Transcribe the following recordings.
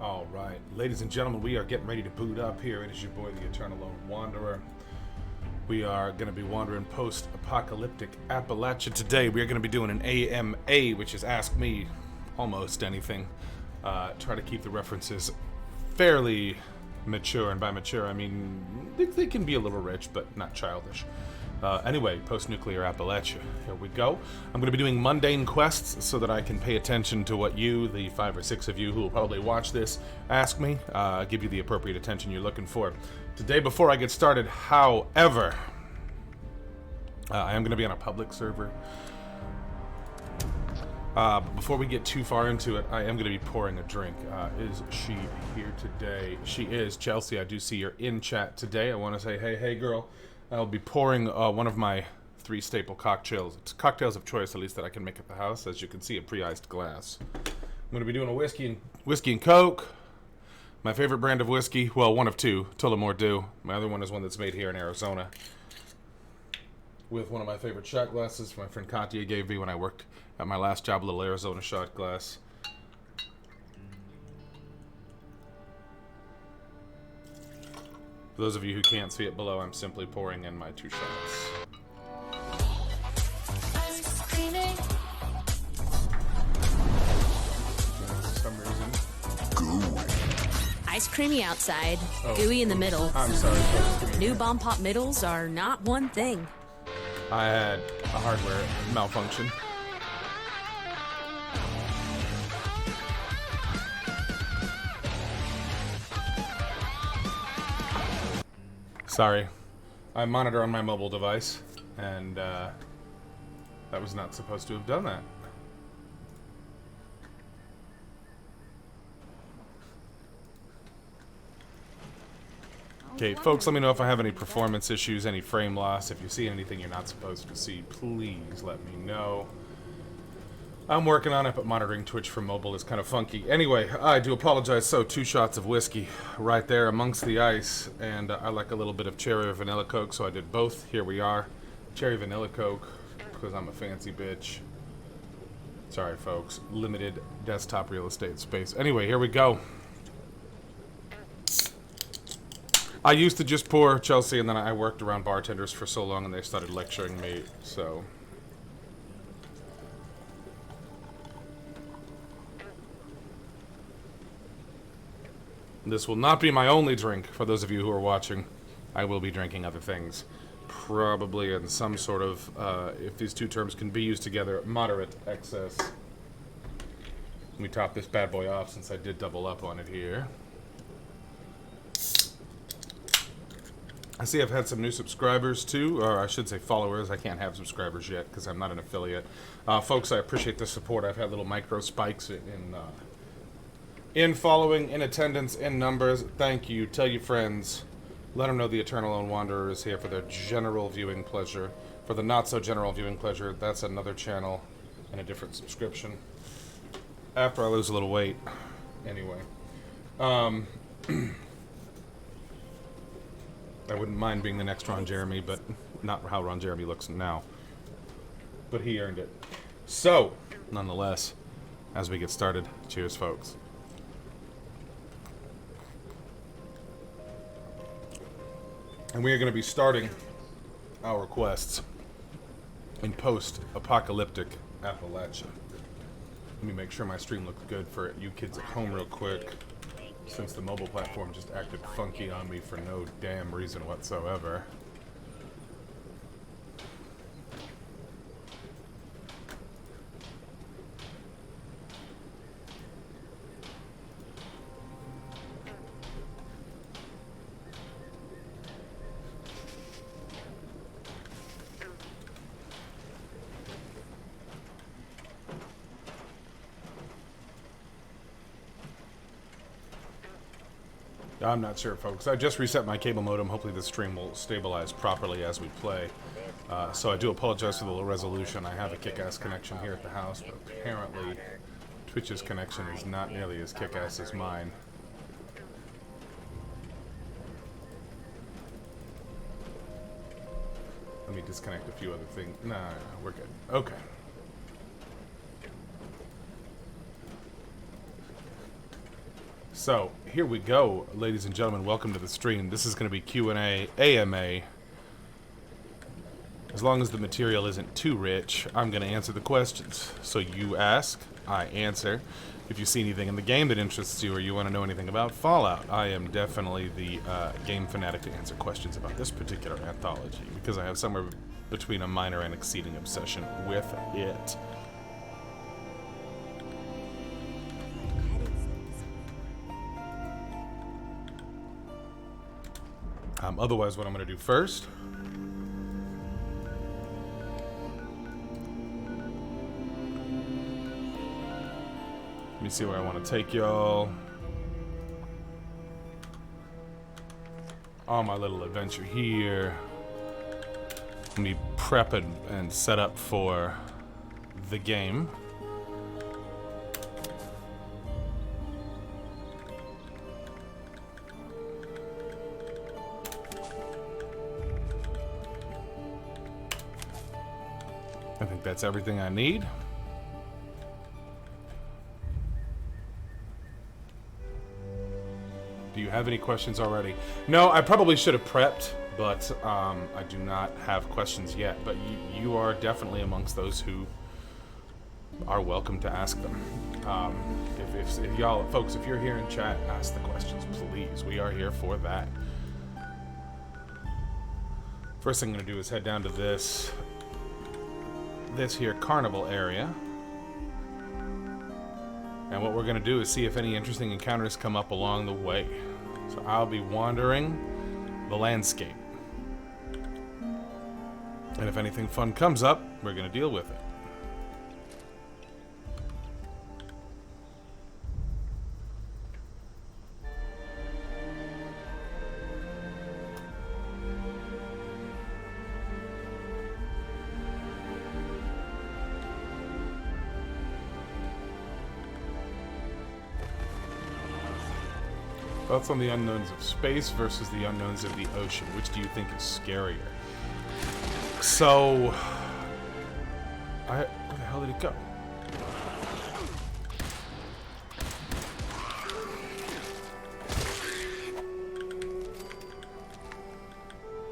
All right, ladies and gentlemen, we are getting ready to boot up here. It is your boy, the Eternal Lone Wanderer. We are going to be wandering post-apocalyptic Appalachia today. We are going to be doing an AMA, which is Ask Me Almost Anything. Try to keep the references fairly mature, and by mature, I mean they can be a little rich, but not childish. Anyway, post-nuclear Appalachia. Here we go. I'm going to be doing mundane quests so that I can pay attention to what you, the 5 or 6 of you who will probably watch this, ask me. Give you the appropriate attention you're looking for. Today, before I get started, however, I am going to be on a public server. But before we get too far into it, I am going to be pouring a drink. Is she here today? She is. Chelsea, I do see you're in chat today. I want to say, hey, girl. I'll be pouring one of my 3 staple cocktails. It's cocktails of choice, at least that I can make at the house. As you can see, a pre-iced glass. I'm going to be doing a whiskey and Coke. My favorite brand of whiskey, well, one of 2, Tullamore Dew. My other one is one that's made here in Arizona. With one of my favorite shot glasses my friend Katya gave me when I worked at my last job, a little Arizona shot glass. For those of you who can't see it below, I'm simply pouring in my 2 shots. For some reason. Ice creamy outside, gooey in the middle. I'm sorry, folks. New bomb pop middles are not one thing. I had a hardware malfunction. Sorry. I monitor on my mobile device, and that was not supposed to have done that. Okay, folks, let me know if I have any performance issues, any frame loss. If you see anything you're not supposed to see, please let me know. I'm working on it, but monitoring Twitch from mobile is kind of funky. Anyway, I do apologize. So, 2 shots of whiskey right there amongst the ice, and I like a little bit of cherry or vanilla Coke, so I did both. Here we are. Cherry vanilla Coke, because I'm a fancy bitch. Sorry, folks. Limited desktop real estate space. Anyway, here we go. I used to just pour Chelsea, and then I worked around bartenders for so long, and they started lecturing me, so... This will not be my only drink, for those of you who are watching. I will be drinking other things. Probably in some sort of, if these 2 terms can be used together, moderate excess. Let me top this bad boy off since I did double up on it here. I see I've had some new subscribers too, or I should say followers. I can't have subscribers yet because I'm not an affiliate. Folks, I appreciate the support. I've had little micro spikes in following, in attendance, in numbers. Thank you. Tell your friends. Let them know the Eternal Lone Wanderer is here for their general viewing pleasure. For the not-so-general viewing pleasure, that's another channel and a different subscription. After I lose a little weight. Anyway. I wouldn't mind being the next Ron Jeremy, but not how Ron Jeremy looks now. But he earned it. So, nonetheless, as we get started, cheers, folks. And we are going to be starting our quests in post-apocalyptic Appalachia. Let me make sure my stream looks good for you kids at home real quick, since the mobile platform just acted funky on me for no damn reason whatsoever. I'm not sure, folks. I just reset my cable modem. Hopefully the stream will stabilize properly as we play. So I do apologize for the low resolution. I have a kick-ass connection here at the house, but apparently Twitch's connection is not nearly as kick-ass as mine. Let me disconnect a few other things. Nah, we're good. Okay. So, here we go, ladies and gentlemen. Welcome to the stream. This is going to be Q&A, AMA. As long as the material isn't too rich, I'm going to answer the questions. So you ask, I answer. If you see anything in the game that interests you or you want to know anything about Fallout, I am definitely the game fanatic to answer questions about this particular anthology, because I have somewhere between a minor and exceeding obsession with it. Otherwise, what I'm going to do first... Let me see where I want to take y'all on my little adventure here. Let me prep and set up for the game. I think that's everything I need. Do you have any questions already? No, I probably should have prepped, but I do not have questions yet. But you are definitely amongst those who are welcome to ask them. If y'all, folks, if you're here in chat, ask the questions, please. We are here for that. First thing I'm going to do is head down to this here carnival area. And what we're going to do is see if any interesting encounters come up along the way. So I'll be wandering the landscape. And if anything fun comes up, we're going to deal with it. Thoughts on the unknowns of space versus the unknowns of the ocean. Which do you think is scarier? So... where the hell did it go?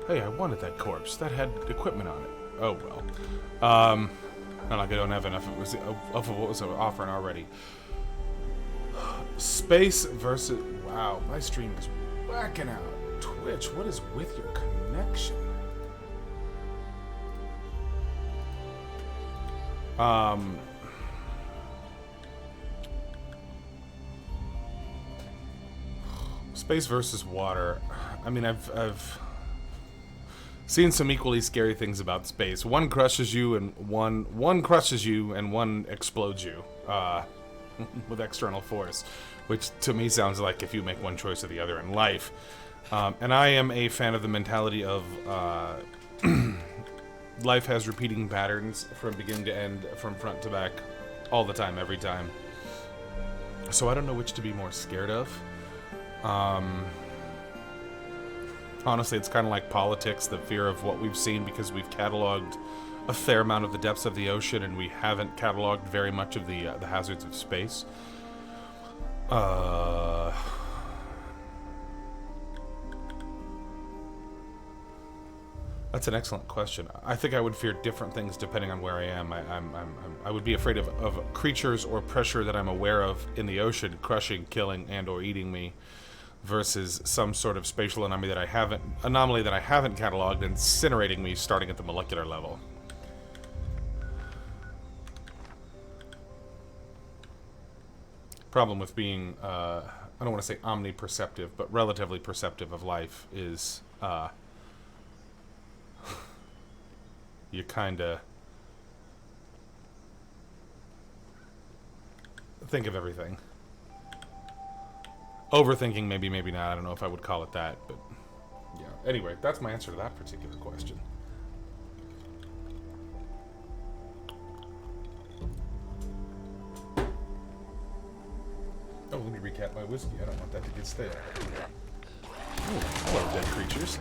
Hey, I wanted that corpse. That had equipment on it. Oh, well. Not like I don't have enough of what was offering already. Space versus... Wow, my stream is whacking out. Twitch, what is with your connection? Space versus water. I mean, I've seen some equally scary things about space. One crushes you and one crushes you and one explodes you. With external force, which to me sounds like if you make one choice or the other in life. And I am a fan of the mentality of life has repeating patterns from beginning to end, from front to back, all the time, every time. So I don't know which to be more scared of. Honestly, it's kind of like politics, the fear of what we've seen, because we've cataloged a fair amount of the depths of the ocean, and we haven't cataloged very much of the hazards of space. That's an excellent question. I think I would fear different things depending on where I am. I would be afraid of creatures or pressure that I'm aware of in the ocean crushing, killing, and or eating me, versus some sort of spatial anomaly that I haven't cataloged, incinerating me starting at the molecular level. Problem with being, I don't want to say omniperceptive, but relatively perceptive of life is, you kinda think of everything. Overthinking, maybe, maybe not. I don't know if I would call it that, but yeah. Anyway, that's my answer to that particular question. Oh, let me recap my whiskey. I don't want that to get stale. Oh, hello, dead creatures.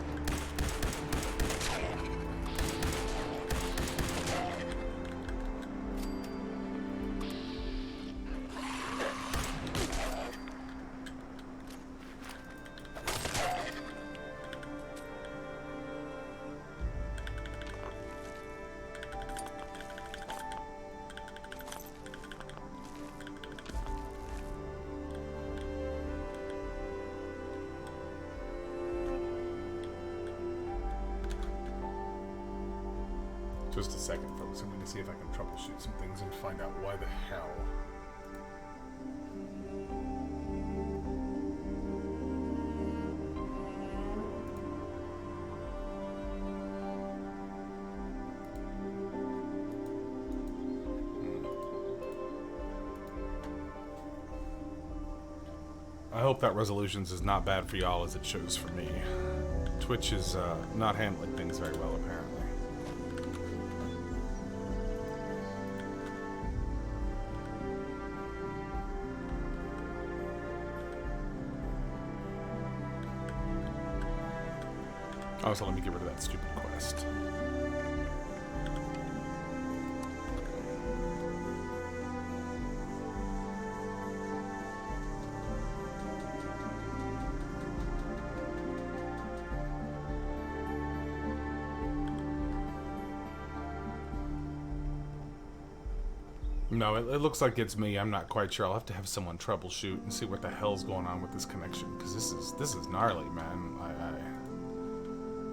Just a second, folks. I'm going to see if I can troubleshoot some things and find out why the hell. I hope that resolutions is not bad for y'all as it shows for me. Twitch is not handling things very well, apparently. Oh, so let me get rid of that stupid quest. No, it looks like it's me. I'm not quite sure. I'll have to have someone troubleshoot and see what the hell's going on with this connection, because this is gnarly, man.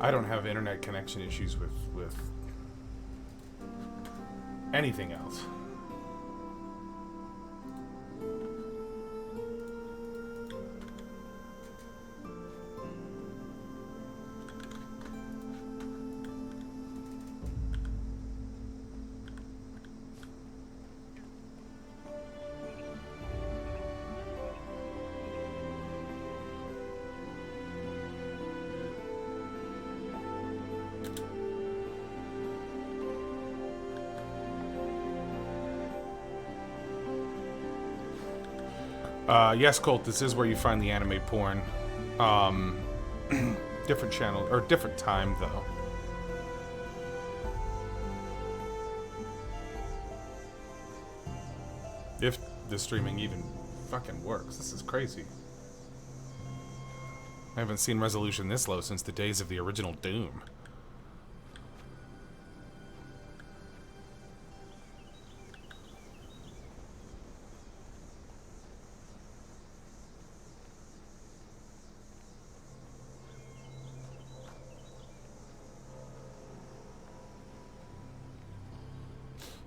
I don't have internet connection issues with anything else. Yes, Colt, this is where you find the anime porn. Different channel, or different time, though. If the streaming even fucking works. This is crazy. I haven't seen resolution this low since the days of the original Doom.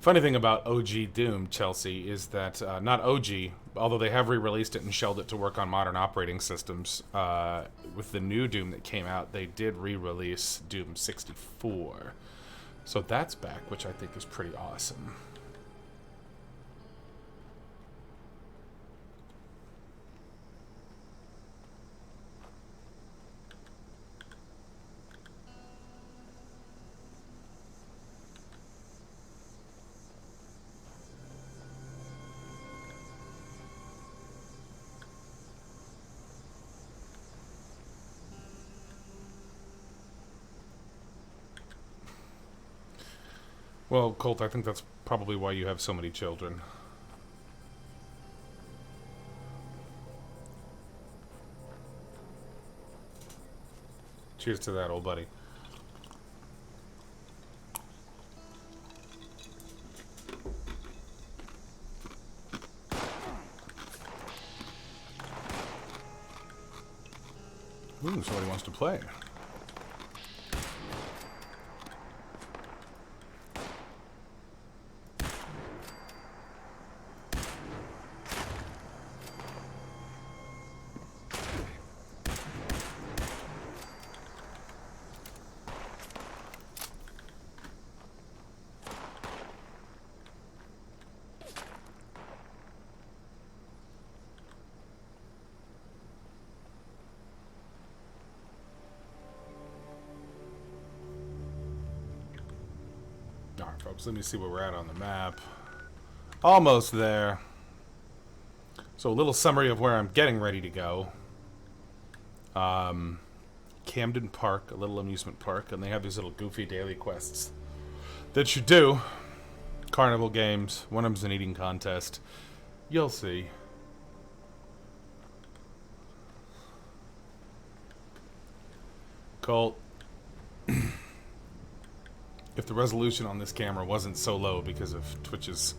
Funny thing about OG Doom, Chelsea, is that not OG, although they have re-released it and shelled it to work on modern operating systems. With the new Doom that came out, they did re-release Doom 64, so that's back, which I think is pretty awesome. Well, Colt, I think that's probably why you have so many children. Cheers to that, old buddy. Ooh, somebody wants to play. Alright, folks, let me see where we're at on the map. Almost there. So a little summary of where I'm getting ready to go. Camden Park, a little amusement park, and they have these little goofy daily quests that you do. Carnival games, one of them's an eating contest. You'll see. Colt. If the resolution on this camera wasn't so low because of Twitch's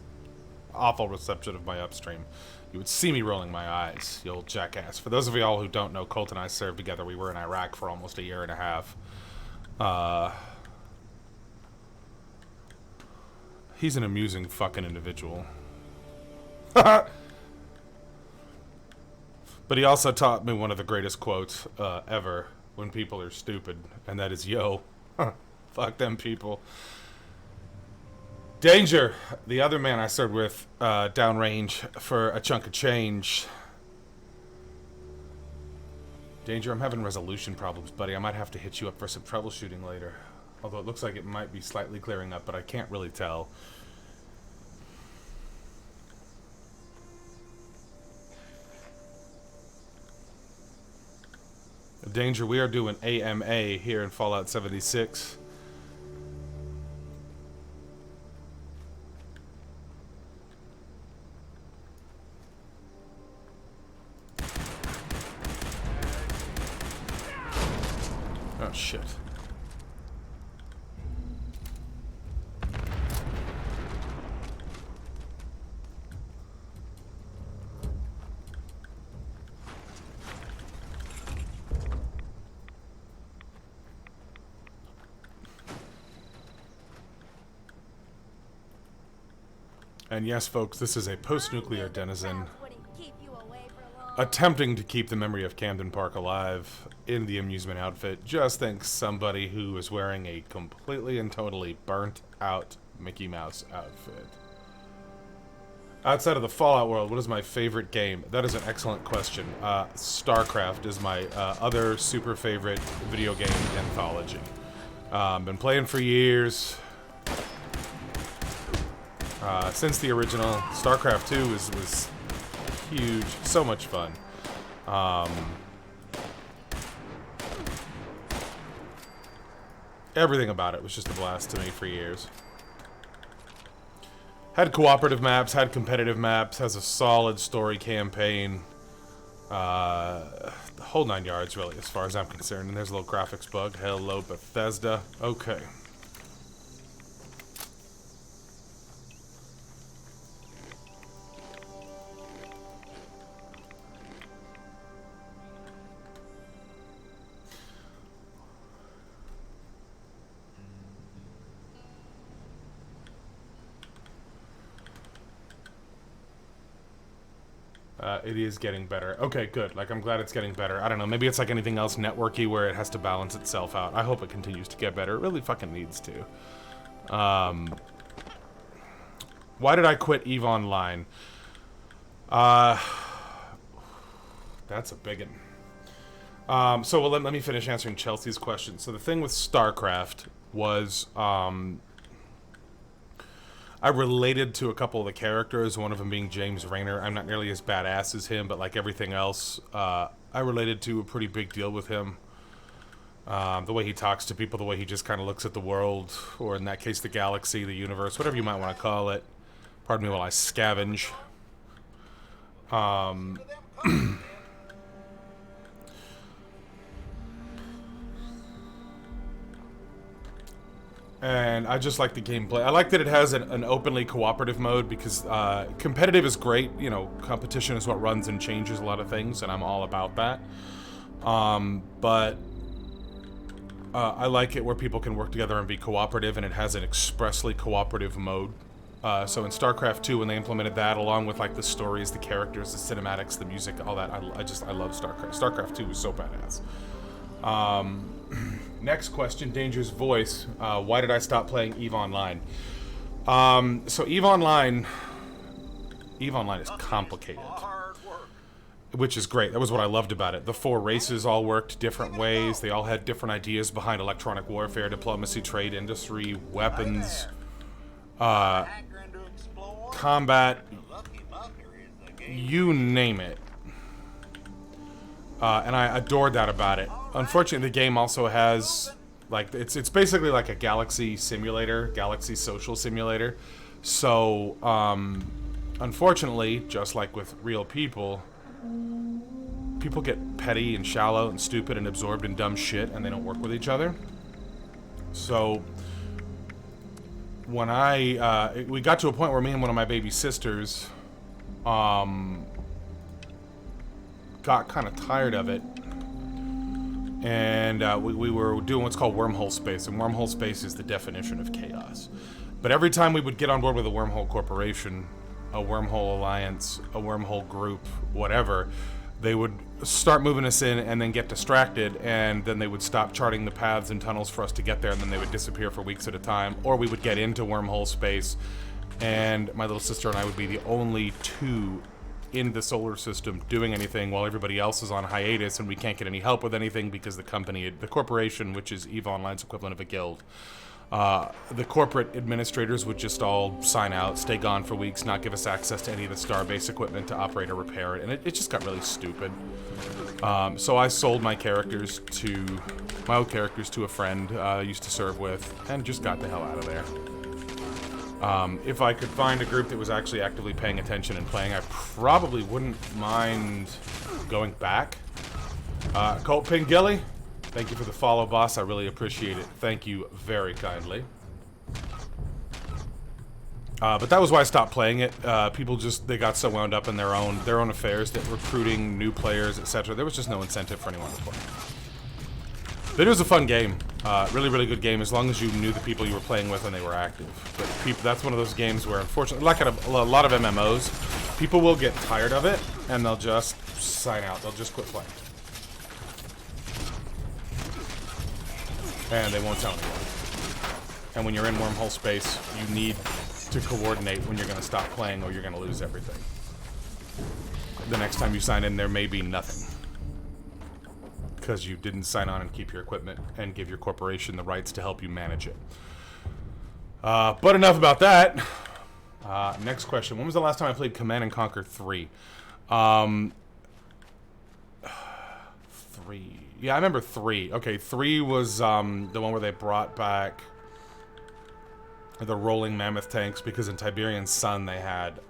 awful reception of my upstream, you would see me rolling my eyes, you old jackass. For those of y'all who don't know, Colt and I served together. We were in Iraq for almost a year and a half. He's an amusing fucking individual. But he also taught me one of the greatest quotes ever when people are stupid, and that is, yo, fuck them people. Danger, the other man I served with downrange for a chunk of change. Danger, I'm having resolution problems, buddy. I might have to hit you up for some troubleshooting later. Although it looks like it might be slightly clearing up, but I can't really tell. Danger, we are doing AMA here in Fallout 76. Oh, shit. And yes, folks, this is a post-nuclear denizen attempting to keep the memory of Camden Park alive in the amusement outfit. Just think somebody who is wearing a completely and totally burnt out Mickey Mouse outfit. Outside of the Fallout world, what is my favorite game? That is an excellent question. StarCraft is my other super favorite video game anthology. Been playing for years. Since the original. StarCraft 2 was huge. So much fun. Everything about it was just a blast to me for years. Had cooperative maps, had competitive maps, has a solid story campaign. The whole 9 yards, really, as far as I'm concerned. And there's a little graphics bug. Hello, Bethesda. Okay. It is getting better. Okay, good. Like, I'm glad it's getting better. I don't know. Maybe it's like anything else networky where it has to balance itself out. I hope it continues to get better. It really fucking needs to. Why did I quit EVE Online? That's a big one. So let me finish answering Chelsea's question. So the thing with StarCraft was, I related to a couple of the characters, one of them being James Raynor. I'm not nearly as badass as him, but like everything else, I related to a pretty big deal with him. The way he talks to people, the way he just kind of looks at the world, or in that case, the galaxy, the universe, whatever you might want to call it. Pardon me while I scavenge. And I just like the gameplay. I like that it has an openly cooperative mode because competitive is great. You know, competition is what runs and changes a lot of things, and I'm all about that. But I like it where people can work together and be cooperative, and it has an expressly cooperative mode. So in StarCraft 2, when they implemented that, along with like the stories, the characters, the cinematics, the music, all that, I love StarCraft. StarCraft 2 was so badass. Next question, Danger's Voice. Why did I stop playing EVE Online? So EVE Online is complicated, which is great. That was what I loved about it. The 4 races all worked different ways. They all had different ideas behind electronic warfare, diplomacy, trade, industry, weapons, combat, you name it. And I adored that about it. Unfortunately, the game also has, like, it's basically like a galaxy simulator, galaxy social simulator. So, unfortunately, just like with real people, people get petty and shallow and stupid and absorbed in dumb shit, and they don't work with each other. So, when we got to a point where me and one of my baby sisters, got kind of tired of it. And we were doing what's called wormhole space, and wormhole space is the definition of chaos. But every time we would get on board with a Wormhole Corporation, a Wormhole Alliance, a Wormhole Group, whatever, they would start moving us in and then get distracted, and then they would stop charting the paths and tunnels for us to get there, and then they would disappear for weeks at a time. Or we would get into wormhole space, and my little sister and I would be the only two in the solar system doing anything while everybody else is on hiatus, and we can't get any help with anything because the corporation, which is EVE Online's equivalent of a guild, the corporate administrators would just all sign out, stay gone for weeks, not give us access to any of the Starbase equipment to operate or repair it, and it just got really stupid. So I sold my old characters to a friend I used to serve with, and just got the hell out of there. If I could find a group that was actually actively paying attention and playing, I probably wouldn't mind going back. Colt Pingilly, thank you for the follow, boss. I really appreciate it. Thank you very kindly. But that was why I stopped playing it. People they got so wound up in their own affairs that recruiting new players, etc. There was just no incentive for anyone to play. But it was a fun game. Really, really good game as long as you knew the people you were playing with and they were active. But that's one of those games where, unfortunately, like a lot of MMOs, people will get tired of it and they'll just sign out. They'll just quit playing. And they won't tell anyone. And when you're in wormhole space, you need to coordinate when you're going to stop playing or you're going to lose everything. The next time you sign in, there may be nothing. Because you didn't sign on and keep your equipment and give your corporation the rights to help you manage it. But enough about that. Next question. When was the last time I played Command & Conquer 3? 3. Yeah, I remember 3. Okay, 3 was the one where they brought back the rolling mammoth tanks, because in Tiberian Sun they had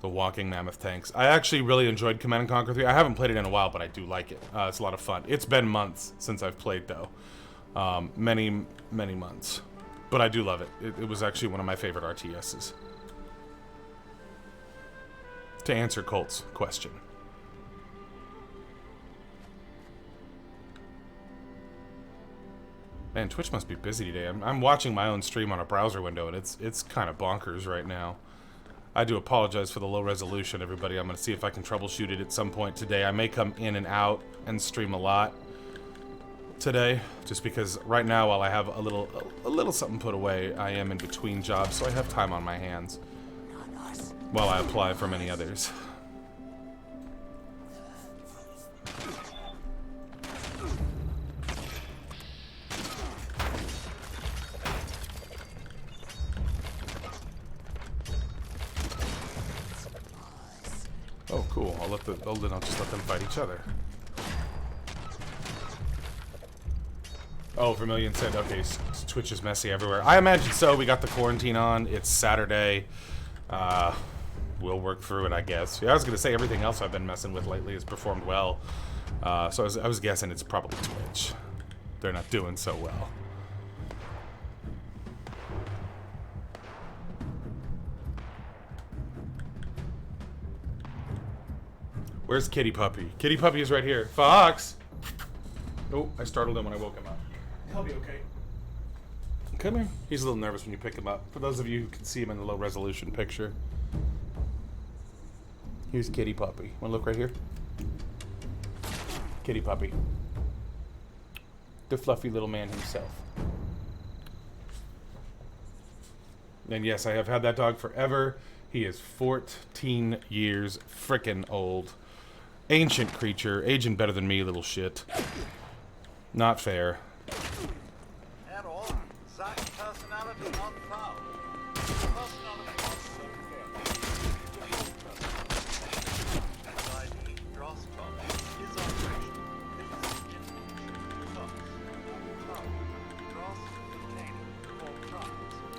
the walking mammoth tanks. I actually really enjoyed Command & Conquer 3. I haven't played it in a while, but I do like it. It's a lot of fun. It's been months since I've played, though. Many, many months. But I do love it. It was actually one of my favorite RTSs. To answer Colt's question. Man, Twitch must be busy today. I'm watching my own stream on a browser window, and it's kind of bonkers right now. I do apologize for the low resolution, everybody. I'm going to see if I can troubleshoot it at some point today. I may come in and out and stream a lot today, just because right now, while I have a little something put away, I am in between jobs, so I have time on my hands while I apply for many others. Oh, cool. Then I'll just let them fight each other. Oh, Vermilion said, okay, Twitch is messy everywhere. I imagine so. We got the quarantine on. It's Saturday. We'll work through it, I guess. Yeah, I was going to say everything else I've been messing with lately has performed well. So I was guessing it's probably Twitch. They're not doing so well. Where's Kitty Puppy? Kitty Puppy is right here. Fox! Oh, I startled him when I woke him up. He'll be okay. Come here. He's a little nervous when you pick him up. For those of you who can see him in the low resolution picture. Here's Kitty Puppy. Wanna look right here? Kitty Puppy. The fluffy little man himself. And yes, I have had that dog forever. He is 14 years frickin' old. Ancient creature, aging better than me, little shit. Not fair.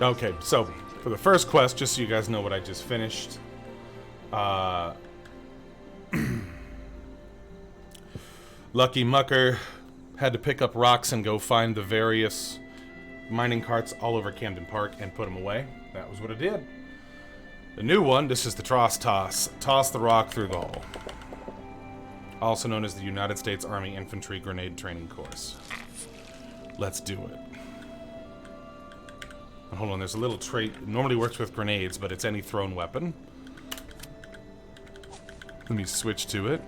Okay, so for the first quest, just so you guys know what I just finished. Lucky Mucker had to pick up rocks and go find the various mining carts all over Camden Park and put them away. That was what it did. The new one, this is the Tross Toss. Toss the rock through the hole. Also known as the United States Army Infantry Grenade Training Course. Let's do it. Hold on, there's a little trait. It normally works with grenades, but it's any thrown weapon. Let me switch to it.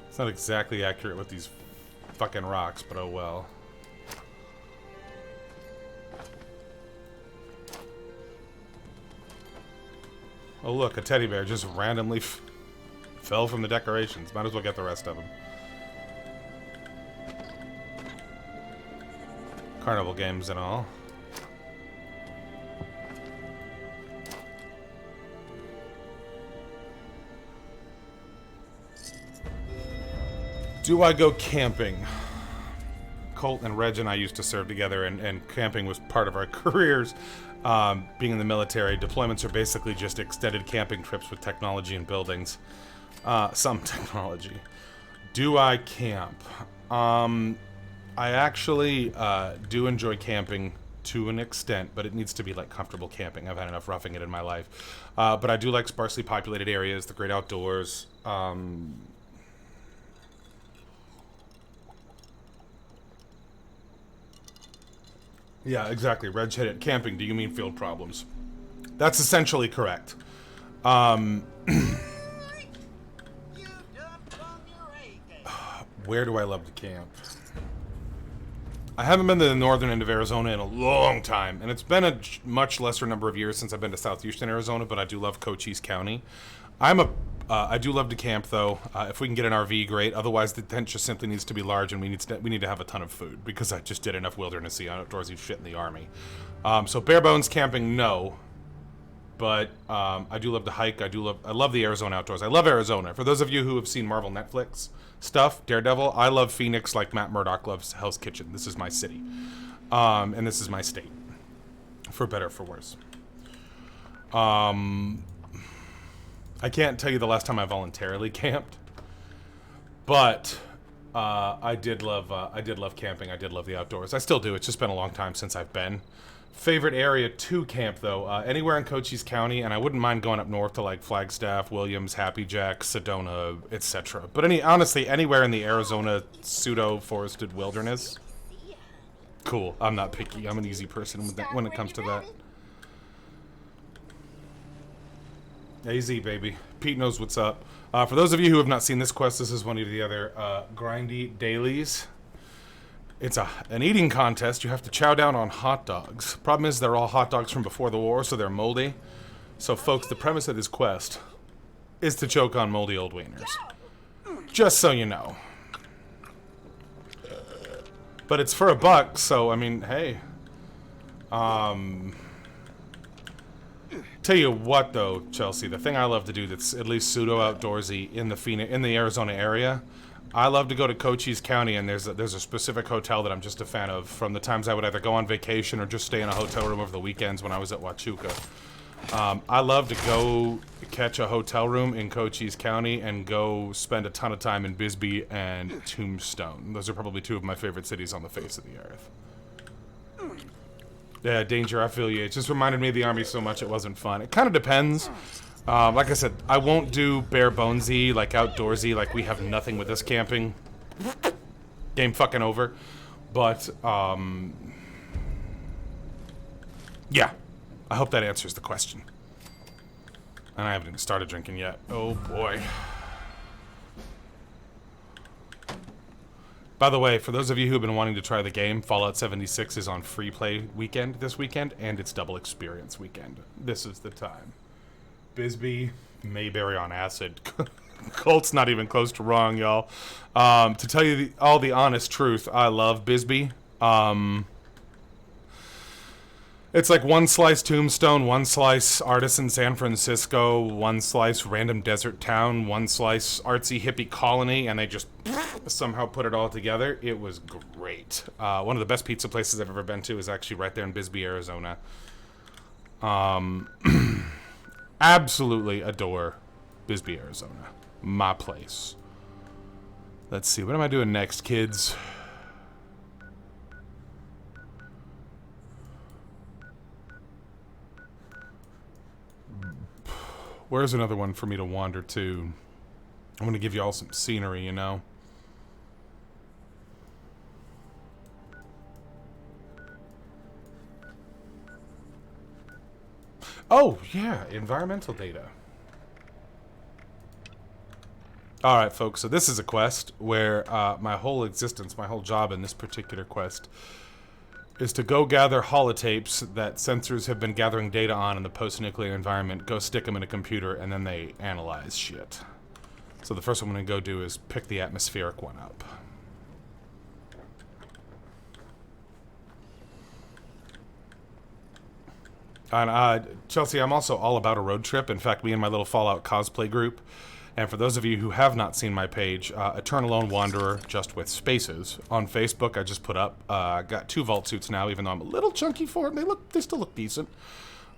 It's not exactly accurate with these fucking rocks, but oh well. Oh look, a teddy bear just randomly fell from the decorations. Might as well get the rest of them. Carnival games and all. Do I go camping? Colt and Reg and I used to serve together, and camping was part of our careers. Being in the military, deployments are basically just extended camping trips with technology and buildings. Some technology. Do I camp? I actually do enjoy camping to an extent, but it needs to be like comfortable camping. I've had enough roughing it in my life. But I do like sparsely populated areas, the great outdoors. Yeah, exactly. Reg hit it. Camping, do you mean field problems? That's essentially correct. Where do I love to camp? I haven't been to the northern end of Arizona in a long time, and it's been a much lesser number of years since I've been to southeastern Arizona, but I do love Cochise County. I do love to camp, though. If we can get an RV, great. Otherwise, the tent just simply needs to be large, and we need to have a ton of food, because I just did enough wildernessy, outdoorsy shit in the Army. So bare bones camping, no. But I do love to hike. I love the Arizona outdoors. I love Arizona. For those of you who have seen Marvel Netflix stuff, Daredevil, I love Phoenix like Matt Murdock loves Hell's Kitchen. This is my city. And this is my state. For better or for worse. I can't tell you the last time I voluntarily camped, but I did love camping. I did love the outdoors. I still do. It's just been a long time since I've been. Favorite area to camp, though, anywhere in Cochise County, and I wouldn't mind going up north to like Flagstaff, Williams, Happy Jack, Sedona, etc. But honestly, anywhere in the Arizona pseudo-forested wilderness. Cool. I'm not picky. I'm an easy person when it comes to that. AZ, baby. Pete knows what's up. For those of you who have not seen this quest, this is one of the other grindy dailies. It's an eating contest. You have to chow down on hot dogs. Problem is, they're all hot dogs from before the war, so they're moldy. So, folks, the premise of this quest is to choke on moldy old wieners. Just so you know. But it's for $1, so, I mean, hey. Tell you what, though, Chelsea, the thing I love to do that's at least pseudo-outdoorsy in the Arizona area, I love to go to Cochise County, and there's a specific hotel that I'm just a fan of from the times I would either go on vacation or just stay in a hotel room over the weekends when I was at Huachuca. I love to go catch a hotel room in Cochise County and go spend a ton of time in Bisbee and Tombstone. Those are probably two of my favorite cities on the face of the earth. Yeah, Danger, I feel you. It just reminded me of the Army so much it wasn't fun. It kind of depends. Like I said, I won't do bare bonesy, like outdoorsy, like we have nothing with this camping. Game fucking over. But, yeah. I hope that answers the question. And I haven't even started drinking yet. Oh boy. By the way, for those of you who have been wanting to try the game, Fallout 76 is on free play weekend this weekend, and it's double experience weekend. This is the time. Bisbee, Mayberry on acid. Colt's not even close to wrong, y'all. To tell you all the honest truth, I love Bisbee. It's like one slice Tombstone, one slice Artisan San Francisco, one slice random desert town, one slice artsy hippie colony, and they just somehow put it all together. It was great. One of the best pizza places I've ever been to is actually right there in Bisbee, Arizona. Absolutely adore Bisbee, Arizona. My place. Let's see, what am I doing next, kids? Where's another one for me to wander to? I'm gonna give you all some scenery, you know. Oh, yeah, environmental data. Alright, folks, so this is a quest where my whole existence, my whole job in this particular quest is to go gather holotapes that sensors have been gathering data on in the post-nuclear environment, go stick them in a computer, and then they analyze shit. So the first one I'm going to go do is pick the atmospheric one up. And Chelsea, I'm also all about a road trip. In fact, me and my little Fallout cosplay group, and for those of you who have not seen my page, Eternal Lone Wanderer, just with spaces, on Facebook, I just put up. I got 2 vault suits now, even though I'm a little chunky for them. They still look decent.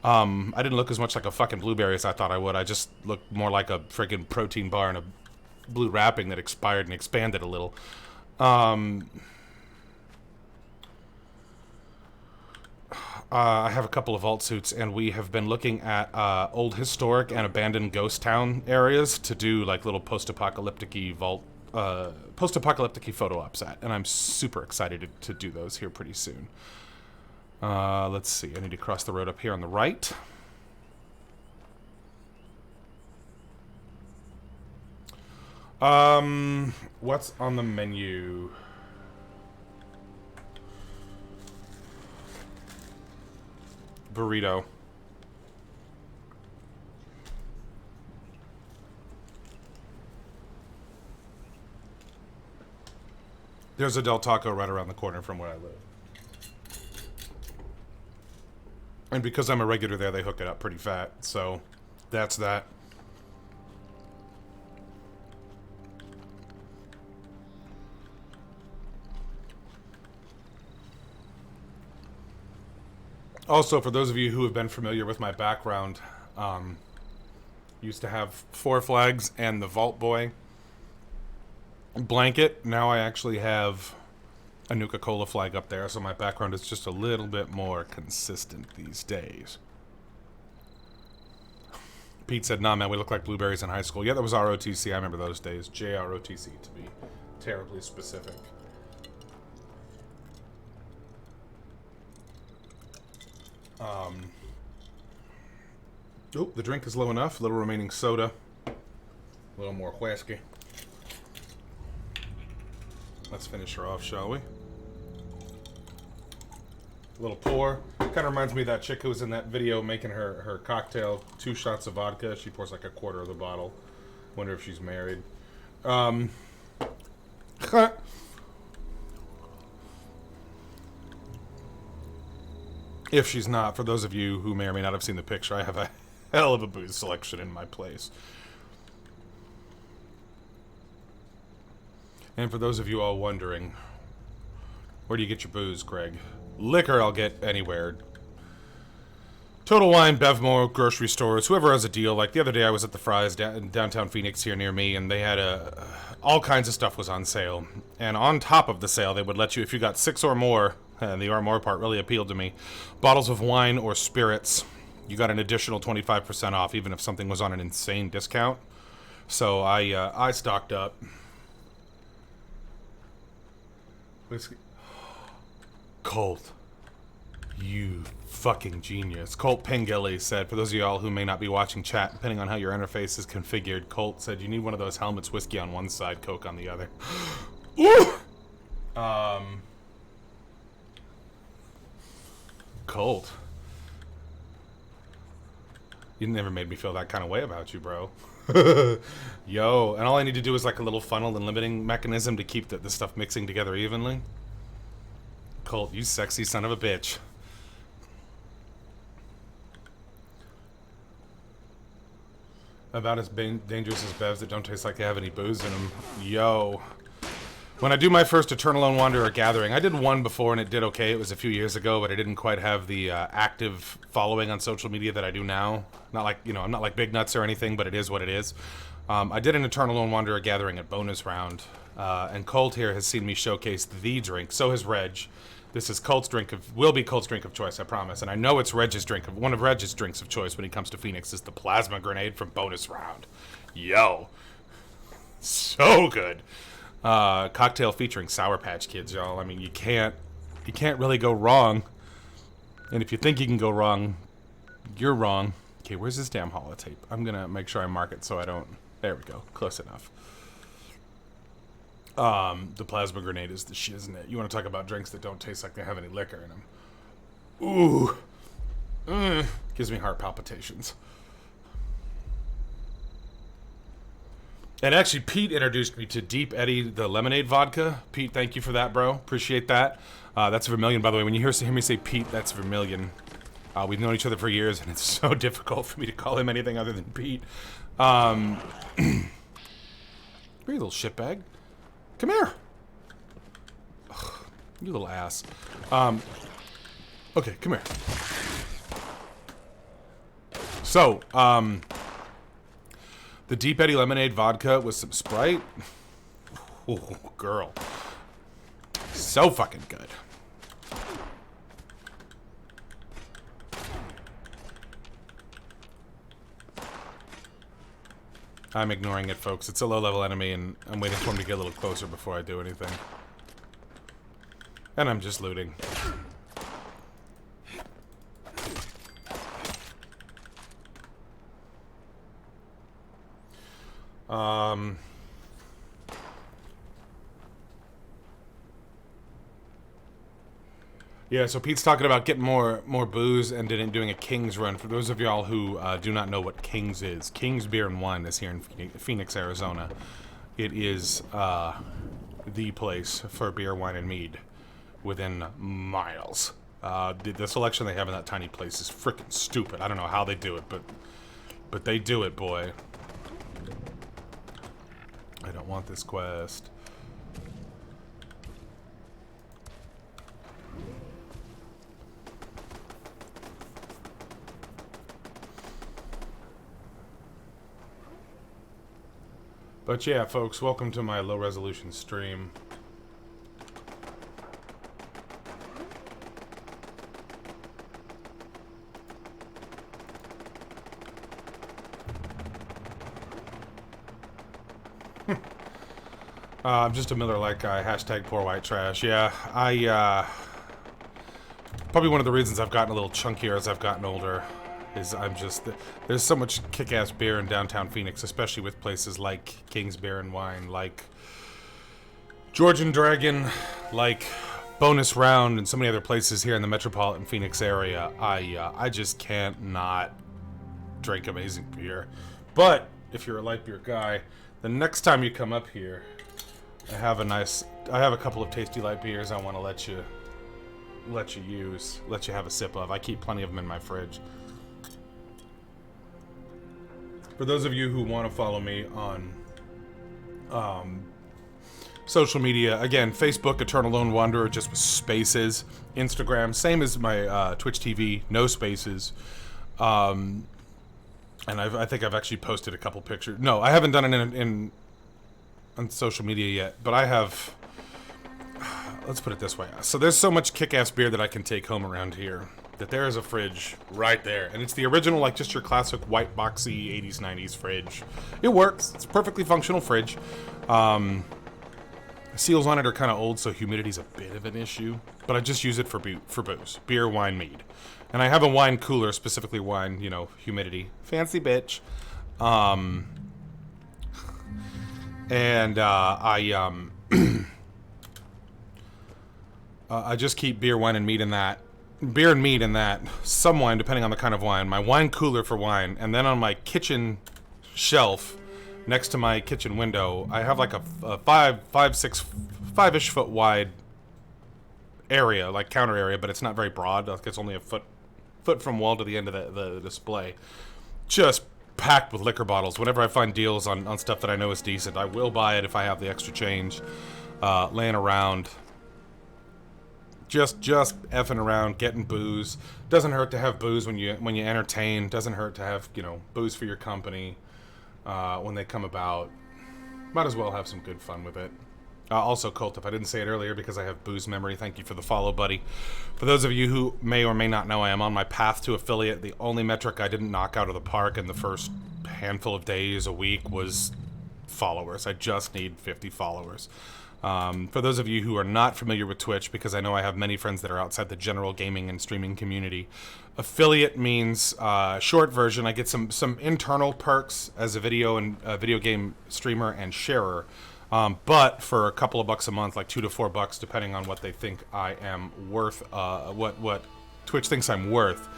I didn't look as much like a fucking blueberry as I thought I would. I just looked more like a friggin' protein bar in a blue wrapping that expired and expanded a little. I have a couple of vault suits, and we have been looking at old historic and abandoned ghost town areas to do like little post-apocalyptic-y post-apocalyptic-y photo ops at, and I'm super excited to do those here pretty soon. Let's see, I need to cross the road up here on the right. What's on the menu? Burrito. There's a Del Taco right around the corner from where I live. And because I'm a regular there, they hook it up pretty fat. So, that's that. Also, for those of you who have been familiar with my background, used to have 4 Flags and the Vault Boy blanket. Now I actually have a Nuka-Cola flag up there, so my background is just a little bit more consistent these days. Pete said, nah, man, we look like blueberries in high school. Yeah, that was ROTC. I remember those days. JROTC, to be terribly specific. Oh, the drink is low enough. A little remaining soda. A little more whiskey. Let's finish her off, shall we? A little pour. Kind of reminds me of that chick who was in that video making her cocktail. 2 shots of vodka. She pours like a quarter of the bottle. Wonder if she's married. If she's not, for those of you who may or may not have seen the picture, I have a hell of a booze selection in my place. And for those of you all wondering, where do you get your booze, Greg? Liquor I'll get anywhere. Total Wine, Bevmo, grocery stores, whoever has a deal. Like the other day I was at the Fry's in downtown Phoenix here near me, and they had all kinds of stuff was on sale. And on top of the sale, they would let you, if you got 6 or more, and the or more part really appealed to me, bottles of wine or spirits, you got an additional 25% off, even if something was on an insane discount. So I stocked up. Whiskey. Colt. You fucking genius. Colt Pengilly said, for those of y'all who may not be watching chat, depending on how your interface is configured, Colt said, you need one of those helmets, whiskey on one side, Coke on the other. Ooh! Colt. You never made me feel that kind of way about you, bro. Yo, and all I need to do is like a little funnel and limiting mechanism to keep the stuff mixing together evenly. Colt, you sexy son of a bitch. About as dangerous as bevs that don't taste like they have any booze in them. Yo. When I do my first Eternal Lone Wanderer gathering, I did one before and it did okay. It was a few years ago, but I didn't quite have the active following on social media that I do now. Not like, you know, I'm not like Big Nuts or anything, but it is what it is. I did an Eternal Lone Wanderer gathering at bonus round, and Colt here has seen me showcase the drink. So has Reg. This is Colt's drink will be Colt's drink of choice, I promise. And I know it's Reg's drink one of Reg's drinks of choice when he comes to Phoenix is the plasma grenade from bonus round. Yo, so good. Cocktail featuring Sour Patch Kids, y'all. I mean, you can't really go wrong. And if you think you can go wrong, you're wrong. Okay, where's this damn holotape? I'm gonna make sure I mark it so I don't. There we go. Close enough. The plasma grenade is the shit, isn't it? You want to talk about drinks that don't taste like they have any liquor in them? Ooh. Gives me heart palpitations. And actually, Pete introduced me to Deep Eddy, the lemonade vodka. Pete, thank you for that, bro. Appreciate that. That's Vermilion, by the way. When you hear me say Pete, that's Vermilion. We've known each other for years, and it's so difficult for me to call him anything other than Pete. Here, you little shitbag. Come here. Ugh, you little ass. Okay, come here. So, the Deep Eddy lemonade vodka with some Sprite. Oh, girl. So fucking good. I'm ignoring it, folks. It's a low-level enemy, and I'm waiting for him to get a little closer before I do anything. And I'm just looting. Yeah, so Pete's talking about getting more booze and doing a King's run. For those of y'all who do not know what King's is, King's Beer and Wine is here in Phoenix, Arizona. It is the place for beer, wine, and mead within miles. The selection they have in that tiny place is freaking stupid. I don't know how they do it, but they do it, boy. I don't want this quest. But yeah, folks, welcome to my low-resolution stream. I'm just a Miller Lite guy. Hashtag poor white trash. Yeah, probably one of the reasons I've gotten a little chunkier as I've gotten older is there's so much kick-ass beer in downtown Phoenix, especially with places like King's Beer and Wine, like Georgian Dragon, like Bonus Round, and so many other places here in the metropolitan Phoenix area. I just can't not drink amazing beer. But if you're a light beer guy, the next time you come up here, I have a couple of tasty light beers I want to let you have a sip of. I keep plenty of them in my fridge. For those of you who want to follow me on social media, again, Facebook, Eternal Lone Wanderer, just with spaces. Instagram, same as my Twitch TV, no spaces. And I think I've actually posted a couple pictures. No, I haven't done it on social media yet, but I have. Let's put it this way. So there's so much kick-ass beer that I can take home around here that there is a fridge right there. And it's the original, like just your classic white boxy 80s, 90s fridge. It works. It's a perfectly functional fridge. The seals on it are kind of old, so humidity's a bit of an issue. But I just use it for booze. Beer, wine, mead. And I have a wine cooler, specifically wine, humidity. Fancy bitch. I just keep beer, wine, and mead in that. Beer and mead in that. Some wine, depending on the kind of wine. My wine cooler for wine. And then on my kitchen shelf, next to my kitchen window, I have like a 5-ish foot wide area, like counter area, but it's not very broad. Like it's only a foot from wall to the end of the display. Just packed with liquor bottles. Whenever I find deals on stuff that I know is decent, I will buy it if I have the extra change laying around. Just effing around, getting booze. Doesn't hurt to have booze when you entertain. Doesn't hurt to have booze for your company. when they come about. Might as well have some good fun with it. Also, Colt, if I didn't say it earlier because I have booze memory, thank you for the follow, buddy. For those of you who may or may not know, I am on my path to affiliate. The only metric I didn't knock out of the park in the first handful of days, a week, was followers. I just need 50 followers. For those of you who are not familiar with Twitch, because I know I have many friends that are outside the general gaming and streaming community, affiliate means, short version, I get some internal perks as a video game streamer and sharer. But for a couple of bucks a month, like $2 to $4, depending on what they think I am worth, what Twitch thinks I'm worth,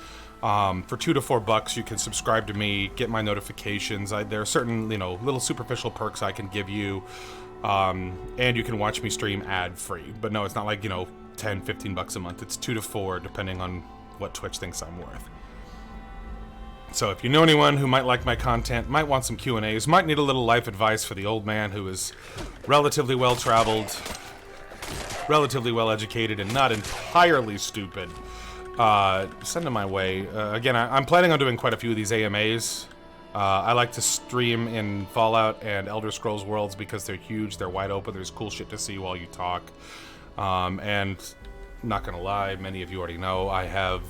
for $2 to $4, you can subscribe to me, get my notifications. There are certain, little superficial perks I can give you, and you can watch me stream ad-free. But no, it's not like, 10, 15 bucks a month. It's 2 to 4, depending on what Twitch thinks I'm worth. So if you know anyone who might like my content, might want some Q&As, might need a little life advice for the old man who is relatively well-traveled, relatively well-educated, and not entirely stupid, send them my way. Again, I'm planning on doing quite a few of these AMAs. I like to stream in Fallout and Elder Scrolls Worlds because they're huge, they're wide open, there's cool shit to see while you talk. And not gonna lie, many of you already know, I have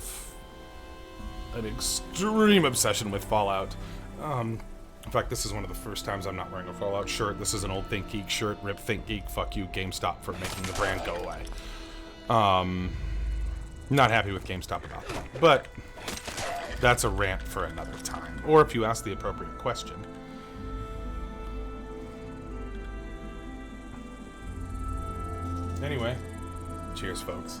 an extreme obsession with Fallout. In fact, this is one of the first times I'm not wearing a Fallout shirt. This is an old Think Geek shirt. Rip Think Geek, fuck you, GameStop, for making the brand go away. Not happy with GameStop about that. But that's a rant for another time. Or if you ask the appropriate question. Anyway, cheers, folks.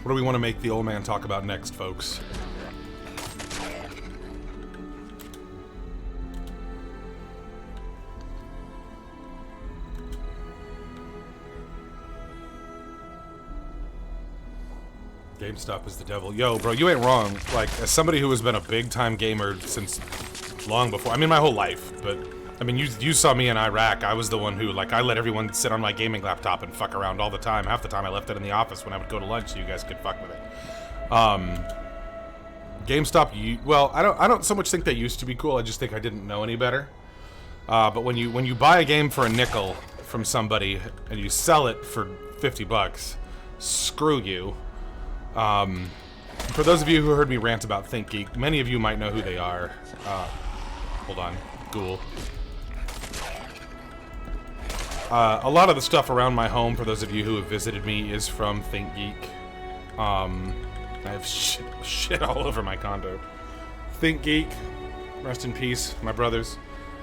What do we want to make the old man talk about next, folks? GameStop is the devil. Yo, bro, you ain't wrong. Like, as somebody who has been a big-time gamer since long before, I mean, my whole life, but, I mean, you saw me in Iraq. I was the one who, like, I let everyone sit on my gaming laptop and fuck around all the time. Half the time I left it in the office when I would go to lunch so you guys could fuck with it. GameStop, well, I don't so much think they used to be cool, I just think I didn't know any better. But when you buy a game for a nickel from somebody and you sell it for 50 bucks, screw you. For those of you who heard me rant about ThinkGeek, many of you might know who they are. Hold on, Ghoul. A lot of the stuff around my home, for those of you who have visited me, is from ThinkGeek. I have shit all over my condo. ThinkGeek, rest in peace, my brothers.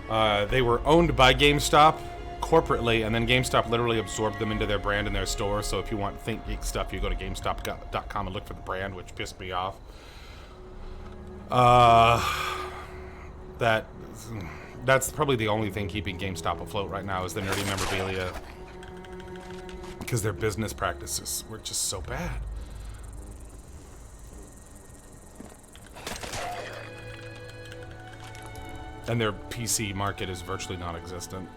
They were owned by GameStop corporately, and then GameStop literally absorbed them into their brand and their store. So if you want ThinkGeek stuff, you go to GameStop.com and look for the brand, which pissed me off. That's probably the only thing keeping GameStop afloat right now is the nerdy memorabilia, because their business practices were just so bad. And their PC market is virtually non-existent.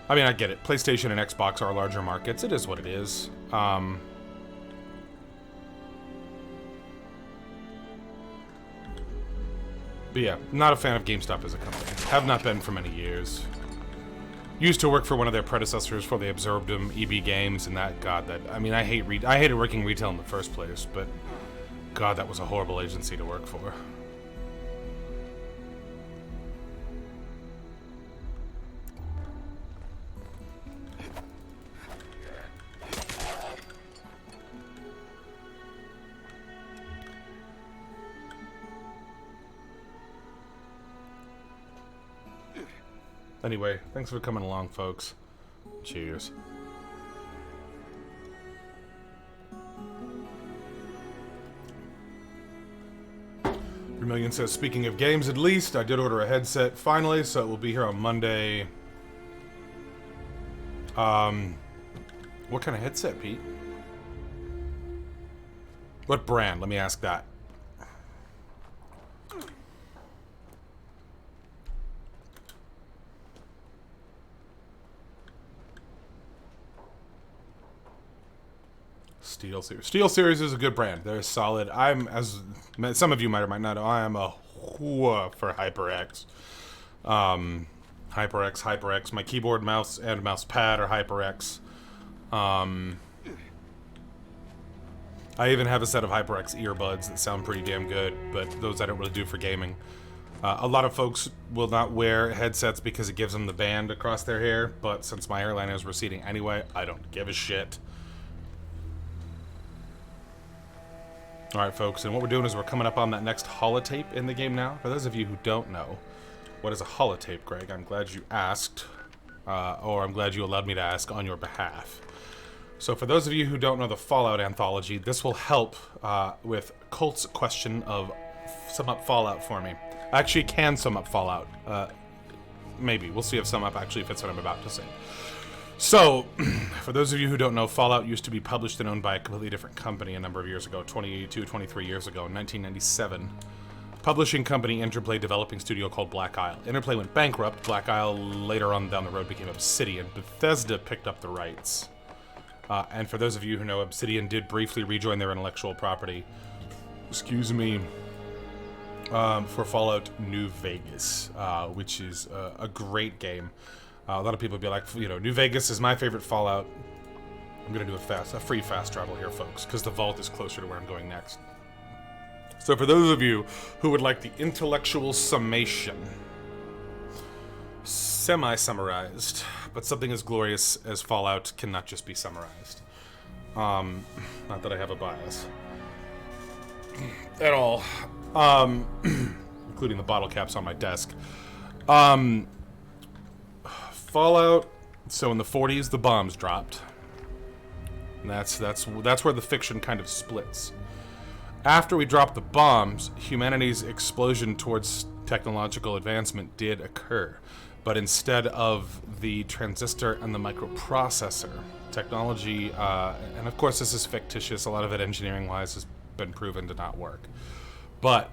I mean, I get it. PlayStation and Xbox are larger markets. It is what it is. But yeah, not a fan of GameStop as a company. Have not been for many years. Used to work for one of their predecessors before they absorbed them, EB Games, and that, God, that, I mean, I hated working retail in the first place, but God, that was a horrible agency to work for. Anyway, thanks for coming along, folks. Cheers. Vermillion says, speaking of games, at least, I did order a headset finally, so it will be here on Monday. What kind of headset, Pete? What brand? Let me ask that. SteelSeries is a good brand. They're solid. I'm, as some of you might or might not know, I am a whore for HyperX. HyperX. My keyboard, mouse, and mouse pad are HyperX. I even have a set of HyperX earbuds that sound pretty damn good, but those I don't really do for gaming. A lot of folks will not wear headsets because it gives them the band across their hair, but since my hairline is receding anyway, I don't give a shit. Alright, folks, and what we're doing is we're coming up on that next holotape in the game now. For those of you who don't know, what is a holotape, Greg? I'm glad you asked, or I'm glad you allowed me to ask on your behalf. So for those of you who don't know the Fallout anthology, this will help with Colt's question of sum up Fallout for me. I actually can sum up Fallout. Maybe. We'll see if sum up actually fits what I'm about to say. So, for those of you who don't know, Fallout used to be published and owned by a completely different company a number of years ago, 23 years ago, in 1997. Publishing company Interplay developing studio called Black Isle. Interplay went bankrupt. Black Isle later on down the road became Obsidian. Bethesda picked up the rights. And for those of you who know, Obsidian did briefly rejoin their intellectual property, excuse me, for Fallout New Vegas, which is a great game. A lot of people would be like, you know, New Vegas is my favorite Fallout. I'm going to do a free fast travel here, folks, because the vault is closer to where I'm going next. So for those of you who would like the intellectual summation, semi-summarized, but something as glorious as Fallout cannot just be summarized. Not that I have a bias. At all. Including the bottle caps on my desk. Fallout, so in the 40s, the bombs dropped. And that's where the fiction kind of splits. After we dropped the bombs, humanity's explosion towards technological advancement did occur. But instead of the transistor and the microprocessor, technology, and of course this is fictitious, a lot of it engineering-wise has been proven to not work. But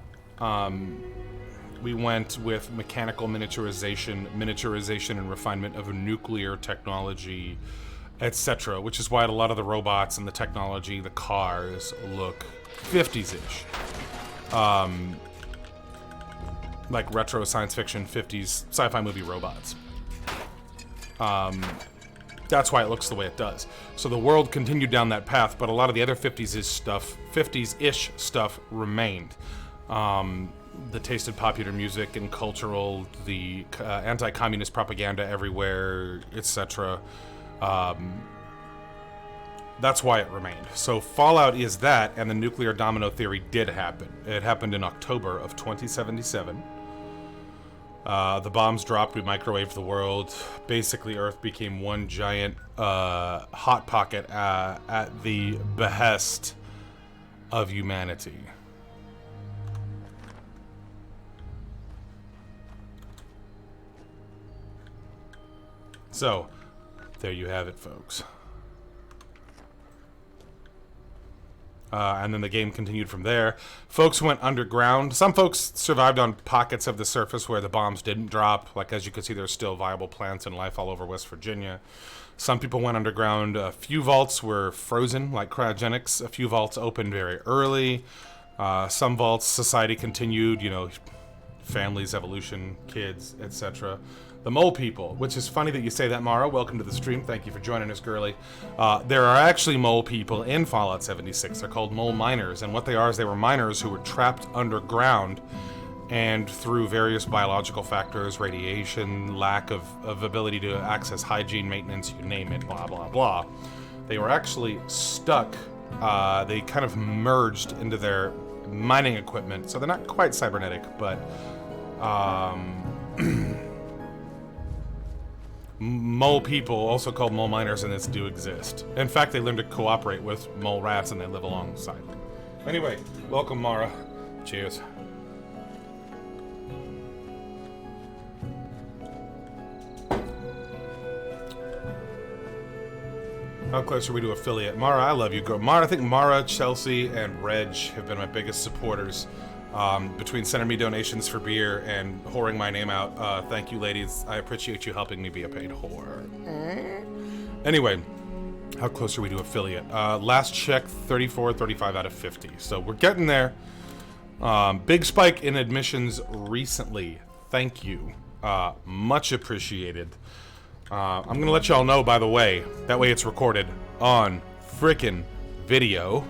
we went with mechanical miniaturization and refinement of nuclear technology, etc., which is why a lot of the robots and the technology, the cars, look 50s-ish. Like retro science fiction 50s sci-fi movie robots. That's why it looks the way it does. So the world continued down that path, but a lot of the other 50s-ish stuff remained. The taste in popular music and cultural, the anti-communist propaganda everywhere, etc. That's why it remained. So Fallout is that, and the nuclear domino theory did happen. It happened in October of 2077. The bombs dropped, we microwaved the world. Basically, Earth became one giant hot pocket at the behest of humanity. So, there you have it, folks. And then the game continued from there. Folks went underground. Some folks survived on pockets of the surface where the bombs didn't drop. Like, as you can see, there's still viable plants and life all over West Virginia. Some people went underground. A few vaults were frozen, like cryogenics. A few vaults opened very early. Some vaults, society continued, you know, families, evolution, kids, etc. The mole people, which is funny that you say that, Mara. Welcome to the stream. Thank you for joining us, girly. There are actually mole people in Fallout 76. They're called mole miners, and what they are is they were miners who were trapped underground, and through various biological factors, radiation, lack of ability to access hygiene, maintenance, you name it, blah, blah, blah. They were actually stuck. They kind of merged into their mining equipment, so they're not quite cybernetic, but mole people, also called mole miners, and this do exist. In fact, they learn to cooperate with mole rats and they live alongside. Anyway, welcome, Mara. Cheers. How close are we to affiliate? Mara, I love you, girl. Mara, I think Mara, Chelsea, and Reg have been my biggest supporters. Between sending me donations for beer and whoring my name out. Thank you, ladies. I appreciate you helping me be a paid whore. Anyway, How close are we to affiliate? Last check, 34, 35 out of 50. So we're getting there. Big spike in admissions recently. Thank you. Much appreciated. I'm going to let y'all know, by the way. That way it's recorded on frickin' video.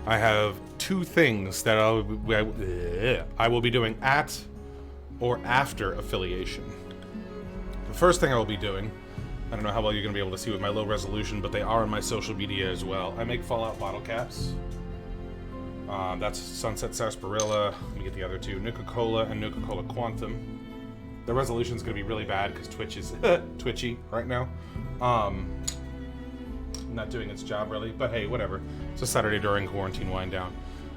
I have two things that I will be doing at or after affiliation. The first thing I will be doing, I don't know how well you're going to be able to see with my low resolution, but they are on my social media as well. I make Fallout bottle caps. That's Sunset Sarsaparilla. Let me get the other two. Nuka-Cola and Nuka-Cola Quantum. The resolution's going to be really bad because Twitch is twitchy right now. Not doing its job really, but hey, whatever. It's a Saturday during quarantine wind down.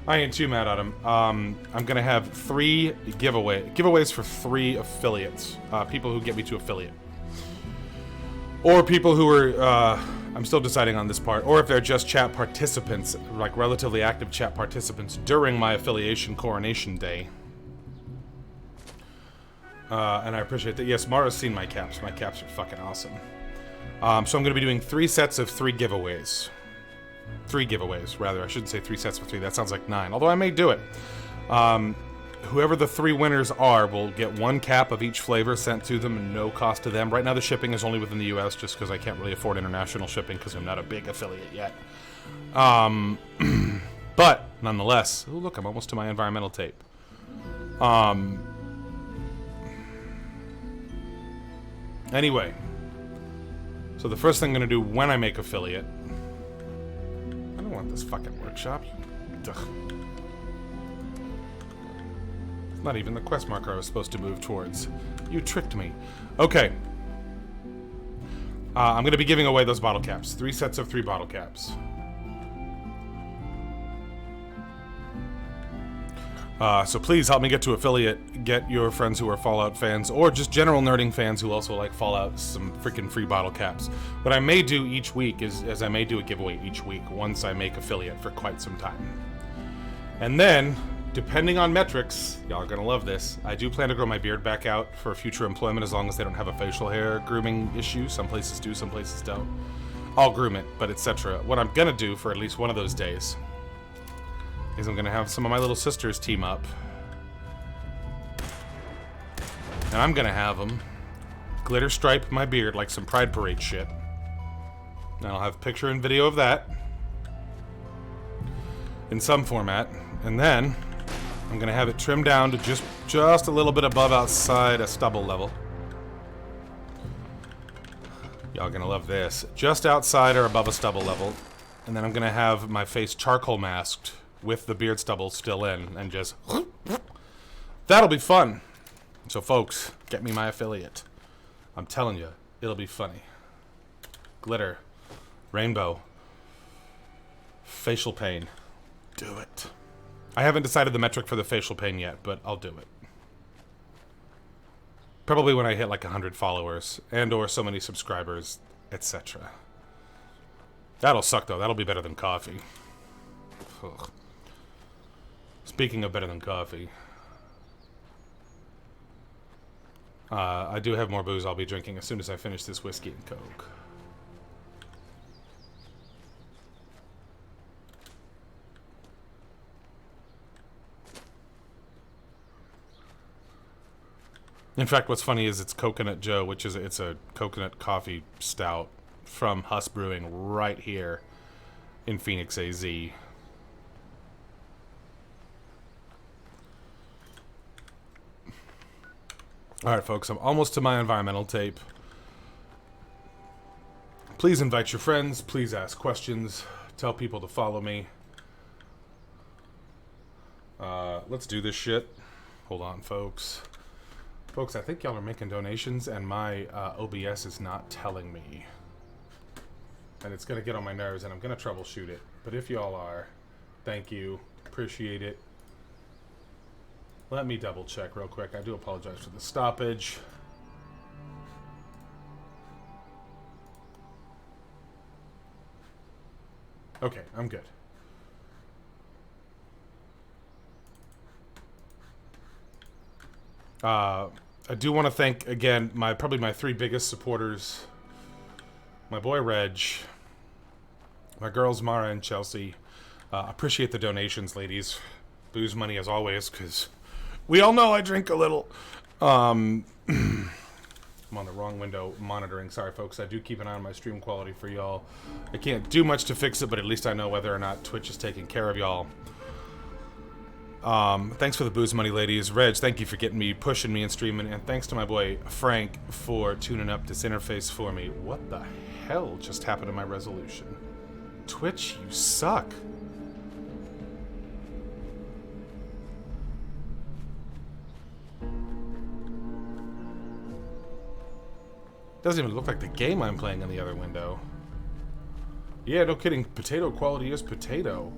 I ain't too mad at him. I'm gonna have 3 giveaways for 3 affiliates. People who get me to affiliate. Or people who are, I'm still deciding on this part, or if they're just chat participants, like relatively active chat participants during my affiliation coronation day. And I appreciate that. Yes, Mara's seen my caps. My caps are fucking awesome. So I'm gonna be doing 3 sets of 3 giveaways. 3 giveaways, rather. I shouldn't say 3 sets of 3. That sounds like 9. Although I may do it. Whoever the 3 winners are will get 1 cap of each flavor sent to them and no cost to them. Right now the shipping is only within the US just because I can't really afford international shipping because I'm not a big affiliate yet. But, nonetheless... Oh, look, I'm almost to my environmental tape. Anyway. So the first thing I'm going to do when I make affiliate... I don't want this fucking workshop. Ugh. It's not even the quest marker I was supposed to move towards. You tricked me. Okay. I'm going to be giving away those bottle caps. 3 sets of 3 bottle caps. So please help me get to affiliate. Get your friends who are Fallout fans, or just general nerding fans who also like Fallout, some freaking free bottle caps. What I may do each week is I may do a giveaway each week once I make affiliate for quite some time. And then, depending on metrics, y'all are gonna love this, I do plan to grow my beard back out for future employment as long as they don't have a facial hair grooming issue. Some places do, some places don't. I'll groom it, but etc. What I'm gonna do for at least one of those days is I'm gonna have some of my little sisters team up. And I'm gonna have them glitter stripe my beard like some Pride Parade shit. And I'll have picture and video of that in some format. And then I'm gonna have it trimmed down to just a little bit above outside a stubble level. Y'all gonna love this. Just outside or above a stubble level. And then I'm gonna have my face charcoal masked with the beard stubble still in, and just... That'll be fun. So folks, get me my affiliate. I'm telling you, it'll be funny. Glitter. Rainbow. Facial pain. Do it. I haven't decided the metric for the facial pain yet, but I'll do it. Probably when I hit like 100 followers, and or so many subscribers, etc. That'll suck though, that'll be better than coffee. Ugh. Speaking of better than coffee, I do have more booze I'll be drinking as soon as I finish this whiskey and coke. In fact, what's funny is it's Coconut Joe, which is it's a coconut coffee stout from Huss Brewing right here in Phoenix, AZ. Alright folks, I'm almost to my environmental tape. Please invite your friends, please ask questions, tell people to follow me. Let's do this shit. Hold on folks. Folks, I think y'all are making donations and my OBS is not telling me. And it's gonna get on my nerves and I'm gonna troubleshoot it. But if y'all are, thank you, appreciate it. Let me double check real quick. I do apologize for the stoppage. Okay, I'm good. I do want to thank again probably my 3 biggest supporters my boy Reg, my girls Mara and Chelsea. Appreciate the donations, ladies. Booze money as always, because we all know I drink a little. I'm on the wrong window monitoring. Sorry, folks. I do keep an eye on my stream quality for y'all. I can't do much to fix it, but at least I know whether or not Twitch is taking care of y'all. Thanks for the booze money, ladies. Reg, thank you for getting me, pushing me and streaming. And thanks to my boy Frank for tuning up this interface for me. What the hell just happened to my resolution? Twitch, you suck. Doesn't even look like the game I'm playing on the other window. Yeah, no kidding. Potato quality is potato.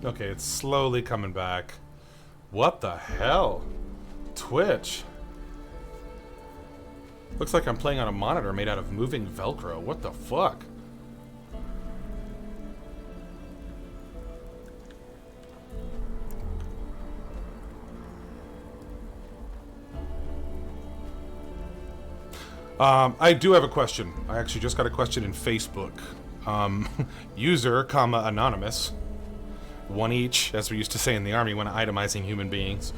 Okay, it's slowly coming back. What the hell? Twitch. Looks like I'm playing on a monitor made out of moving Velcro. What the fuck? I do have a question. I actually just got a question in Facebook. User, comma, anonymous. One each, as we used to say in the army when itemizing human beings.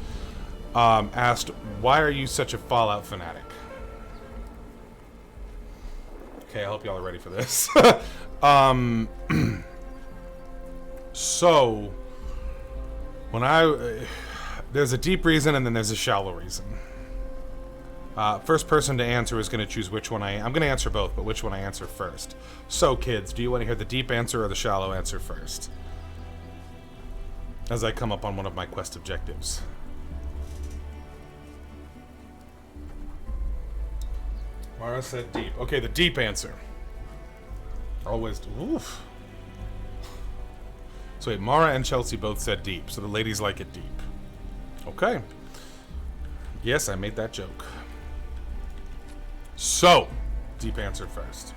Asked, why are you such a Fallout fanatic? Okay, I hope y'all are ready for this. So, when there's a deep reason and then there's a shallow reason. First person to answer is going to choose which one I'm going to answer both, but which one I answer first. So, kids, do you want to hear the deep answer or the shallow answer first? As I come up on one of my quest objectives. Mara said deep. Okay, the deep answer. Always. Oof. So wait, Mara and Chelsea both said deep, so the ladies like it deep. Okay. Yes, I made that joke. So, deep answer first.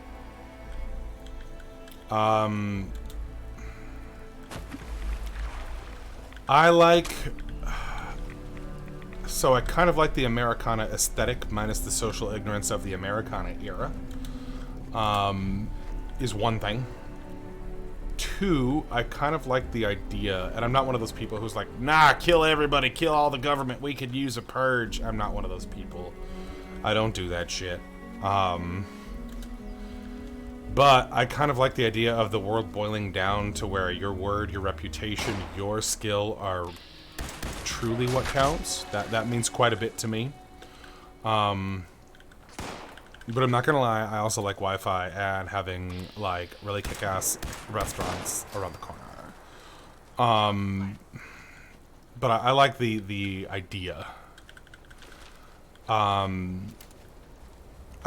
So I kind of like the Americana aesthetic minus the social ignorance of the Americana era. Is one thing. Two, I kind of like the idea, and I'm not one of those people who's like, nah, kill everybody, kill all the government, we could use a purge. I'm not one of those people. I don't do that shit. But I kind of like the idea of the world boiling down to where your word, your reputation, your skill are truly what counts. That means quite a bit to me. But I'm not gonna lie, I also like Wi-Fi and having like really kick-ass restaurants around the corner. But I like the idea. I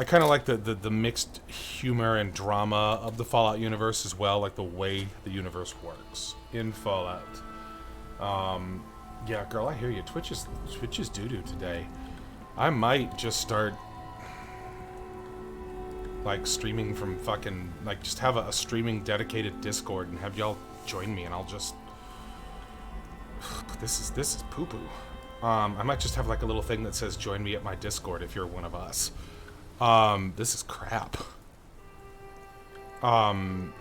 kind of like the mixed humor and drama of the Fallout universe as well, like the way the universe works in Fallout. Yeah, girl, I hear you. Twitch is doo-doo today. I might just start like streaming from fucking like just have a streaming dedicated Discord and have y'all join me, and I'll just this is poo-poo. I might just have like a little thing that says join me at my Discord if you're one of us. This is crap. But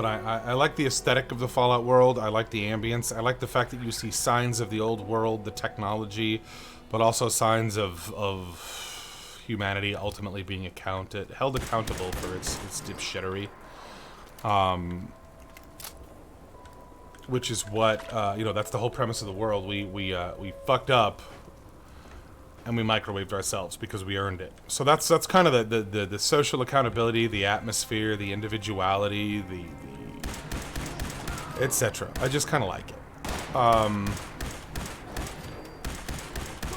I like the aesthetic of the Fallout world. I like the ambience. I like the fact that you see signs of the old world, the technology, but also signs of humanity ultimately being held accountable for its dipshittery. Which is what that's the whole premise of the world. We fucked up and we microwaved ourselves because we earned it. So that's kind of the social accountability, the atmosphere, the individuality, the etc. I just kind of like it.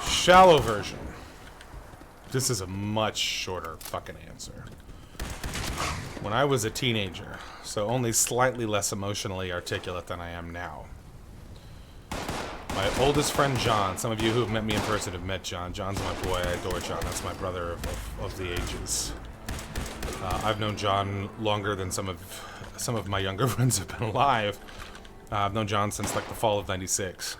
Shallow version. This is a much shorter fucking answer. When I was a teenager, so only slightly less emotionally articulate than I am now. My oldest friend John, some of you who have met me in person have met John. John's my boy, I adore John. That's my brother of the ages. I've known John longer than some of my younger friends have been alive. I've known John since like the fall of '96.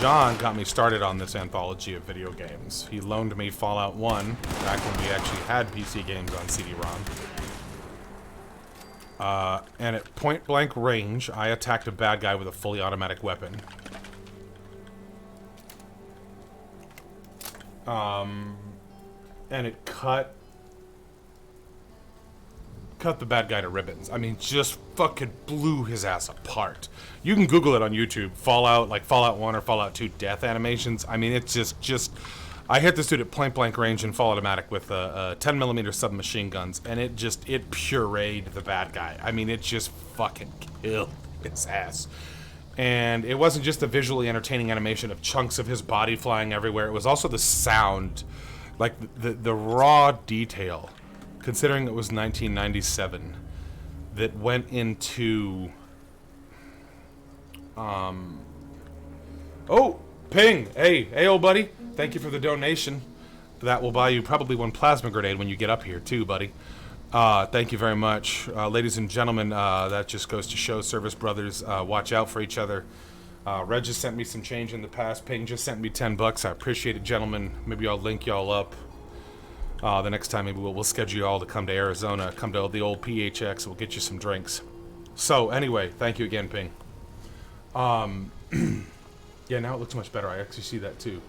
John got me started on this anthology of video games. He loaned me Fallout 1 back when we actually had PC games on CD-ROM. And at point-blank range, I attacked a bad guy with a fully automatic weapon. And it cut the bad guy to ribbons. I mean, just fucking blew his ass apart. You can Google it on YouTube. Fallout, like Fallout 1 or Fallout 2 death animations. I mean, it's just... I hit this dude at point-blank range in full automatic with 10mm submachine guns, and it pureed the bad guy. I mean, it just fucking killed his ass. And it wasn't just a visually entertaining animation of chunks of his body flying everywhere. It was also the sound, like the raw detail, considering it was 1997, that went into... Oh! Ping! Hey, old buddy. Thank you for the donation. That will buy you probably one plasma grenade when you get up here, too, buddy. Thank you very much. Ladies and gentlemen, that just goes to show, Service Brothers, watch out for each other. Reg just sent me some change in the past. Ping just sent me $10. I appreciate it, gentlemen. Maybe I'll link y'all up. The next time, maybe we'll schedule you all to come to Arizona, come to the old PHX. We'll get you some drinks. So, anyway, thank you again, Ping. Yeah, now it looks much better. I actually see that, too.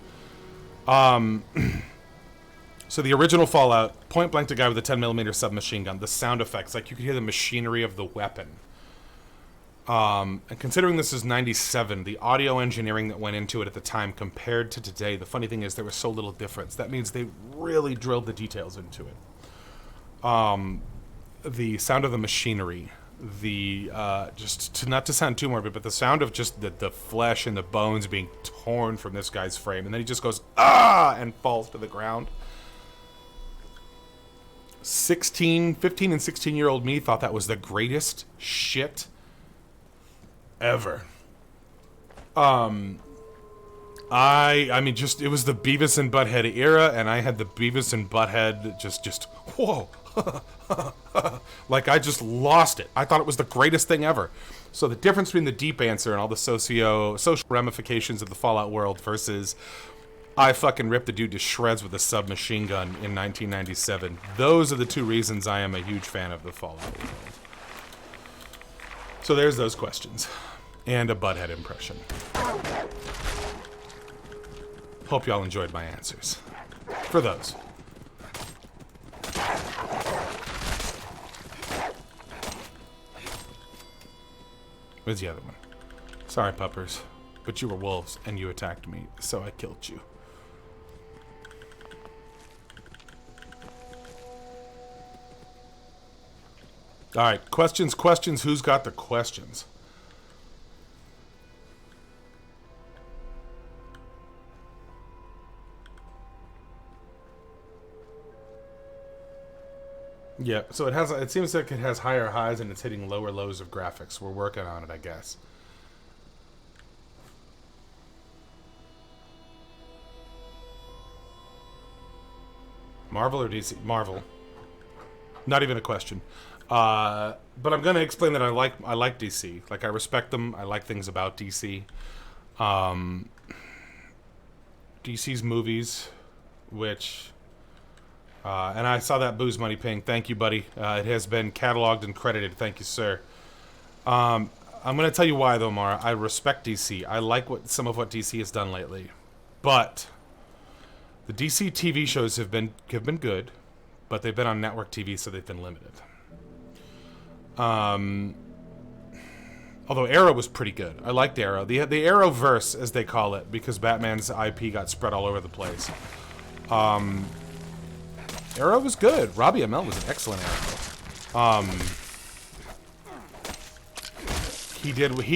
So the original Fallout, point-blank a guy with a 10mm submachine gun. The sound effects, like you could hear the machinery of the weapon. And considering this is 97, the audio engineering that went into it at the time compared to today, the funny thing is there was so little difference. That means they really drilled the details into it. The sound of the machinery, not to sound too morbid, but the sound of just the flesh and the bones being torn from this guy's frame, and then he just goes, ah, and falls to the ground. 15 and 16-year-old me thought that was the greatest shit ever. I mean, it was the Beavis and Butthead era, and I had the Beavis and Butthead just whoa. Like, I just lost it. I thought it was the greatest thing ever. So the difference between the deep answer and all the social ramifications of the Fallout world versus I fucking ripped the dude to shreds with a submachine gun in 1997. Those are the two reasons I am a huge fan of the Fallout world. So there's those questions. And a Butthead impression. Hope y'all enjoyed my answers. For those. Where's the other one? Sorry, puppers, but you were wolves and you attacked me, so I killed you. Alright, questions. Who's got the questions? Yeah, so it seems like it has higher highs and it's hitting lower lows of graphics. We're working on it, I guess. Marvel or DC? Marvel. Not even a question. But I'm going to explain that I like DC. Like, I respect them. I like things about DC. DC's movies, which... and I saw that Booze Money Ping. Thank you, buddy. It has been cataloged and credited. Thank you, sir. I'm going to tell you why, though, Mara. I respect DC. I like some of what DC has done lately. But the DC TV shows have been good, but they've been on network TV, so they've been limited. Although Arrow was pretty good. I liked Arrow. The Arrowverse, as they call it, because Batman's IP got spread all over the place. Arrow was good. Robbie Amell was an excellent Arrow. He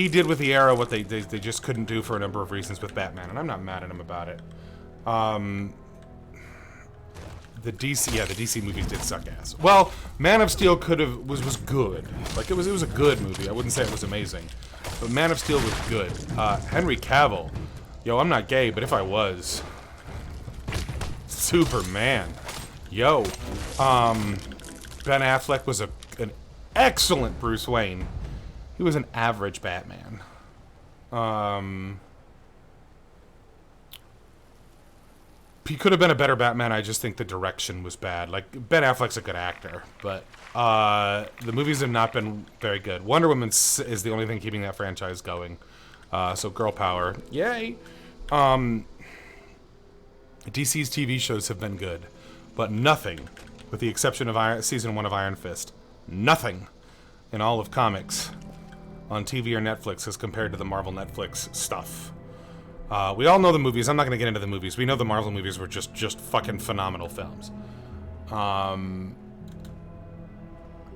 did with the Arrow what they just couldn't do for a number of reasons with Batman, and I'm not mad at him about it. The DC movies did suck ass. Well, Man of Steel was good. Like, it was a good movie. I wouldn't say it was amazing, but Man of Steel was good. Henry Cavill, yo, I'm not gay, but if I was, Superman. Yo, Ben Affleck was an excellent Bruce Wayne. He was an average Batman. he could have been a better Batman. I just think the direction was bad. Like, Ben Affleck's a good actor, but the movies have not been very good. Wonder Woman is the only thing keeping that franchise going. So girl power, yay. DC's TV shows have been good, but nothing, with the exception of season 1 of Iron Fist, nothing in all of comics on TV or Netflix as compared to the Marvel Netflix stuff. We all know the movies. I'm not going to get into the movies. We know the Marvel movies were just fucking phenomenal films.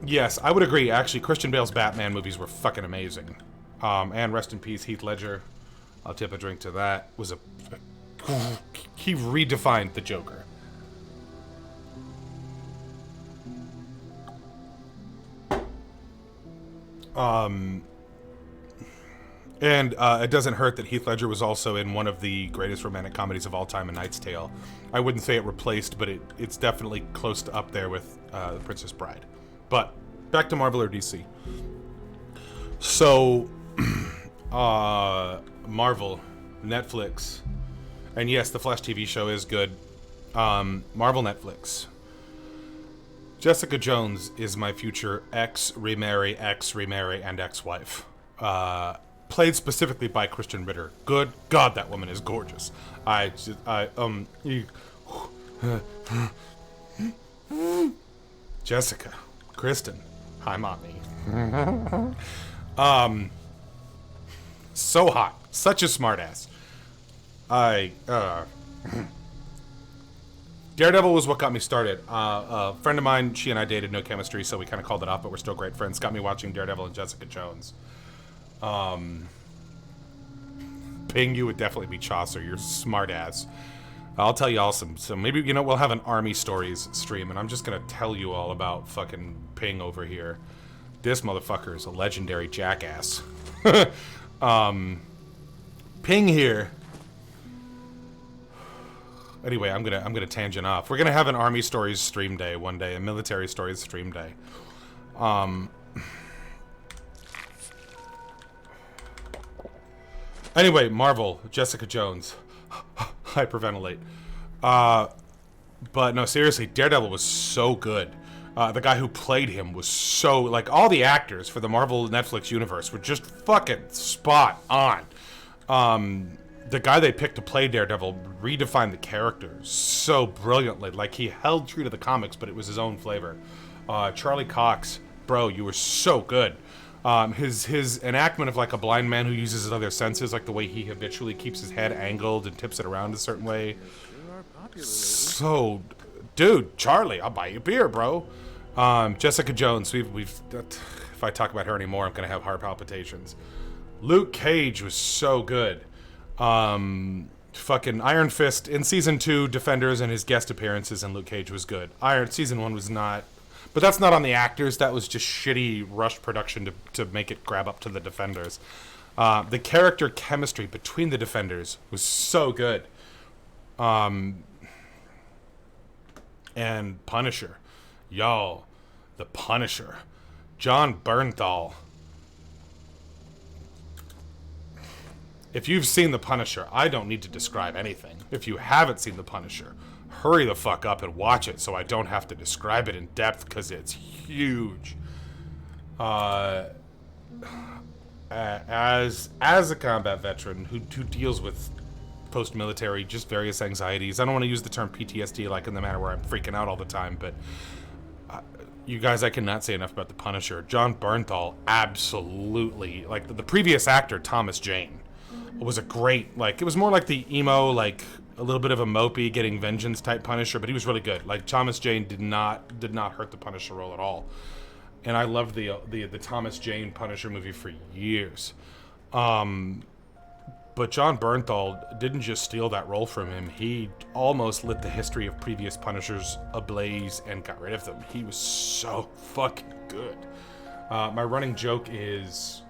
Yes, I would agree. Actually, Christian Bale's Batman movies were fucking amazing. And rest in peace, Heath Ledger. I'll tip a drink to that. He redefined the Joker. And it doesn't hurt that Heath Ledger was also in one of the greatest romantic comedies of all time, A Knight's Tale. I wouldn't say it replaced, but it's definitely close to up there with The Princess Bride. But back to Marvel or DC. So, Marvel, Netflix, and yes, the Flash TV show is good. Marvel, Netflix. Jessica Jones is my future ex-remarry, and ex-wife. Played specifically by Kristen Ritter. Good God, that woman is gorgeous. Jessica, Kristen, hi mommy. So hot, such a smartass. Daredevil was what got me started. A friend of mine, she and I dated, no chemistry, so we kind of called it off, but we're still great friends. Got me watching Daredevil and Jessica Jones. Ping, you would definitely be Chaucer. You're smart ass. I'll tell you all so maybe, we'll have an Army Stories stream, and I'm just gonna tell you all about fucking Ping over here. This motherfucker is a legendary jackass. Ping here. Anyway, I'm gonna tangent off. We're gonna have an Army Stories stream day one day, a Military Stories stream day. Anyway, Marvel, Jessica Jones, hyperventilate. But no, seriously, Daredevil was so good. The guy who played him was so, like, all the actors for the Marvel Netflix universe were just fucking spot on. The guy they picked to play Daredevil redefined the character so brilliantly. Like, he held true to the comics, but it was his own flavor. Charlie Cox, bro, you were so good. His enactment of, like, a blind man who uses his other senses, like the way he habitually keeps his head angled and tips it around a certain way. So, dude, Charlie, I'll buy you a beer, bro. Jessica Jones, if I talk about her anymore, I'm gonna have heart palpitations. Luke Cage was so good. Fucking Iron Fist in season 2, Defenders, and his guest appearances in Luke Cage was good. Season 1 was not, but that's not on the actors. That was just shitty rushed production to make it grab up to the Defenders. The character chemistry between the Defenders was so good. And Punisher. Yo, the Punisher. Jon Bernthal. If you've seen The Punisher, I don't need to describe anything. If you haven't seen The Punisher, hurry the fuck up and watch it so I don't have to describe it in depth, because it's huge. As a combat veteran who deals with post-military, just various anxieties, I don't want to use the term PTSD like in the manner where I'm freaking out all the time, but you guys, I cannot say enough about The Punisher. Jon Bernthal, absolutely, like the previous actor, Thomas Jane, was a great, like, it was more like the emo, like a little bit of a mopey getting vengeance type Punisher, but he was really good. Like, Thomas Jane did not hurt the Punisher role at all. And I loved the Thomas Jane Punisher movie for years. But Jon Bernthal didn't just steal that role from him. He almost lit the history of previous Punishers ablaze and got rid of them. He was so fucking good. My running joke is,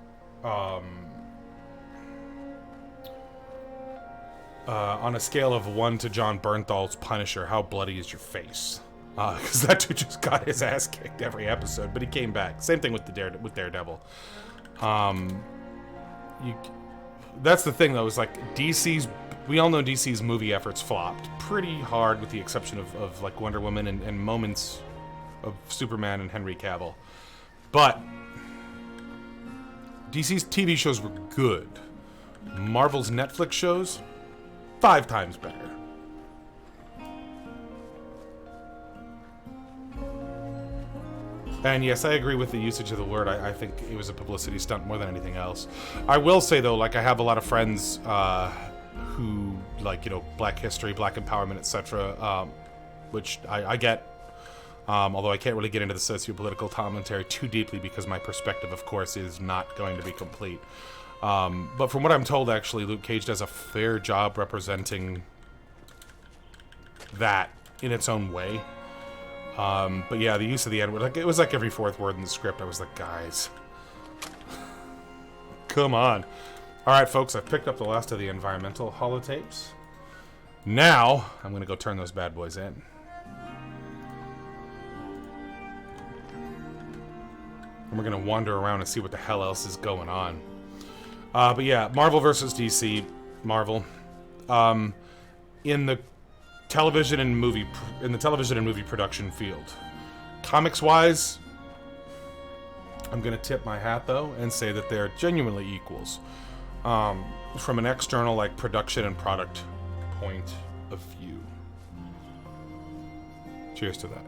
on a scale of 1 to Jon Bernthal's Punisher, how bloody is your face? Because that dude just got his ass kicked every episode, but he came back. Same thing with Daredevil. That's the thing, though, is like DC's we all know DC's movie efforts flopped pretty hard, with the exception of like Wonder Woman and moments of Superman and Henry Cavill. But DC's TV shows were good. Marvel's Netflix shows, 5 times better. And yes, I agree with the usage of the word. I think it was a publicity stunt more than anything else. I will say, though, like, I have a lot of friends who, like, you know, Black history, Black empowerment, etc., which I get. Although I can't really get into the socio-political commentary too deeply because my perspective, of course, is not going to be complete. But from what I'm told, actually, Luke Cage does a fair job representing that in its own way. But yeah, the use of the N-word, like, it was like every 4th word in the script. I was like, guys, come on. All right, folks, I've picked up the last of the environmental holotapes. Now, I'm going to go turn those bad boys in. And we're going to wander around and see what the hell else is going on. But yeah, Marvel versus DC. Marvel. In the television and movie production field. Comics-wise, I'm going to tip my hat, though, and say that they're genuinely equals. From an external, like, production and product point of view. Cheers to that.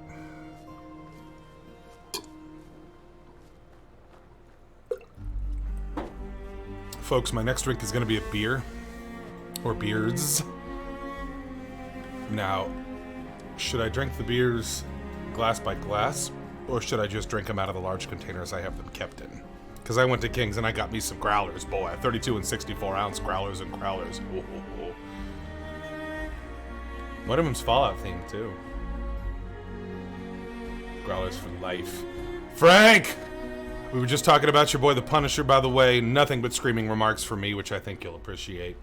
Folks, my next drink is going to be a beer. Or beers. Now, should I drink the beers glass by glass, or should I just drink them out of the large containers I have them kept in? Because I went to King's and I got me some growlers, boy. 32 and 64 ounce growlers and crowlers. One of them's Fallout themed, too. Growlers for life. Frank! We were just talking about your boy the Punisher, by the way. Nothing but screaming remarks from me, which I think you'll appreciate.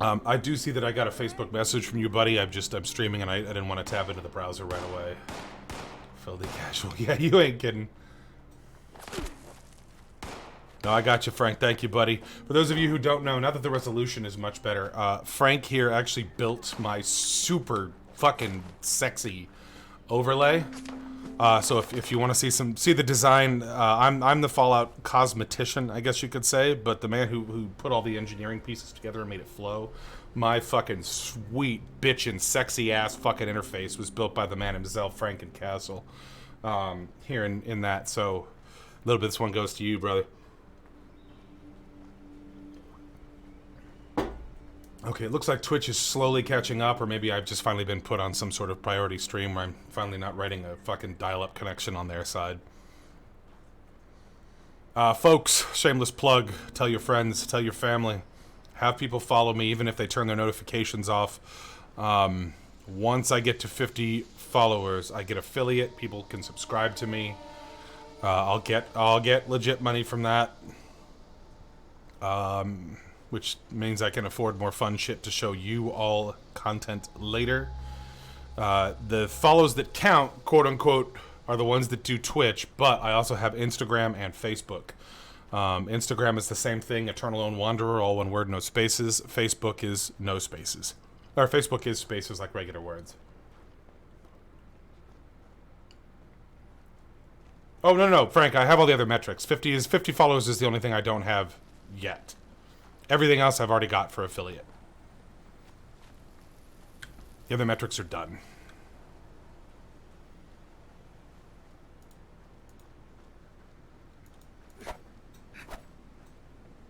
I do see that I got a Facebook message from you, buddy. I'm streaming and I didn't want to tap into the browser right away. Filthy casual. Yeah, you ain't kidding. No, I got you, Frank. Thank you, buddy. For those of you who don't know, now that the resolution is much better, Frank here actually built my super fucking sexy overlay. So if you want to see the design, I'm the Fallout cosmetician, I guess you could say, but the man who put all the engineering pieces together and made it flow. My fucking sweet bitchin' sexy ass fucking interface was built by the man himself, Frankencastle. Here in that, so a little bit of this one goes to you, brother. Okay, it looks like Twitch is slowly catching up, or maybe I've just finally been put on some sort of priority stream where I'm finally not writing a fucking dial-up connection on their side. Folks, shameless plug, tell your friends, tell your family, have people follow me even if they turn their notifications off. Once I get to 50 followers, I get affiliate, people can subscribe to me. I'll get legit money from that. Which means I can afford more fun shit to show you all content later. The follows that count, quote unquote, are the ones that do Twitch, but I also have Instagram and Facebook. Instagram is the same thing, Eternal Lone Wanderer, all one word, no spaces. Facebook is no spaces. Or Facebook is spaces like regular words. Oh, no, Frank, I have all the other metrics. 50 followers is the only thing I don't have yet. Everything else I've already got for affiliate. The other metrics are done.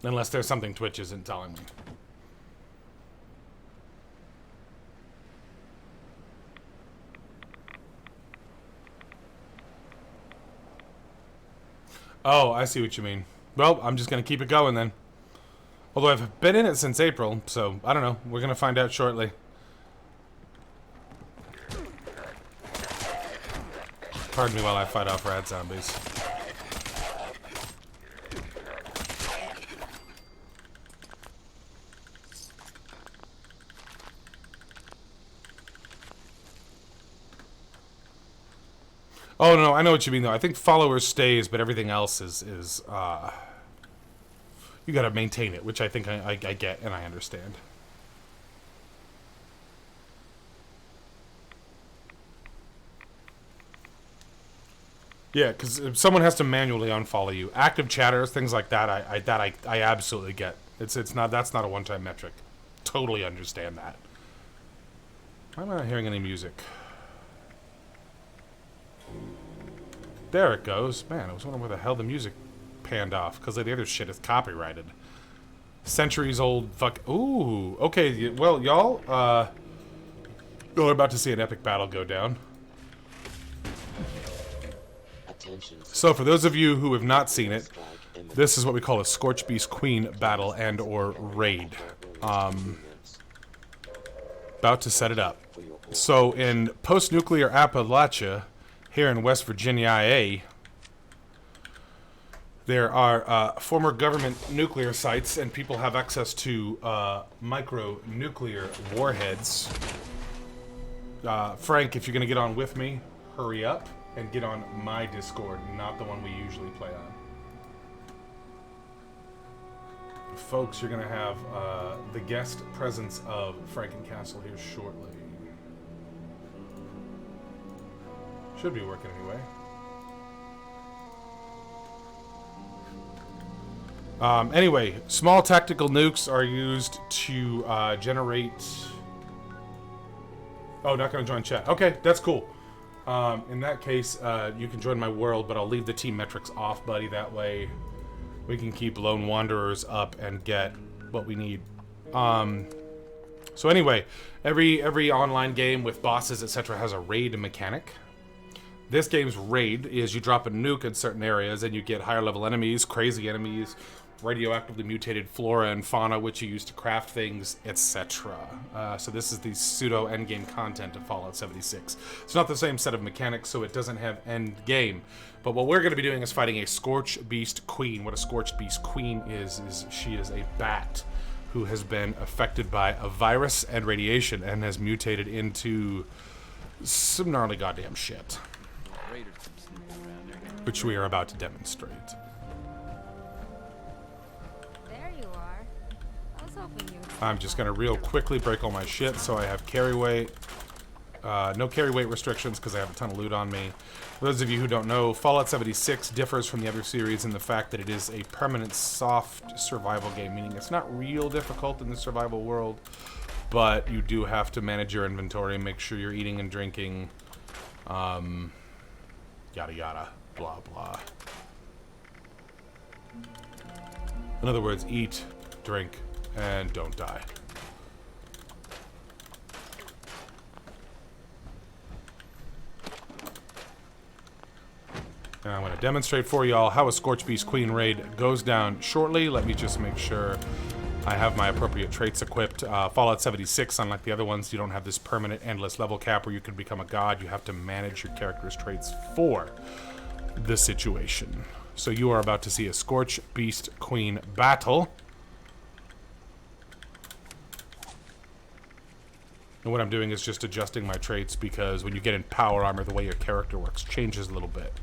Unless there's something Twitch isn't telling me. Oh, I see what you mean. Well, I'm just going to keep it going then. Although I've been in it since April, so I don't know. We're going to find out shortly. Pardon me while I fight off rad zombies. Oh, no, I know what you mean, though. I think followers stays, but everything else is you got to maintain it, which I think I get and I understand. Yeah, because someone has to manually unfollow you. Active chatters, things like that, I absolutely get. It's not, that's not a one-time metric. Totally understand that. Why am I not hearing any music? There it goes. Man, I was wondering where the hell the music panned off, because the other shit is copyrighted. Centuries old fuck. Ooh, okay. Well, y'all, we're about to see an epic battle go down. So, for those of you who have not seen it, this is what we call a Scorch Beast Queen battle and or raid. About to set it up. So, in post-nuclear Appalachia, here in West Virginia, IA, there are former government nuclear sites, and people have access to micro-nuclear warheads. Frank, if you're going to get on with me, hurry up and get on my Discord, not the one we usually play on. Folks, you're going to have the guest presence of Frankencastle here shortly. Should be working anyway. Anyway, small tactical nukes are used to generate... Oh, not going to join chat. Okay, that's cool. In that case, you can join my world, but I'll leave the team metrics off, buddy. That way we can keep Lone Wanderers up and get what we need. So anyway, every online game with bosses, etc. has a raid mechanic. This game's raid is you drop a nuke in certain areas and you get higher level enemies, crazy enemies, radioactively mutated flora and fauna which you use to craft things, etc. So this is the pseudo endgame content of Fallout 76. It's not the same set of mechanics, so it doesn't have end game. But what we're going to be doing is fighting a Scorch Beast Queen. What a Scorch Beast Queen is she is a bat who has been affected by a virus and radiation and has mutated into some gnarly goddamn shit, which we are about to demonstrate. There you are. I was hoping you would. I'm just gonna real quickly break all my shit so I have carry weight. No carry weight restrictions because I have a ton of loot on me. For those of you who don't know, Fallout 76 differs from the other series in the fact that it is a permanent soft survival game, meaning it's not real difficult in the survival world, but you do have to manage your inventory, make sure you're eating and drinking, yada yada, blah blah. In other words, eat, drink, and don't die. And I'm going to demonstrate for y'all how a Scorch Beast Queen raid goes down shortly. Let me just make sure I have my appropriate traits equipped. Fallout 76, unlike the other ones, you don't have this permanent endless level cap where you can become a god. You have to manage your character's traits for the situation. So you are about to see a Scorch Beast Queen battle. And what I'm doing is just adjusting my traits because when you get in power armor, the way your character works changes a little bit.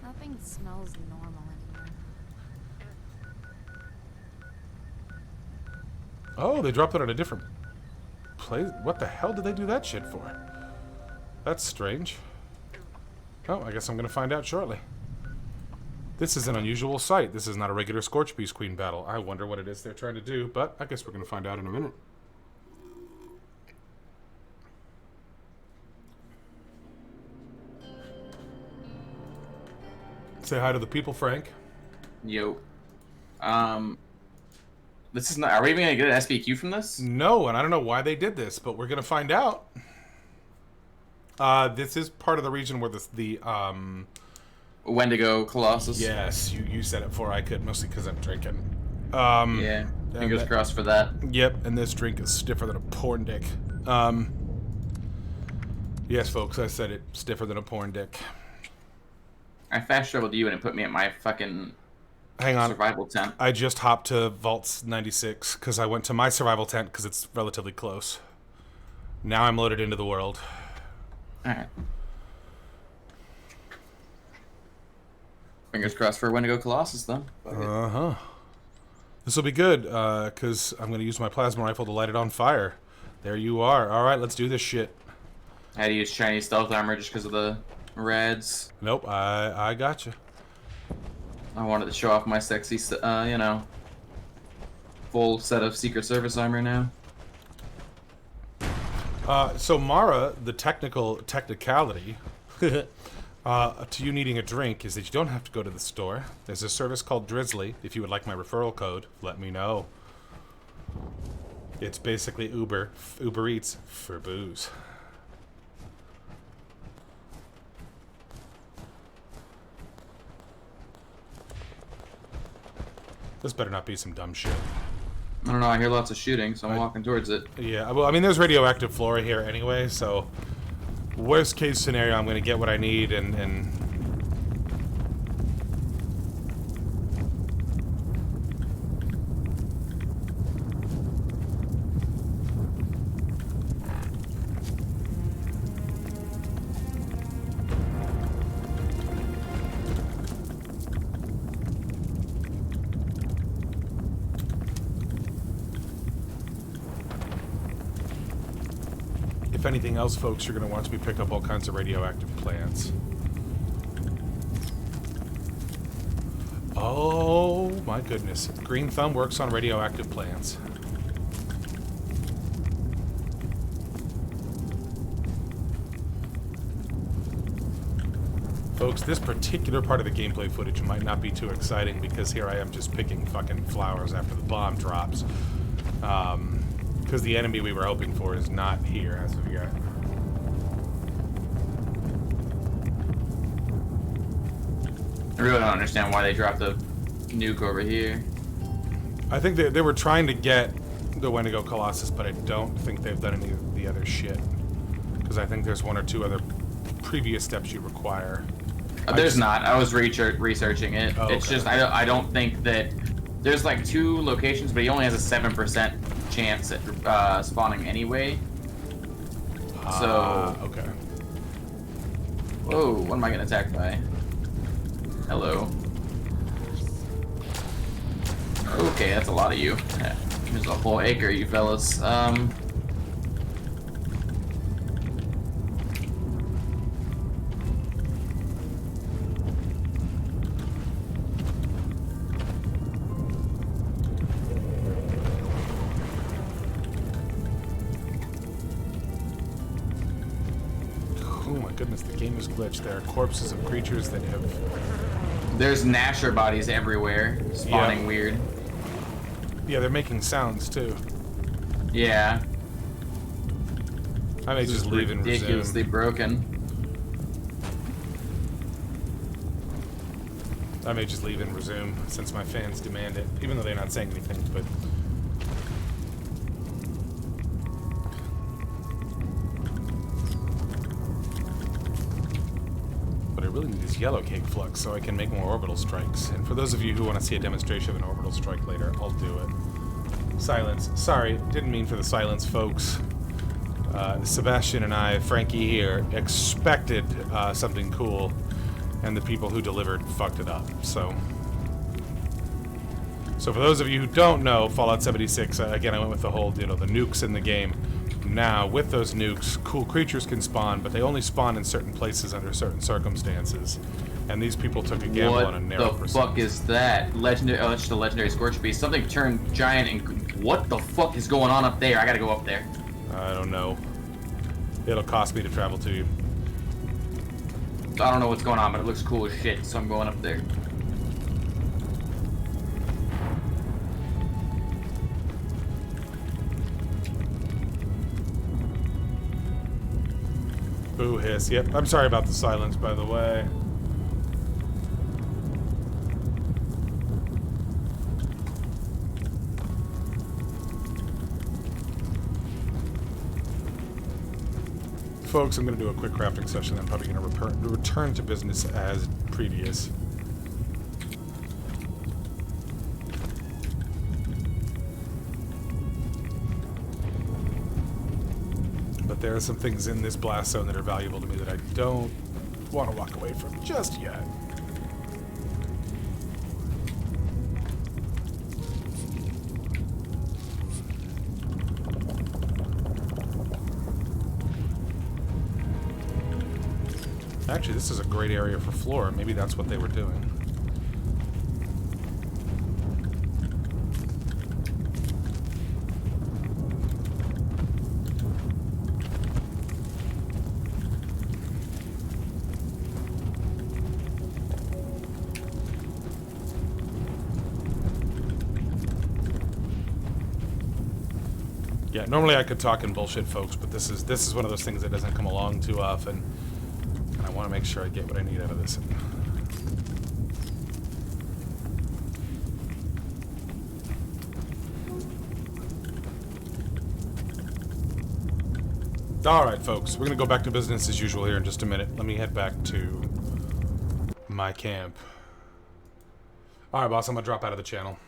Nothing smells normal anymore. Oh, they dropped it on a different place. What the hell did they do that shit for? That's strange. Oh, I guess I'm going to find out shortly. This is an unusual sight. This is not a regular Scorch Beast Queen battle. I wonder what it is they're trying to do, but I guess we're going to find out in a minute. Say hi to the people, Frank. Yo. This is not. Are we even gonna get an SPQ from this? No, and I don't know why they did this, but we're gonna find out. This is part of the region where the Wendigo Colossus. Yes, you said it before I could, mostly because I'm drinking. Yeah. Fingers crossed for that. Yep, and this drink is stiffer than a porn dick. Yes, folks, I said it. Stiffer than a porn dick. I fast traveled you and it put me at my fucking Hang on. survival tent. I just hopped to Vaults 96 because I went to my survival tent because it's relatively close. Now I'm loaded into the world. Alright. Fingers crossed for Wendigo Colossus, though. Uh-huh. This will be good, because I'm going to use my plasma rifle to light it on fire. There you are. All right, let's do this shit. I had to use Chinese stealth armor just because of the rads. Nope, I gotcha. I wanted to show off my sexy, you know, full set of Secret Service armor now. So Mara, the technicality to you needing a drink is that you don't have to go to the store. There's a service called Drizzly. If you would like my referral code, let me know. It's basically Uber Eats for booze. This better not be some dumb shit. I don't know, I hear lots of shooting, so I'm walking towards it. Yeah, well, I mean, there's radioactive flora here anyway, so worst case scenario, I'm going to get what I need and if anything else, folks, you're going to watch me pick up all kinds of radioactive plants. Oh, my goodness. Green Thumb works on radioactive plants. Folks, this particular part of the gameplay footage might not be too exciting because here I am just picking fucking flowers after the bomb drops. Because the enemy we were hoping for is not here as of yet. I really don't understand why they dropped the nuke over here. I think they were trying to get the Wendigo Colossus, but I don't think they've done any of the other shit. Because I think there's one or two other previous steps you require. There's not. I was researching it. Oh, it's okay. just, I don't think that... There's like 2 locations, but he only has a 7% chance at spawning anyway. So... okay. Whoa, what am I getting attacked by? Hello. Okay, that's a lot of you. Yeah, there's a whole acre, you fellas. Oh my goodness, the game is glitched. There are corpses of creatures that have... There's Nasher bodies everywhere, spawning Yeah. weird. Yeah, they're making sounds too. Yeah. I may This just is leave and ridiculously resume. broken. I may just leave and resume since my fans demand it, even though they're not saying anything, but... What I really need is yellow cake flux so I can make more orbital strikes. And for those of you who want to see a demonstration of an orbital strike later, I'll do it. Silence. Sorry, didn't mean for the silence, folks. Sebastian and I, Frankie here, expected something cool, and the people who delivered fucked it up, so for those of you who don't know, Fallout 76, again, I went with the whole, the nukes in the game. Now, with those nukes, cool creatures can spawn, but they only spawn in certain places under certain circumstances. And these people took a gamble on a narrow What the percentage. fuck is that? Legendary, oh, it's just a legendary Scorch Beast. Something turned giant and... What the fuck is going on up there? I gotta go up there. I don't know. It'll cost me to travel to you. I don't know what's going on, but it looks cool as shit, so I'm going up there. Boo hiss. Yep. I'm sorry about the silence, by the way. Folks, I'm going to do a quick crafting session. I'm probably going to return to business as previous. But there are some things in this blast zone that are valuable to me that I don't want to walk away from just yet. Actually, this is a great area for floor. Maybe that's what they were doing. Yeah, normally I could talk and bullshit, folks, but this is one of those things that doesn't come along too often. And I want to make sure I get what I need out of this. Alright, folks, we're going to go back to business as usual here in just a minute. Let me head back to my camp. Alright, boss, I'm going to drop out of the channel.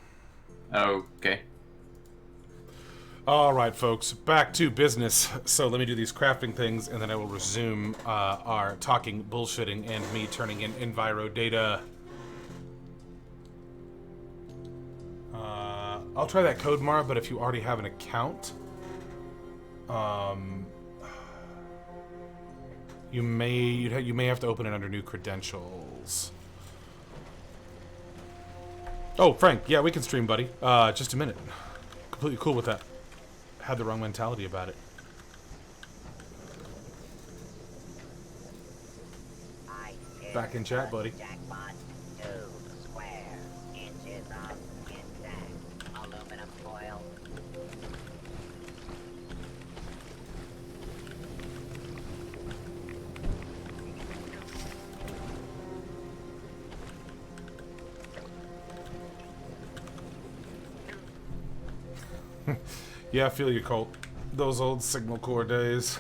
Okay. Alright, folks, back to business. So let me do these crafting things, and then I will resume our talking, bullshitting, and me turning in enviro data. I'll try that code, Mara, but if you already have an account, you may have to open it under new credentials. Oh, Frank, yeah, we can stream, buddy. Just a minute. Completely cool with that. Had the wrong mentality about it. Back in chat, buddy. Jackpot 2 square inches of intact aluminum foil. Yeah, I feel you, Colt. Those old Signal Corps days.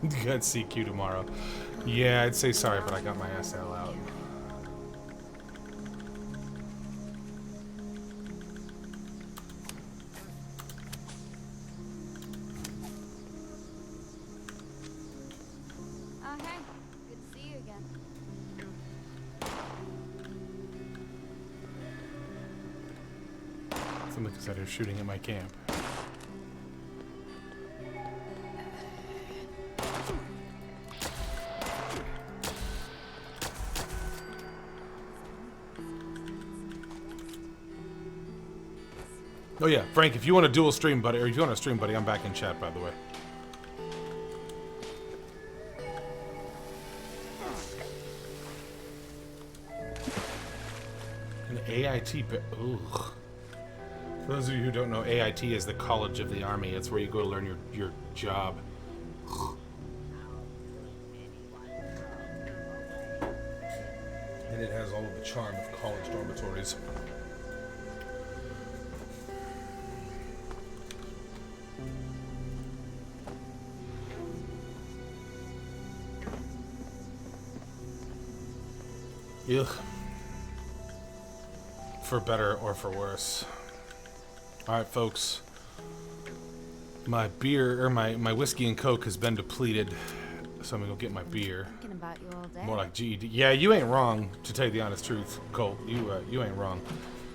You got CQ tomorrow. Yeah, I'd say sorry, but I got my ass hell out. Oh, hey. Good to see you again. Something said they're shooting at my camp. Oh yeah, Frank, if you want a dual stream, buddy, or if you want to stream, buddy, I'm back in chat, by the way. An AIT, ugh. For those of you who don't know, AIT is the College of the Army. It's where you go to learn your job. And it has all of the charm of college dormitories. Ugh. For better or for worse. Alright, folks. My beer, or my whiskey and coke has been depleted. So I'm gonna go get my beer. Thinking about you all day. More like GED. Yeah, you ain't wrong, to tell you the honest truth, Cole. You ain't wrong.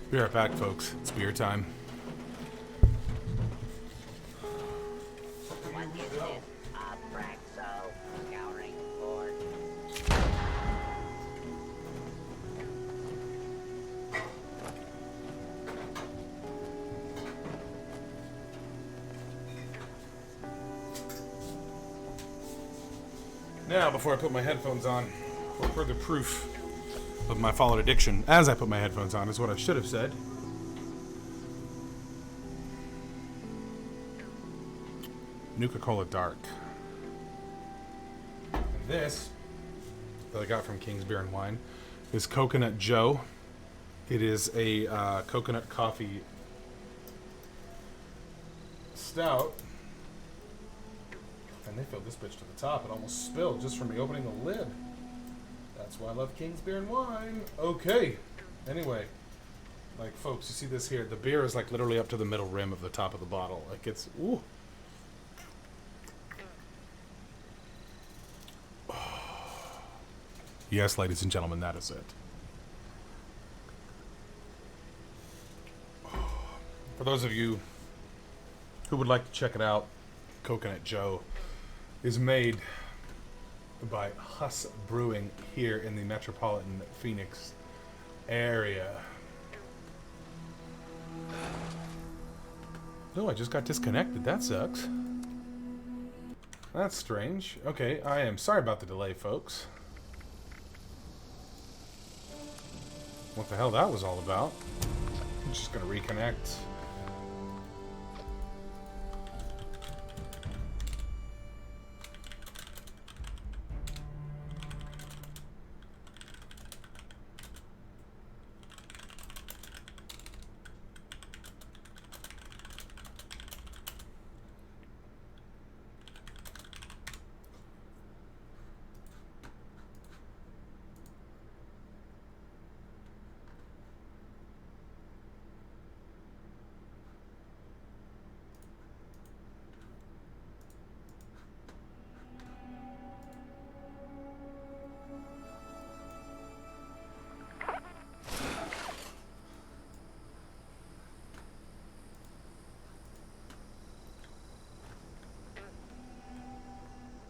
Be right back, folks. It's beer time. What is this? Abraxo scouring board. Now, before I put my headphones on, for further proof of my fallen addiction, as I put my headphones on, is what I should have said. Nuka-Cola Dark. And this, that I got from King's Beer and Wine, is Coconut Joe. It is a coconut coffee stout. And they filled this bitch to the top. It almost spilled just from me opening the lid. That's why I love King's Beer and Wine. Okay. Anyway, like, folks, you see this here? The beer is like literally up to the middle rim of the top of the bottle. Like, it's ooh. Yes, ladies and gentlemen, that is it. For those of you who would like to check it out, Coconut Joe is made by Huss Brewing here in the metropolitan Phoenix area. Oh, I just got disconnected. That sucks. That's strange. Okay, I am sorry about the delay, folks. What the hell that was all about. I'm just gonna reconnect.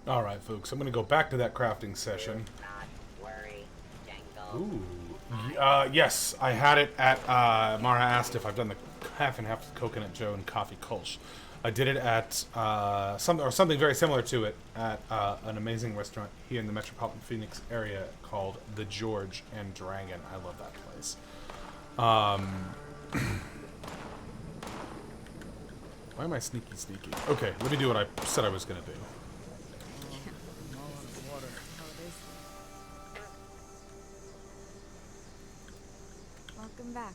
Alright, folks, I'm going to go back to that crafting session. Not worry, Jango. Ooh. Yes, I had it at, Mara asked if I've done the half and half Coconut Joe and Coffee Kolsch. I did it at, something very similar to it at, an amazing restaurant here in the metropolitan Phoenix area called The George and Dragon. I love that place. Why am I sneaky? Okay, let me do what I said I was going to do. Welcome back.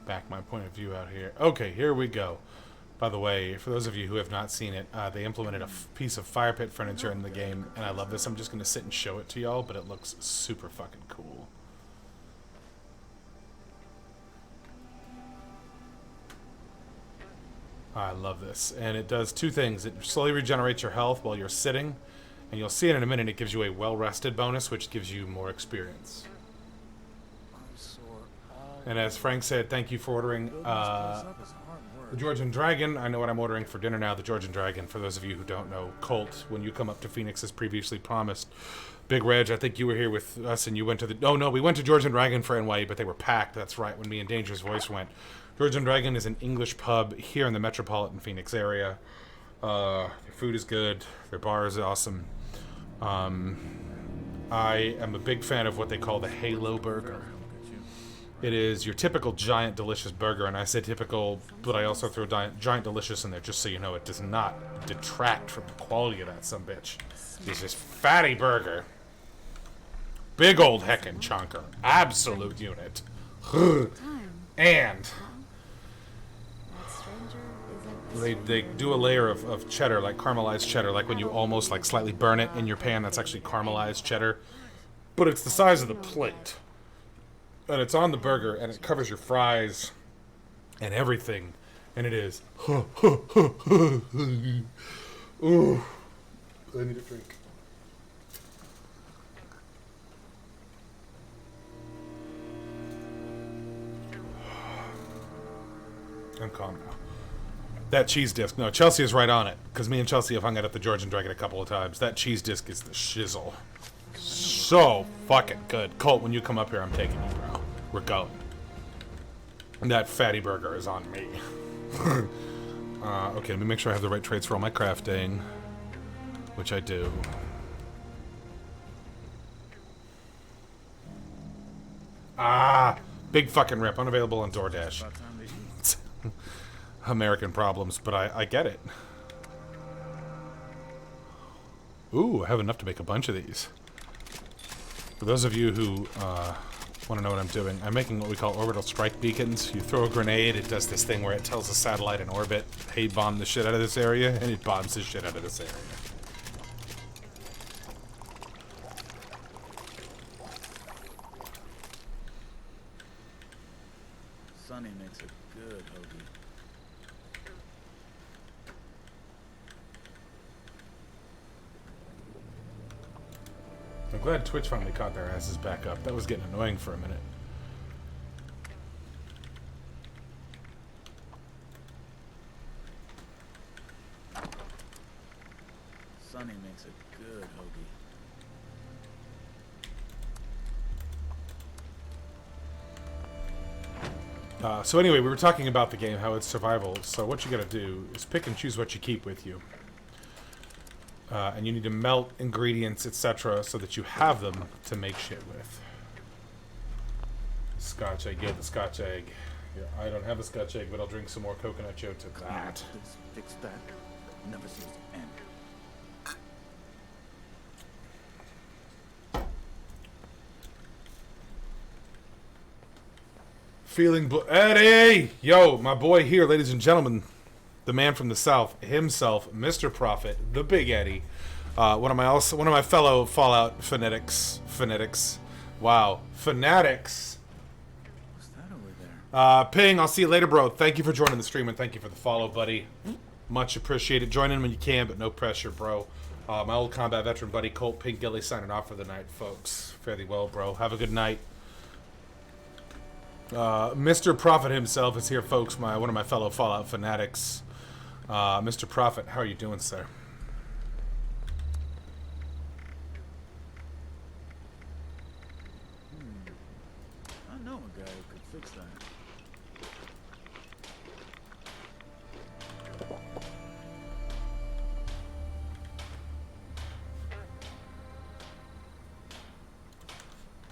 Back my point of view out here. Okay, here we go. By the way, for those of you who have not seen it, they implemented a piece of fire pit furniture in the game, and I love this. I'm just going to sit and show it to y'all, but it looks super fucking cool. I love this. And it does two things. It slowly regenerates your health while you're sitting, and you'll see it in a minute. It gives you a well-rested bonus, which gives you more experience. And as Frank said, thank you for ordering the George and Dragon. I know what I'm ordering for dinner now, the George and Dragon. For those of you who don't know, Colt, when you come up to Phoenix as previously promised. Big Reg, I think you were here with us and you went to the... Oh, no, we went to George and Dragon for NYE, but they were packed. That's right, when me and Dangerous Voice went. George and Dragon is an English pub here in the metropolitan Phoenix area. Their food is good. Their bar is awesome. I am a big fan of what they call the Halo Burger. It is your typical giant delicious burger, and I say typical, but I also throw giant delicious in there just so you know it does not detract from the quality of that sumbitch. It's this fatty burger. Big old heckin' chunker. Absolute unit. And they do a layer of cheddar, like caramelized cheddar, like when you almost like slightly burn it in your pan, that's actually caramelized cheddar. But it's the size of the plate. And it's on the burger, and it covers your fries and everything. And it is... Ooh. I need a drink. I'm calm now. That cheese disc. No, Chelsea is right on it. Because me and Chelsea have hung out at the George and Dragon a couple of times. That cheese disc is the shizzle. So fucking good. Colt, when you come up here, I'm taking you, bro. We're going. And that fatty burger is on me. Okay, let me make sure I have the right traits for all my crafting. Which I do. Ah, big fucking rip. Unavailable on DoorDash. American problems, but I get it. Ooh, I have enough to make a bunch of these. For those of you who want to know what I'm doing, I'm making what we call orbital strike beacons. You throw a grenade, it does this thing where it tells the satellite in orbit, hey, bomb the shit out of this area, and it bombs the shit out of this area. Sonny makes a good hoagie. I'm glad Twitch finally caught their asses back up. That was getting annoying for a minute. Sonny makes a good hoagie. So anyway, we were talking about the game, how it's survival. So what you gotta do is pick and choose what you keep with you. And you need to melt ingredients, etc., so that you have them to make shit with. Scotch egg, yeah, the Scotch egg. Yeah, I don't have a Scotch egg, but I'll drink some more coconut joe to that. Please fix that. Never seems to end. Feeling Eddie! Yo, my boy here, ladies and gentlemen. The man from the South himself, Mr. Prophet, the Big Eddie. One of my fellow Fallout fanatics. Wow. Fanatics. What's that over there? Ping, I'll see you later, bro. Thank you for joining the stream and thank you for the follow, buddy. Much appreciated. Join in when you can, but no pressure, bro. My old combat veteran buddy, Colt Pink Gilly, signing off for the night, folks. Fairly well, bro. Have a good night. Mr. Prophet himself is here, folks. One of my fellow Fallout fanatics. Mr. Prophet, how are you doing, sir? I know a guy who could fix that.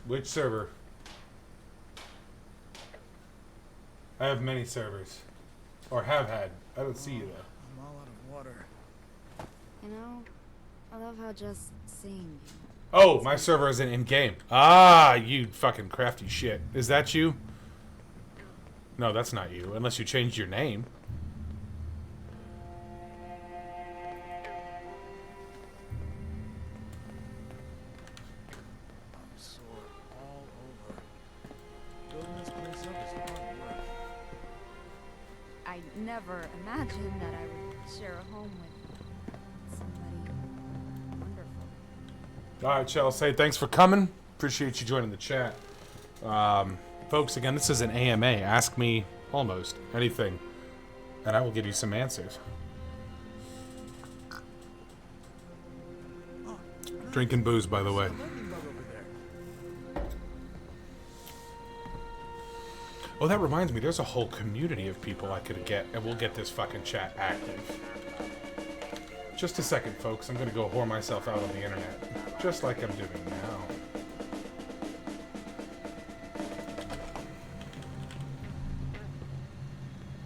Which server? I have many servers. Or have had. I don't see you, though. I'm all out of water. You know, I love how just seeing you. Oh, my server isn't in-game. Ah, you fucking crafty shit. Is that you? No, that's not you. Unless you changed your name. I'm sore all over. Building this place up is hard work. I never imagined that I would share a home with somebody wonderful. Alright, Chelsea, thanks for coming. Appreciate you joining the chat. Folks, again, this is an AMA. Ask me almost anything, and I will give you some answers. Oh, Drinking booze, by the way. lightning bug over there. Oh, that reminds me, there's a whole community of people I could get, and we'll get this fucking chat active. Just a second, folks. I'm gonna go whore myself out on the internet. Just like I'm doing now.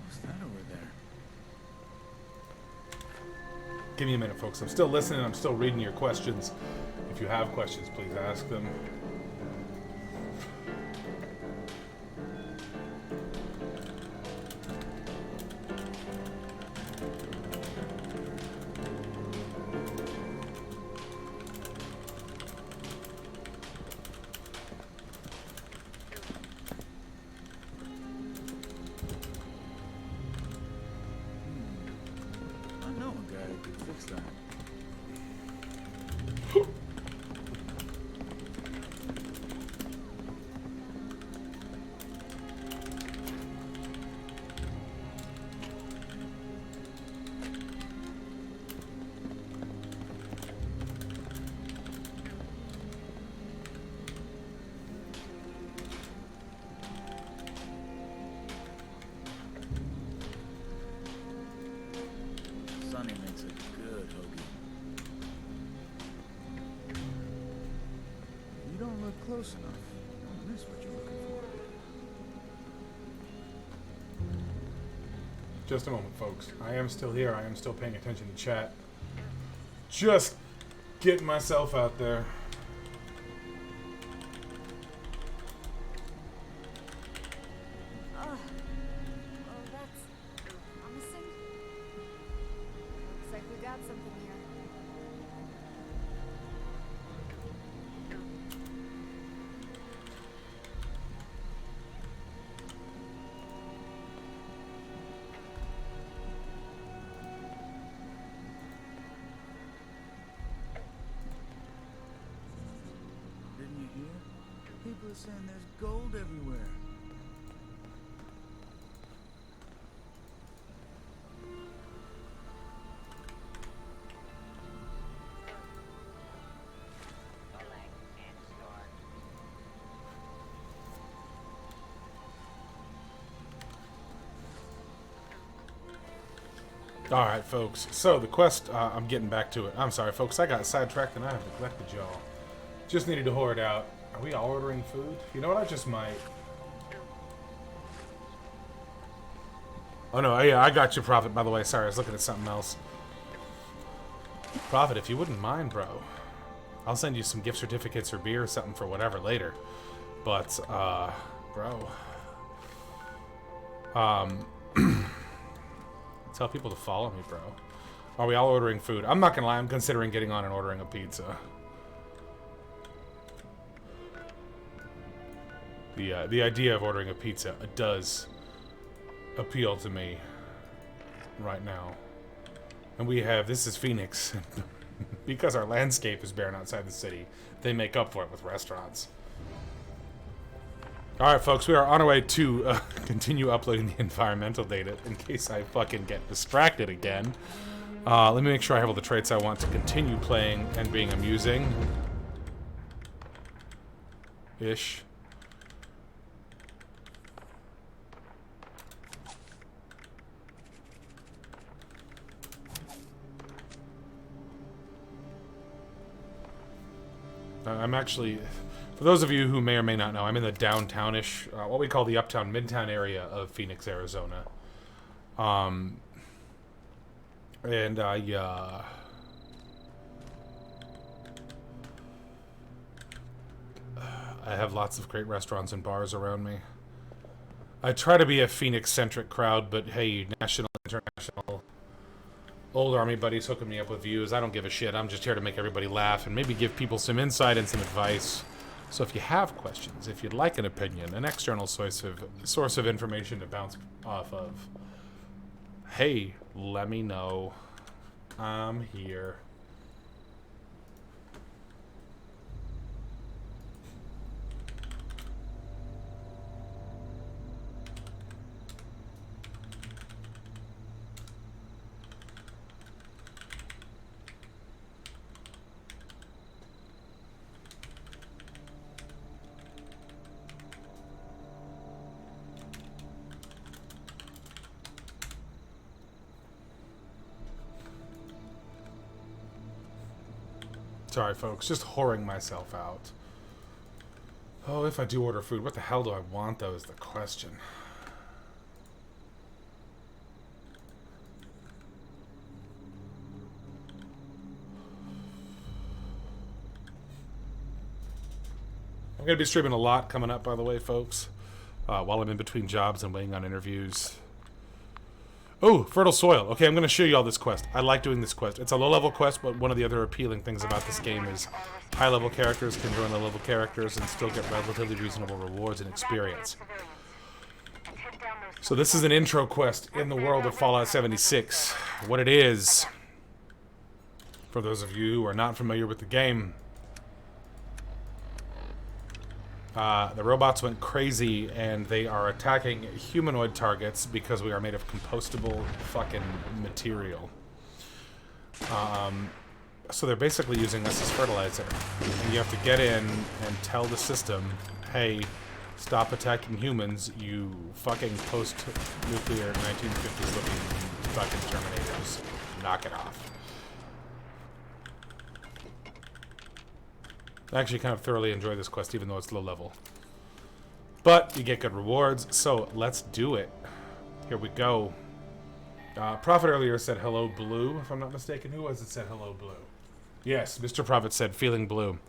What's that over there? Give me a minute, folks. I'm still listening. I'm still reading your questions. If you have questions, please ask them. I know a guy who could fix that. Sonny makes a good hoagie. You don't look close enough. Don't miss what you're looking for. Just a moment, folks. I am still here. I am still paying attention to chat. Just getting myself out there. Well, that's promising. Looks like we got something here. Didn't you hear? People are saying there's gold everywhere. Collect and store. Alright, folks. So, the quest, I'm getting back to it. I'm sorry, folks. I got sidetracked and I have neglected y'all. Just needed to hoard out. Are we all ordering food? You know what? I just might. Oh, no. Yeah, I got you, Prophet, by the way. Sorry, I was looking at something else. Prophet, if you wouldn't mind, bro. I'll send you some gift certificates or beer or something for whatever later. But, bro. Tell people to follow me, bro. Are we all ordering food? I'm not gonna lie, I'm considering getting on and ordering a pizza. The idea of ordering a pizza does appeal to me right now. And we have, this is Phoenix. Because our landscape is barren outside the city, they make up for it with restaurants. Alright, folks, we are on our way to continue uploading the environmental data in case I fucking get distracted again. Let me make sure I have all the traits I want to continue playing and being amusing. Ish. I'm actually... For those of you who may or may not know, I'm in the downtownish, what we call the uptown midtown area of Phoenix, Arizona. And I have lots of great restaurants and bars around me. I try to be a Phoenix-centric crowd, but hey, national, international, old army buddies hooking me up with views. I don't give a shit. I'm just here to make everybody laugh and maybe give people some insight and some advice. So if you have questions, if you'd like an opinion, an external source of information to bounce off of, hey, let me know. I'm here. Sorry, folks. Just whoring myself out. Oh, if I do order food, what the hell do I want, though, is the question. I'm going to be streaming a lot coming up, by the way, folks. While I'm in between jobs and waiting on interviews. Oh, fertile soil. Okay, I'm going to show you all this quest. I like doing this quest. It's a low-level quest, but one of the other appealing things about this game is high-level characters can join low-level characters and still get relatively reasonable rewards and experience. So this is an intro quest in the world of Fallout 76. What it is, for those of you who are not familiar with the game, the robots went crazy and they are attacking humanoid targets because we are made of compostable fucking material. So they're basically using us as fertilizer. And you have to get in and tell the system, hey, stop attacking humans, you fucking post-nuclear 1950s looking fucking Terminators. Knock it off. I actually kind of thoroughly enjoy this quest, even though it's low level. But you get good rewards, so let's do it. Here we go. Prophet earlier said hello blue, if I'm not mistaken. Who was it said hello blue? Yes, Mr. Prophet said feeling blue.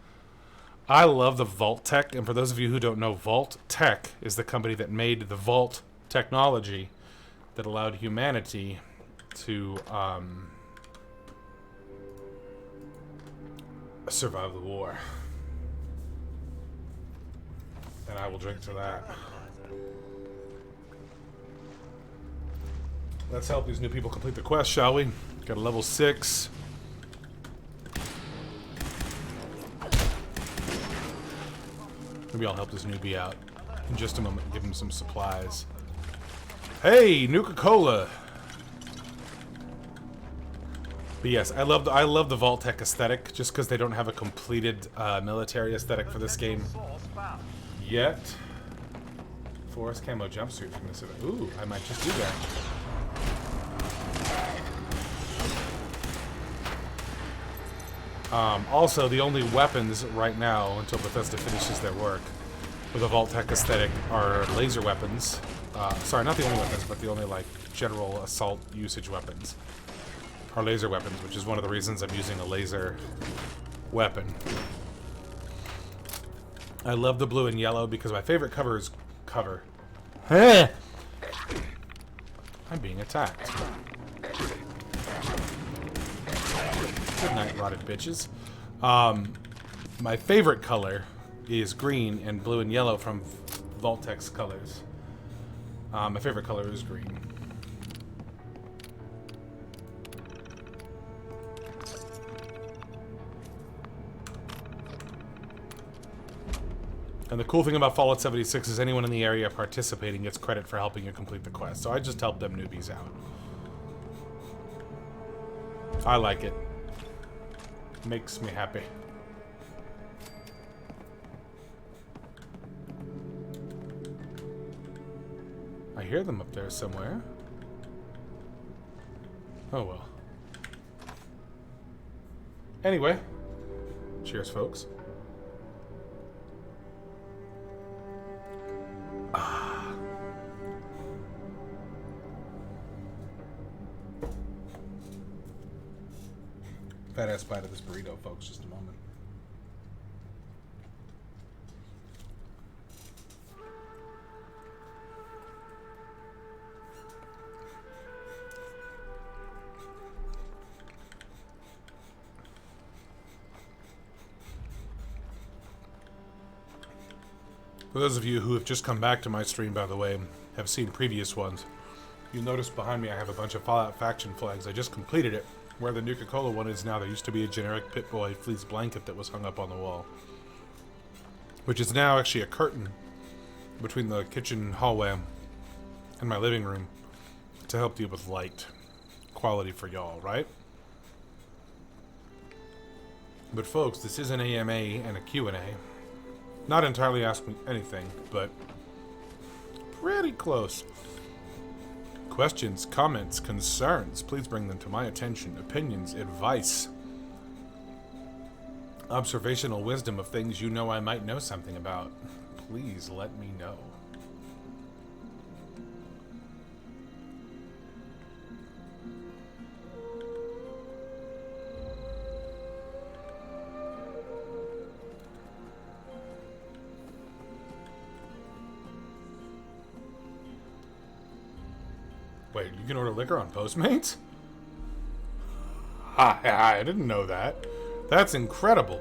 I love the Vault Tech, and for those of you who don't know, Vault Tech is the company that made the Vault technology that allowed humanity to survive the war. And I will drink to that. Let's help these new people complete the quest, shall we? Got a level 6. Maybe I'll help this newbie out in just a moment and give him some supplies. Hey, Nuka-Cola! But yes, I love the Vault Tech aesthetic, just because they don't have a completed military aesthetic for this game yet. Forest camo jumpsuit from this event. Ooh, I might just do that. Also, the only weapons right now, until Bethesda finishes their work with a Vault Tech aesthetic, are laser weapons. Sorry, not the only weapons, but the only, like, general assault usage weapons are laser weapons, which is one of the reasons I'm using a laser weapon. I love the blue and yellow because my favorite cover is cover. I'm being attacked. Good night, rotted bitches. My favorite color is green and blue and yellow from Vault-Tech's colors. My favorite color is green. And the cool thing about Fallout 76 is anyone in the area participating gets credit for helping you complete the quest. So I just help them newbies out. I like it. Makes me happy. I hear them up there somewhere. Oh well. Anyway. Cheers, folks. Fat ass bite of this burrito, folks. Just a moment. For those of you who have just come back to my stream, by the way, have seen previous ones, you'll notice behind me I have a bunch of Fallout faction flags. I just completed it. Where the Nuka-Cola one is now, there used to be a generic Pip-Boy fleece blanket that was hung up on the wall. Which is now actually a curtain between the kitchen hallway and my living room to help deal with light quality for y'all, right? But folks, this is an AMA and a Q&A. Not entirely asking anything, but pretty close. Questions, comments, concerns, please bring them to my attention. Opinions, advice, observational wisdom of things you know I might know something about. Please let me know. Wait, you can order liquor on Postmates? I didn't know that. That's incredible.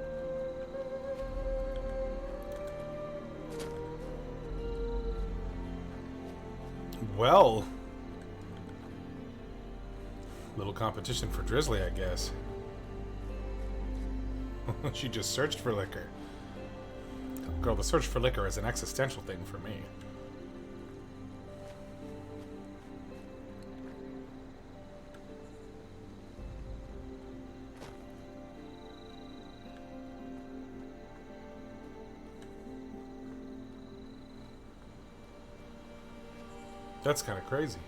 Well, little competition for Drizzly, I guess. She just searched for liquor. Girl, the search for liquor is an existential thing for me. That's kind of crazy.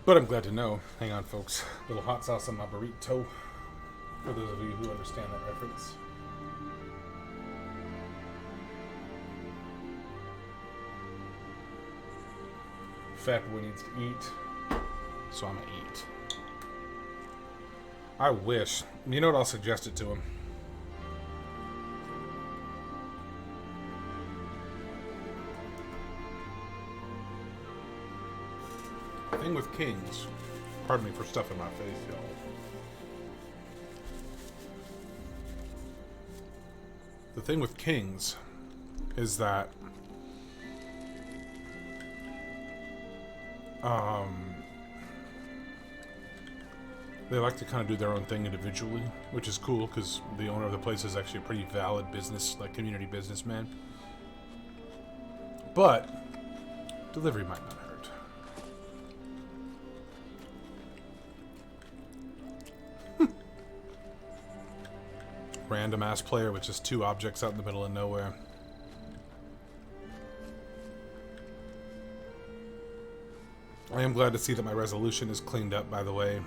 But I'm glad to know. Hang on, folks. A little hot sauce on my burrito. For those of you who understand that reference. Fat boy needs to eat. so I'm 8. I wish. You know what? I'll suggest it to him. The thing with kings, pardon me for stuffing my face, y'all. The thing with kings is that they like to kind of do their own thing individually, which is cool because the owner of the place is actually a pretty valid business, like community businessman. But delivery might not hurt. Random ass player with just 2 objects out in the middle of nowhere. I am glad to see that my resolution is cleaned up, by the way.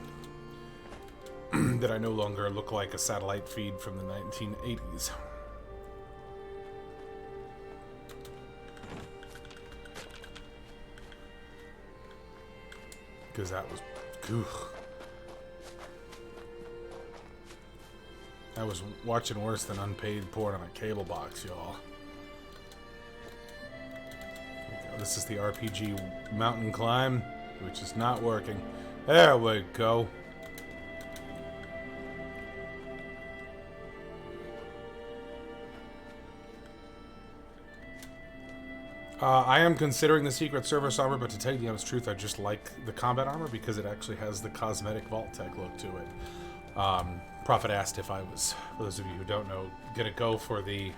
That I no longer look like a satellite feed from the 1980s. Because that was... I was watching worse than unpaid porn on a cable box, y'all. This is the RPG mountain climb, which is not working. There we go. I am considering the Secret Service armor, but to tell you the honest truth, I just like the combat armor because it actually has the cosmetic Vault-Tec look to it. Prophet asked if I was, for those of you who don't know, gonna go for the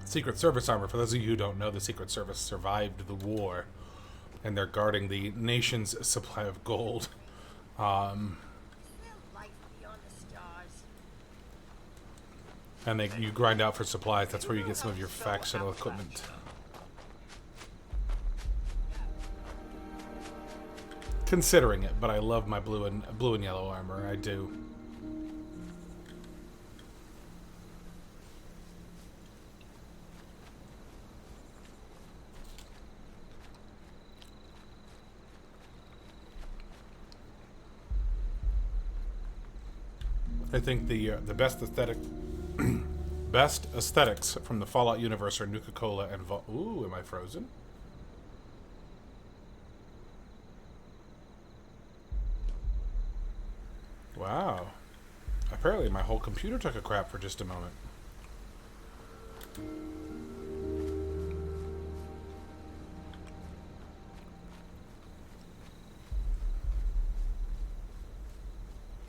Secret Service armor. For those of you who don't know, the Secret Service survived the war, and they're guarding the nation's supply of gold. And you grind out for supplies. That's where you get some of your factional equipment. Considering it, but I love my blue and yellow armor. I do. I think the best best aesthetics from the Fallout universe are Nuka-Cola and Ooh, am I frozen? Wow. Apparently my whole computer took a crap for just a moment.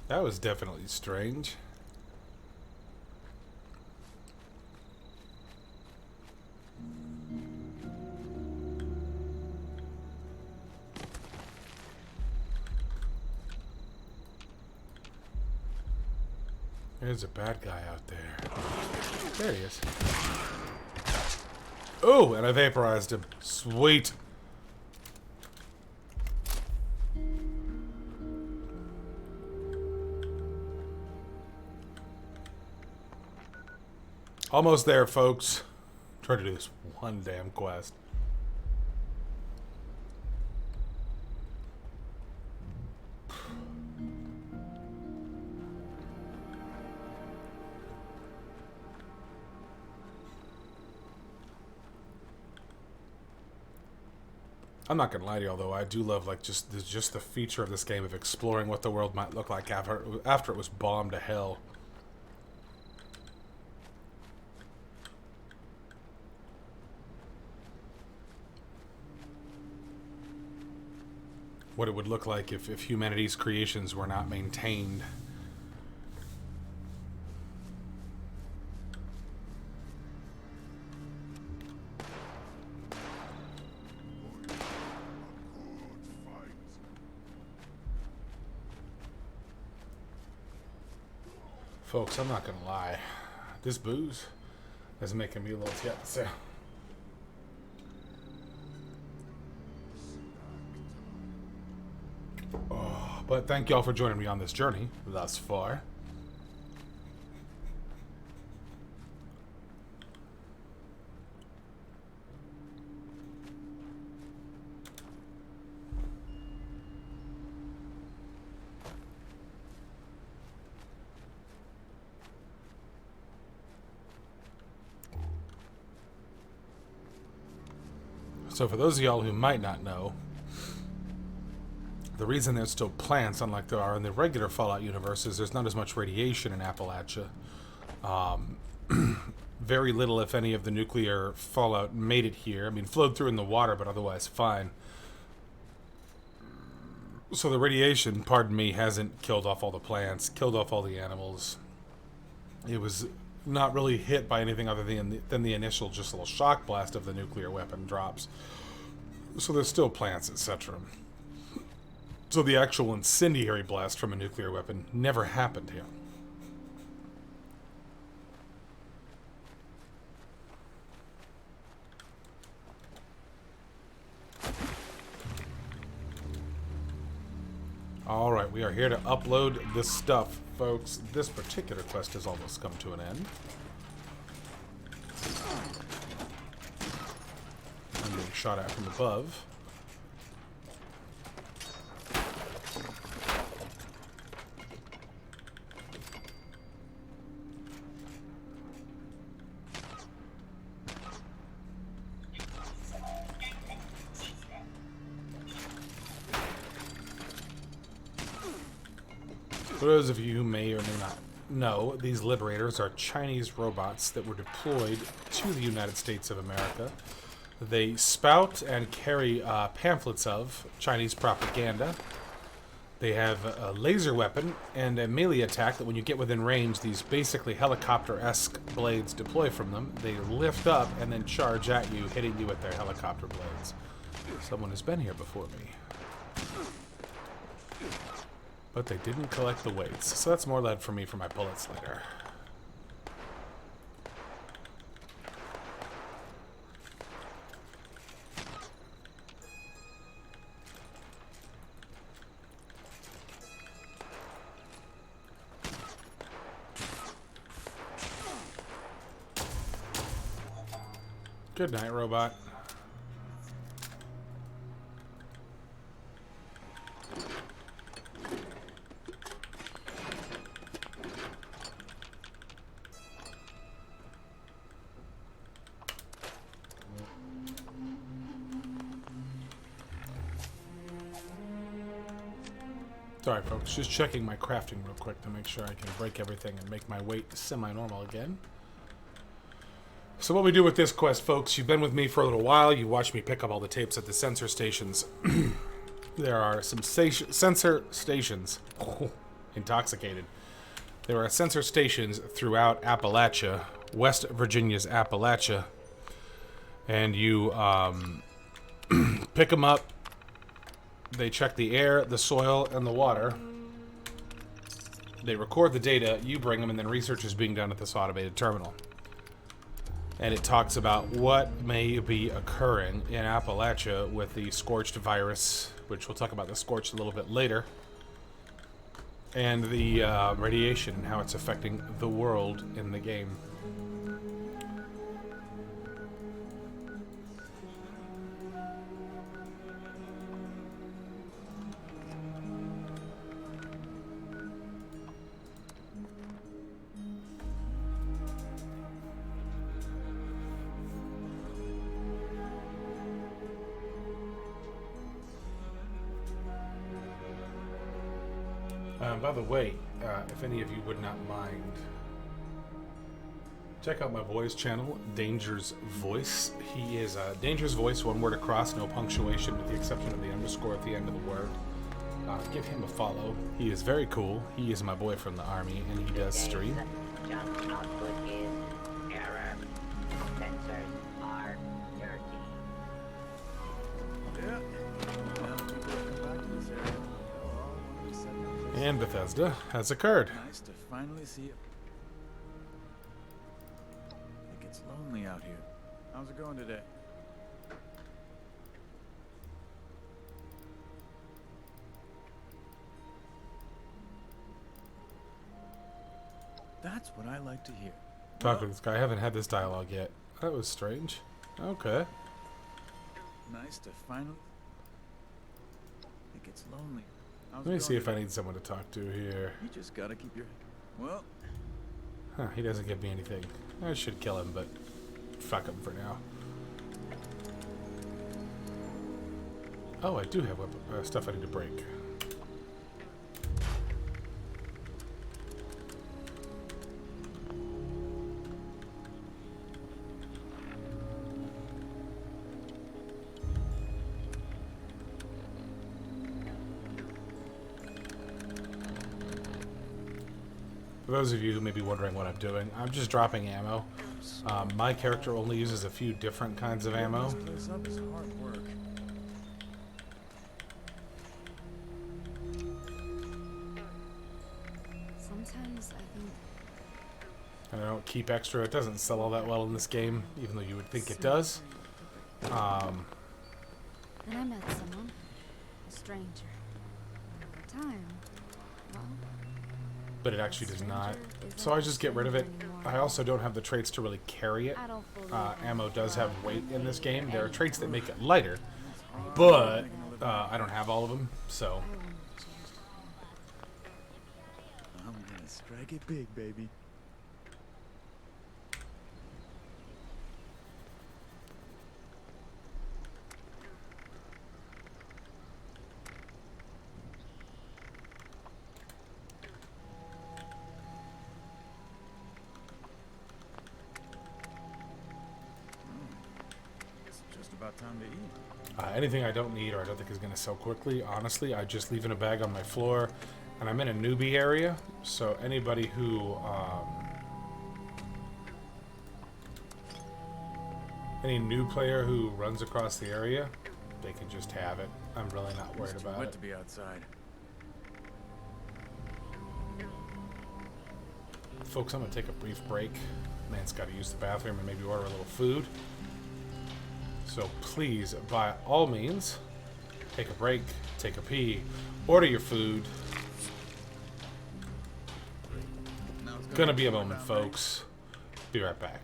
That was definitely strange. There's a bad guy out there. There he is. Oh, and I vaporized him. Sweet. Almost there, folks. Try to do this one damn quest. I'm not gonna lie to you, although I do love like just the feature of this game of exploring what the world might look like after it was bombed to hell. What it would look like if humanity's creations were not maintained. Folks, I'm not gonna lie. This booze is making me a little tipsy. But thank y'all for joining me on this journey thus far. So for those of y'all who might not know, the reason there's still plants, unlike there are in the regular Fallout universe, is there's not as much radiation in Appalachia. Very little, if any, of the nuclear fallout made it here. I mean, flowed through in the water, but otherwise fine. So the radiation, pardon me, hasn't killed off all the plants, killed off all the animals. It was not really hit by anything other than the initial just little shock blast of the nuclear weapon drops. So there's still plants, etc. So the actual incendiary blast from a nuclear weapon never happened here. Alright, we are here to upload this stuff, folks. This particular quest has almost come to an end. I'm being shot at from above. For those of you who may or may not know, these liberators are Chinese robots that were deployed to the United States of America. They spout and carry pamphlets of Chinese propaganda. They have a laser weapon and a melee attack that when you get within range, these basically helicopter-esque blades deploy from them. They lift up and then charge at you, hitting you with their helicopter blades. Someone has been here before me. But they didn't collect the weights, so that's more lead for me for my bullets later. Good night, robot. Sorry, folks. Just checking my crafting real quick to make sure I can break everything and make my weight semi-normal again. So what we do with this quest, folks, you've been with me for a little while. You watched me pick up all the tapes at the sensor stations. There are some sensor stations. Oh, intoxicated. There are sensor stations throughout Appalachia, West Virginia's Appalachia. And you pick them up. They check the air, the soil, and the water. They record the data, you bring them, and then research is being done at this automated terminal. And it talks about what may be occurring in Appalachia with the Scorched virus, which we'll talk about the Scorched a little bit later, and the radiation and how it's affecting the world in the game. By the way, if any of you would not mind, check out my boy's channel, Danger's Voice. He is Danger's Voice, one word across, no punctuation, with the exception of the underscore at the end of the word. Give him a follow. He is very cool. He is my boy from the army, and he does stream. Jump output is error. Sensors are dirty. Yeah. Now that people have come back to this area, they'll all want to set up place. And Bethesda has occurred. Nice to finally see it. It gets lonely out here. How's it going today? That's what I like to hear. Talk to this guy. I haven't had this dialogue yet. That was strange. Okay. Nice to finally. It gets lonely. How's Let me it see going if I today? need someone to talk to here. You just gotta keep your. Well, Huh, he doesn't give me anything. I should kill him, but fuck him for now. Oh, I do have stuff I need to break. For those of you who may be wondering what I'm doing, I'm just dropping ammo. My character only uses a few different kinds of ammo. This place up is hard work. Sometimes I think And I don't keep extra. It doesn't sell all that well in this game, even though you would think it does. then I met someone, a stranger. Over time, well, But it actually does not. So I just get rid of it. I also don't have the traits to really carry it. I don't fully Ammo does have weight in this game. There are traits that make it lighter, but I don't have all of them, so... I'm gonna strike it big, baby. It's just about time to eat. Anything I don't need or I don't think is going to sell quickly, honestly, I just leave in a bag on my floor. And I'm in a newbie area, so anybody who... any new player who runs across the area, they can just have it. I'm really not worried It's too about wet it. to be outside. Folks, I'm going to take a brief break. Man's got to use the bathroom and maybe order a little food. So please, by all means, take a break, take a pee, order your food. Gonna be a moment, folks. Be right back.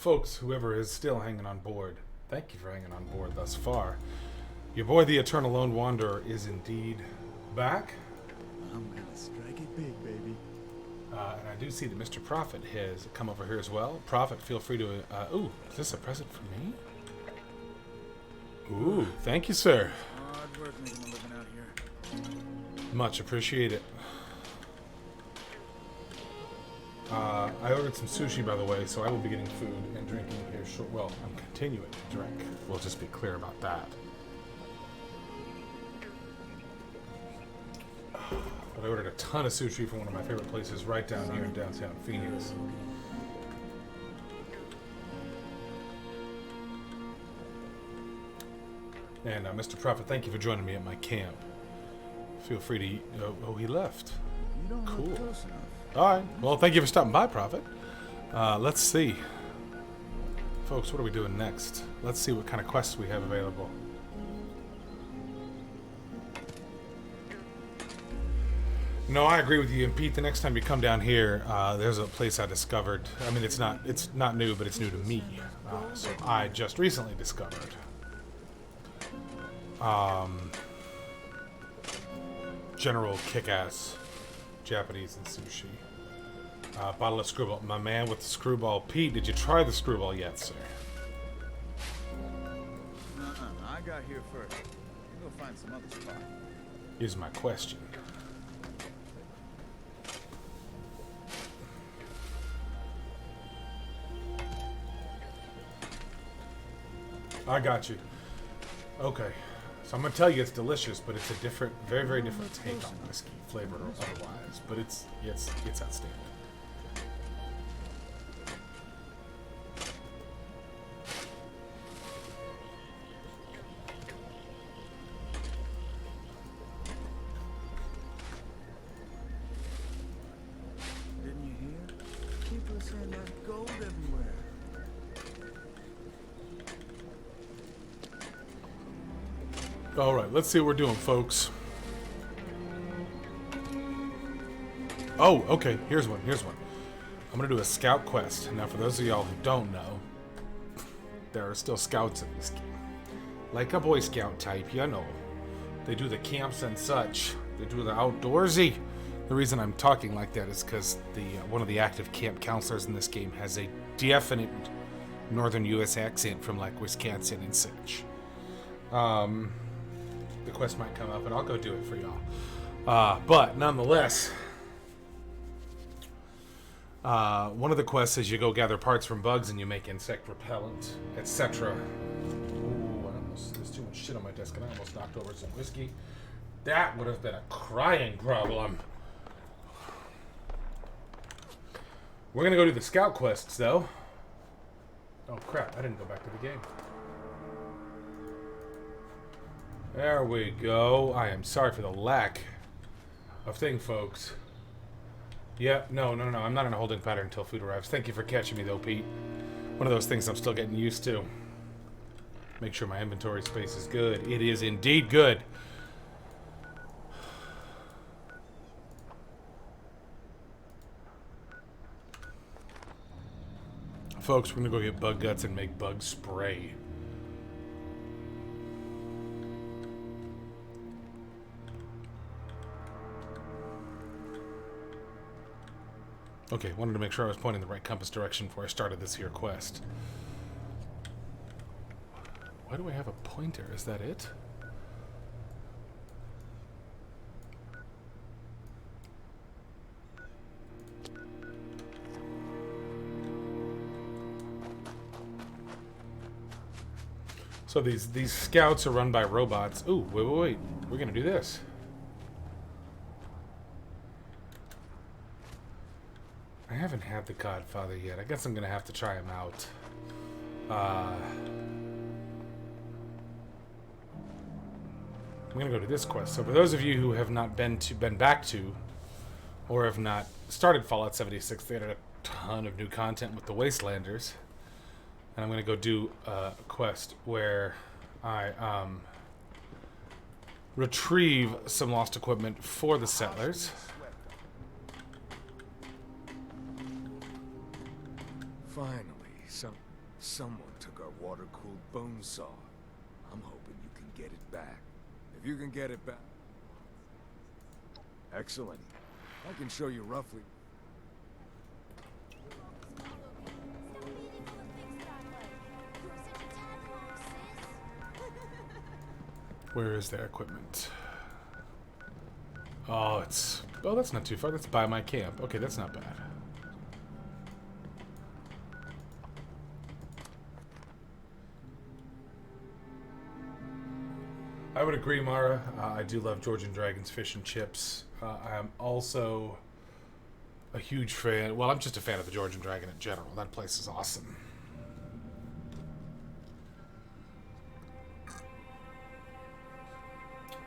folks, whoever is still hanging on board, thank you for hanging on board thus far. Your boy, the Eternal Lone Wanderer, is indeed back. I'm gonna strike it big, baby. And I do see that Mr. Prophet has come over here as well. Prophet, feel free to... ooh, is this a present for me? Ooh, thank you, sir. Hard work making a living out here. Much appreciated. I ordered some sushi, by the way, so I will be getting food and drinking here short. Well, I'm continuing to drink. We'll just be clear about that. But I ordered a ton of sushi from one of my favorite places right down here in downtown Phoenix. And Mr. Prophet, thank you for joining me at my camp. Feel free to eat. Oh, he left. You don't Cool. look close enough. All right. Well, thank you for stopping by, Prophet. Let's see. Folks, what are we doing next? Let's see what kind of quests we have available. No, I agree with you. And Pete, the next time you come down here, there's a place I discovered. I mean, it's not new, but it's new to me. So I just recently discovered. General Kick-Ass Japanese and sushi. Bottle of Screwball. My man with the Screwball. Pete, did you try the Screwball yet, sir? I got here first. We'll go find some other spot. Here's my question. I got you. Okay. So I'm going to tell you it's delicious, but it's a different, very, very different take on whiskey, flavor or otherwise. But it's outstanding. Didn't you hear? People are saying there's gold everywhere. All right, let's see what we're doing, folks. Oh, okay. Here's one. I'm going to do a scout quest. Now, for those of y'all who don't know, there are still scouts in this game. Like a Boy Scout type, you know. They do the camps and such. They do the outdoorsy. The reason I'm talking like that is because one of the active camp counselors in this game has a definite northern U.S. accent from, like, Wisconsin and such. The quest might come up, and I'll go do it for y'all. But nonetheless, one of the quests is you go gather parts from bugs and you make insect repellent, etc. Ooh, there's too much shit on my desk, and I almost knocked over some whiskey. That would have been a crying problem. We're gonna go do the scout quests, though. Oh crap! I didn't go back to the game. There we go. I am sorry for the lack of thing, folks. Yep, no. I'm not in a holding pattern until food arrives. Thank you for catching me, though, Pete. One of those things I'm still getting used to. Make sure my inventory space is good. It is indeed good. Folks, we're going to go get bug guts and make bug spray. Okay, wanted to make sure I was pointing the right compass direction before I started this here quest. Why do I have a pointer? Is that it? So these scouts are run by robots. Ooh, wait. We're gonna do this. I haven't had the Godfather yet. I guess I'm gonna have to try him out. I'm gonna go to this quest. So for those of you who have not been back to, or have not started Fallout 76, they added a ton of new content with the Wastelanders. And I'm gonna go do a quest where I retrieve some lost equipment for the settlers. Finally, some Someone took our water-cooled bone saw. I'm hoping you can get it back. If you can get it back... Excellent. I can show you roughly... Where is their equipment? Oh, it's... Oh, that's not too far. That's by my camp. Okay, that's not bad. I would agree, Mara. I do love Georgian Dragon's fish and chips. I am also a huge fan... Well, I'm just a fan of the Georgian Dragon in general. That place is awesome.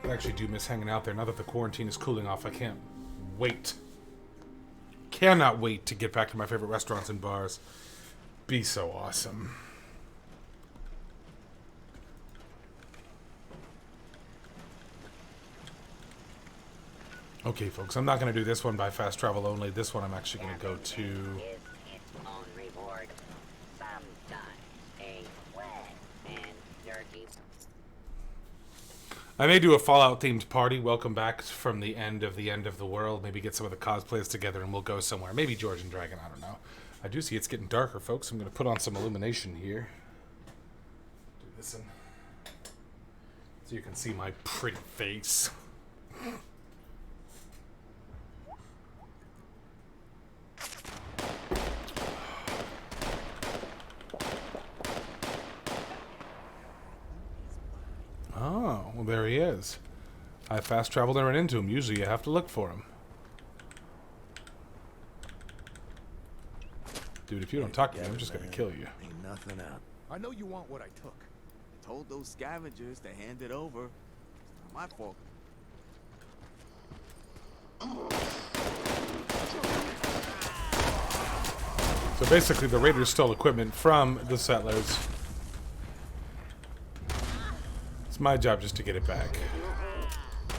I actually do miss hanging out there. Now that the quarantine is cooling off, I can't wait. Cannot wait to get back to my favorite restaurants and bars. Be so awesome. Okay, folks, I'm not going to do this one by fast travel only. This one I'm actually going to go to... Is its own reward. Sometimes a wet and dirty. I may do a Fallout-themed party. Welcome back from the end of the world. Maybe get some of the cosplayers together and we'll go somewhere. Maybe Georgian Dragon, I don't know. I do see it's getting darker, folks. I'm going to put on some illumination here. Do this in, so you can see my pretty face. Oh, well, there he is. I fast traveled and ran into him. Usually you have to look for him. Dude, if you don't talk to me, I'm just gonna kill you. Ain't nothing out. I know you want what I took. I told those scavengers to hand it over. It's not my fault. So basically the raiders stole equipment from the settlers. It's my job just to get it back.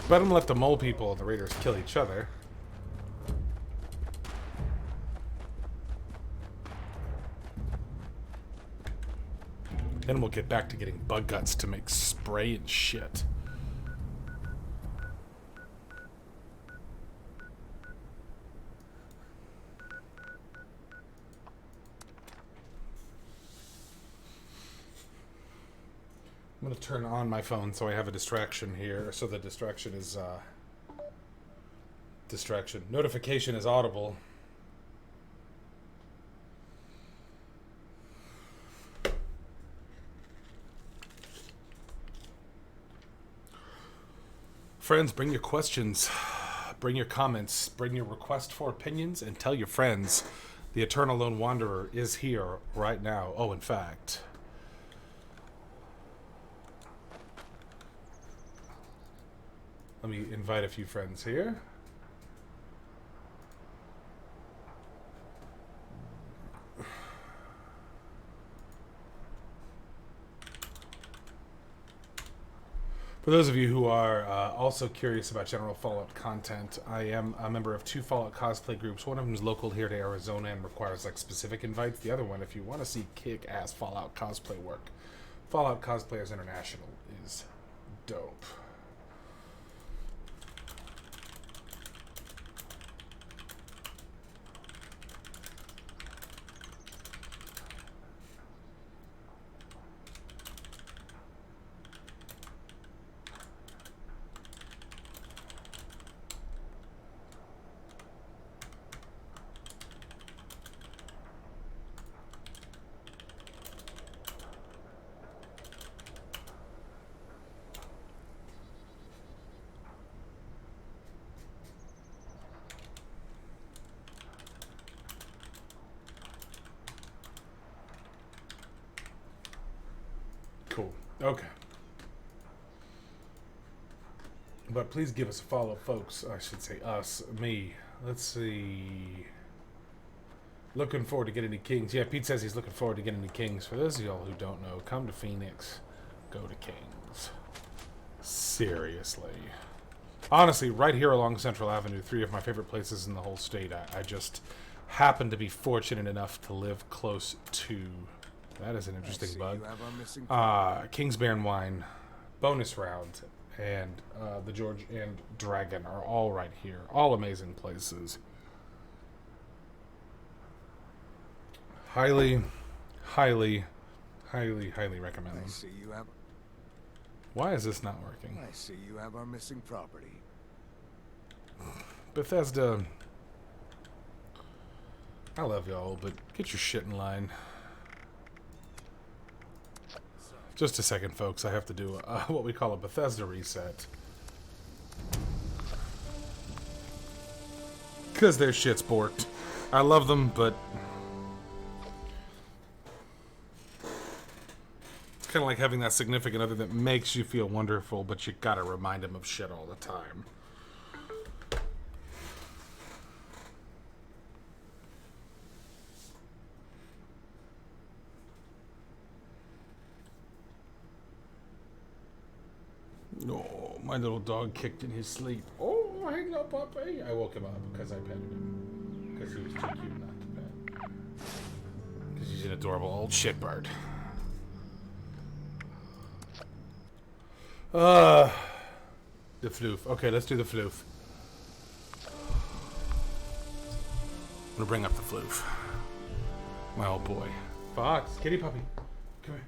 But I'm gonna let the mole people and the raiders kill each other. Then we'll get back to getting bug guts to make spray and shit. I'm going to turn on my phone so I have a distraction here. So the distraction is, Notification is audible. Friends, bring your questions, bring your comments, bring your request for opinions, and tell your friends the Eternal Lone Wanderer is here right now. Oh, in fact... Let me invite a few friends here. For those of you who are also curious about general Fallout content, I am a member of 2 Fallout cosplay groups. One of them is local here to Arizona and requires like specific invites. The other one, if you want to see kick-ass Fallout cosplay work, Fallout Cosplayers International is dope. Cool. Okay. But please give us a follow, folks. I should say us, me. Let's see. Looking forward to getting to Kings. Yeah, Pete says he's looking forward to getting to Kings. For those of y'all who don't know, come to Phoenix. Go to Kings. Seriously. Honestly, right here along Central Avenue, 3 of my favorite places in the whole state. I just happen to be fortunate enough to live close to That is an I interesting see bug. you have our missing property. Kingsbairn Wine, bonus round, and the George and Dragon are all right here. All amazing places. Highly, highly, highly, highly recommend I them. see you have. Why is this not working? I see you have our missing property. Bethesda. I love y'all, but get your shit in line. Just a second, folks. I have to do what we call a Bethesda reset. Because their shit's borked. I love them, but... it's kind of like having that significant other that makes you feel wonderful, but you gotta remind them of shit all the time. Oh, my little dog kicked in his sleep. Oh, hang up, puppy. I woke him up because I petted him. Because he was too cute not to pet. Because he's an adorable old shitbird. The floof. Okay, let's do the floof. I'm gonna bring up the floof. My old boy. Fox, kitty puppy. Come here.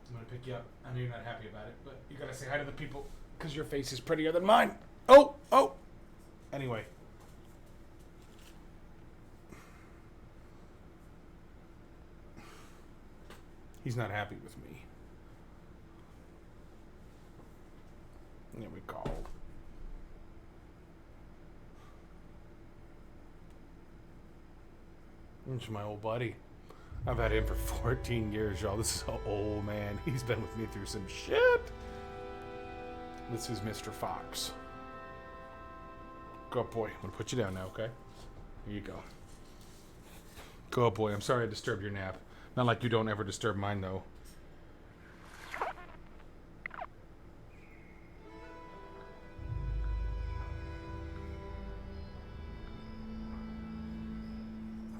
I'm gonna pick you up. I know you're not happy about it, but you gotta say hi to the people because your face is prettier than mine. Oh, oh. Anyway. He's not happy with me. There we go. It's my old buddy. I've had him for 14 years, y'all. This is an old man. He's been with me through some shit. This is Mr. Fox. Go up, boy. I'm gonna put you down now, okay? Here you go. Go up, boy. I'm sorry I disturbed your nap. Not like you don't ever disturb mine, though.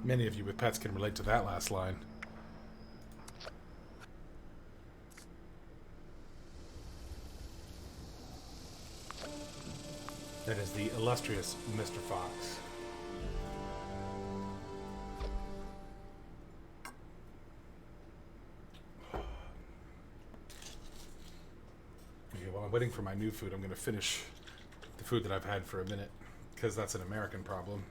Many of you with pets can relate to that last line. That is the illustrious Mr. Fox. Okay, while I'm waiting for my new food, I'm going to finish the food that I've had for a minute, because that's an American problem.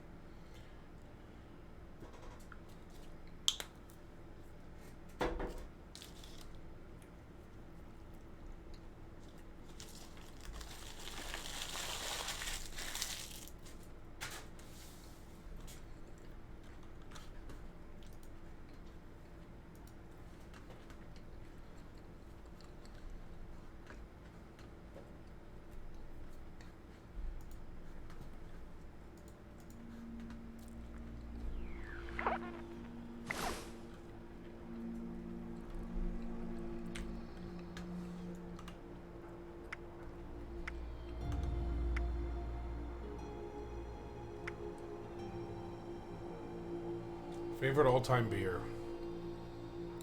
Favorite all-time beer?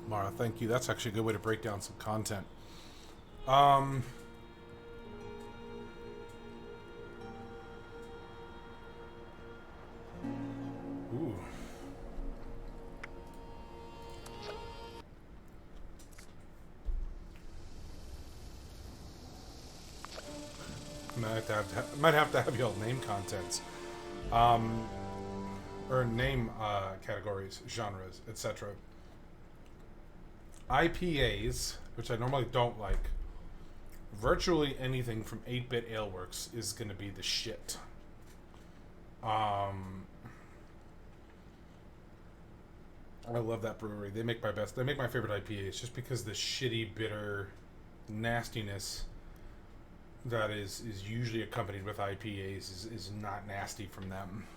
Mara, thank you. That's actually a good way to break down some content. Ooh. Might have to have y'all name contents. Or name categories, genres, etc. IPAs, which I normally don't like, virtually anything from 8-Bit Aleworks is going to be the shit. I love that brewery. They make my favorite IPAs just because the shitty, bitter nastiness that is usually accompanied with IPAs is not nasty from them.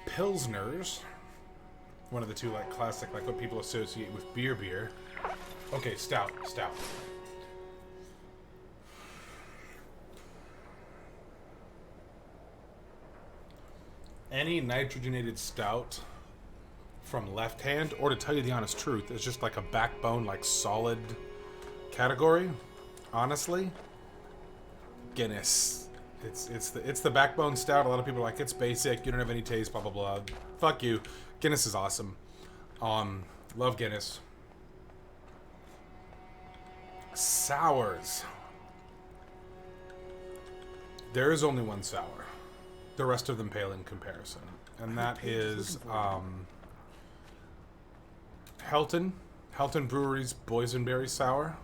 Pilsners, one of the two, like classic, like what people associate with beer. Okay, stout. any nitrogenated stout from left hand, or to tell you the honest truth, it's just like a backbone, like solid category. Honestly, Guinness. It's the backbone stout. A lot of people are like, it's basic, you don't have any taste, blah blah blah. Fuck you. Guinness is awesome. Love Guinness. Sours. There is only one sour. The rest of them pale in comparison. And that is Helton Brewery's Boysenberry Sour.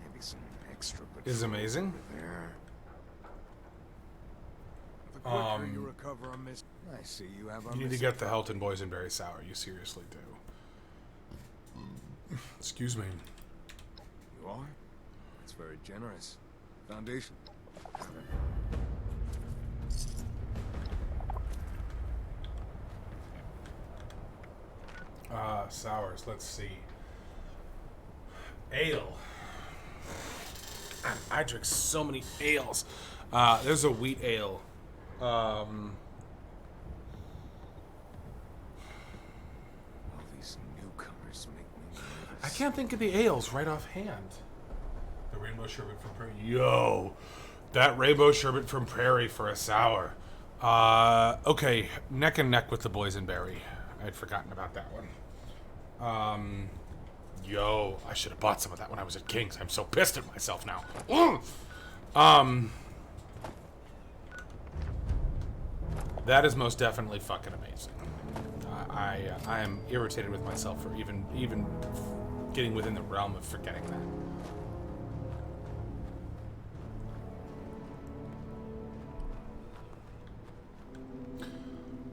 Maybe some extra Is amazing. there. The quicker you recover on this, I see you have a You need to get the Helton Boysenberry Sour. You seriously do. Excuse me. You are? That's very generous. Foundation. Sours. Let's see. Ale. I drink so many ales. There's a wheat ale. All these newcomers make me nervous. I can't think of the ales right offhand. The Rainbow Sherbet from Prairie. Yo, that Rainbow Sherbet from Prairie for a sour. Okay, neck and neck with the Boysenberry. I'd forgotten about that one. Yo, I should have bought some of that when I was at King's. I'm so pissed at myself now. That is most definitely fucking amazing. I am irritated with myself for even getting within the realm of forgetting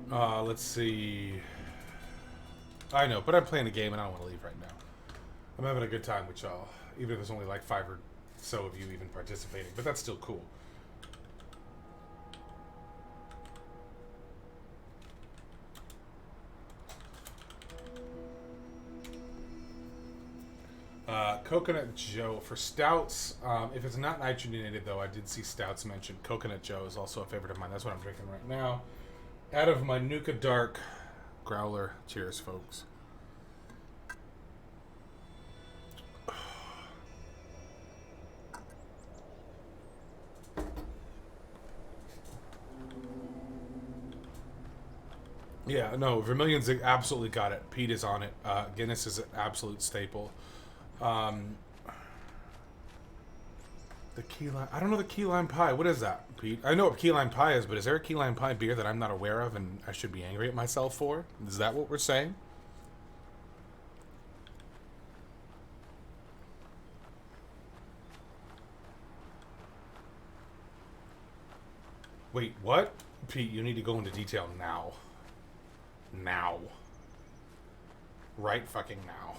that. Let's see. I know, but I'm playing a game and I don't want to leave right now. I'm having a good time with y'all, even if there's only like 5 or so of you even participating, but that's still cool. Coconut Joe for stouts. If it's not nitrogenated, though, I did see stouts mentioned. Coconut Joe is also a favorite of mine. That's what I'm drinking right now. Out of my Nuka Dark Growler. Cheers, folks. Yeah, no, Vermilion's absolutely got it. Pete is on it. Guinness is an absolute staple. The key lime. I don't know the key lime pie. What is that, Pete? I know what key lime pie is, but is there a key lime pie beer that I'm not aware of and I should be angry at myself for? Is that what we're saying? Wait, what? Pete, you need to go into detail now. Now. Right fucking now.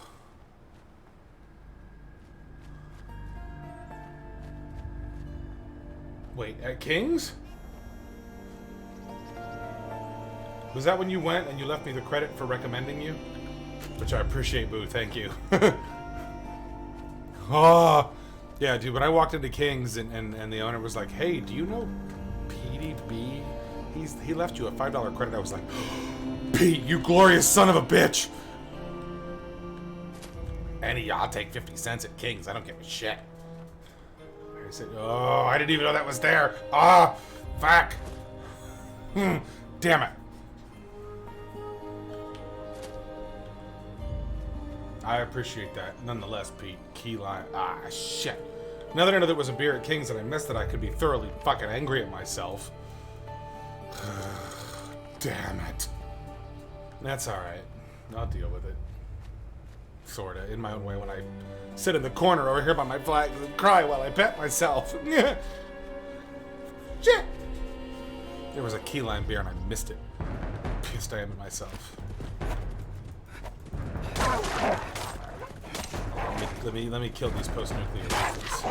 Wait, at King's? Was that when you went and you left me the credit for recommending you? Which I appreciate, Boo. Thank you. Oh, yeah, dude. When I walked into King's and the owner was like, "Hey, do you know PDB? He left you a $5 credit." I was like, "Pete, you glorious son of a bitch!" I'll take 50 cents at King's. I don't give a shit. I said, "Oh, I didn't even know that was there. Ah, fuck. Damn it." I appreciate that. Nonetheless, Pete, key lime. Ah, shit. Now that I know there was a beer at King's and I missed it, I could be thoroughly fucking angry at myself. Damn it. That's alright. I'll deal with it. Sorta, in my own way when I sit in the corner over here by my flag and cry while I pet myself. Shit! There was a key lime beer and I missed it. Pissed I am at myself. Let me kill these post-nuclear weapons.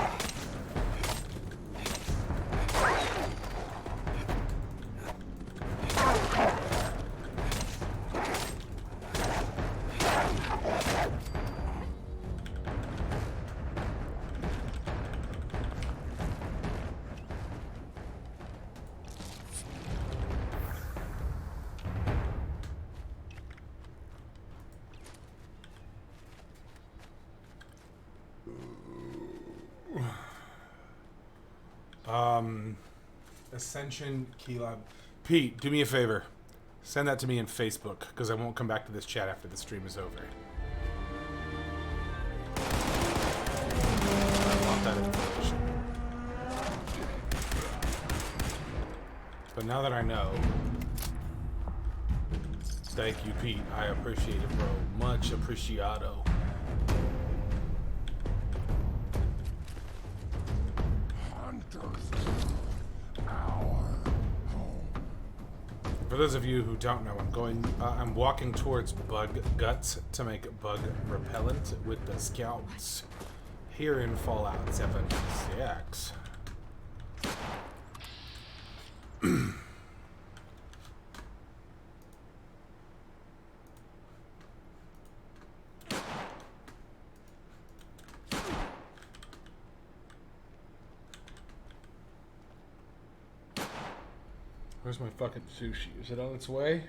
Ascension Keylab. Pete, do me a favor. Send that to me in Facebook, because I won't come back to this chat after the stream is over. I want that information. But now that I know, thank you, Pete. I appreciate it, bro. Much appreciado. For those of you who don't know, I'm walking towards bug guts to make bug repellent with the scouts here in Fallout 76. Where's my fucking sushi? Is it on its way?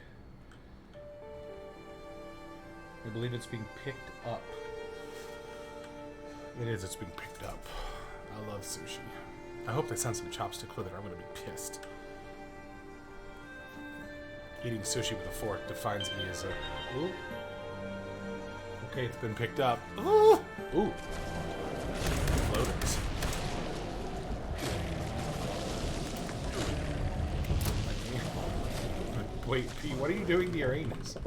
I believe it's being picked up. It is, it's being picked up. I love sushi. I hope they send some chopsticks with it, or I'm gonna be pissed. Eating sushi with a fork defines me as a... Ooh. Okay, it's been picked up. Ooh! Ooh. Floaters. Wait, P, what are you doing to your anus? It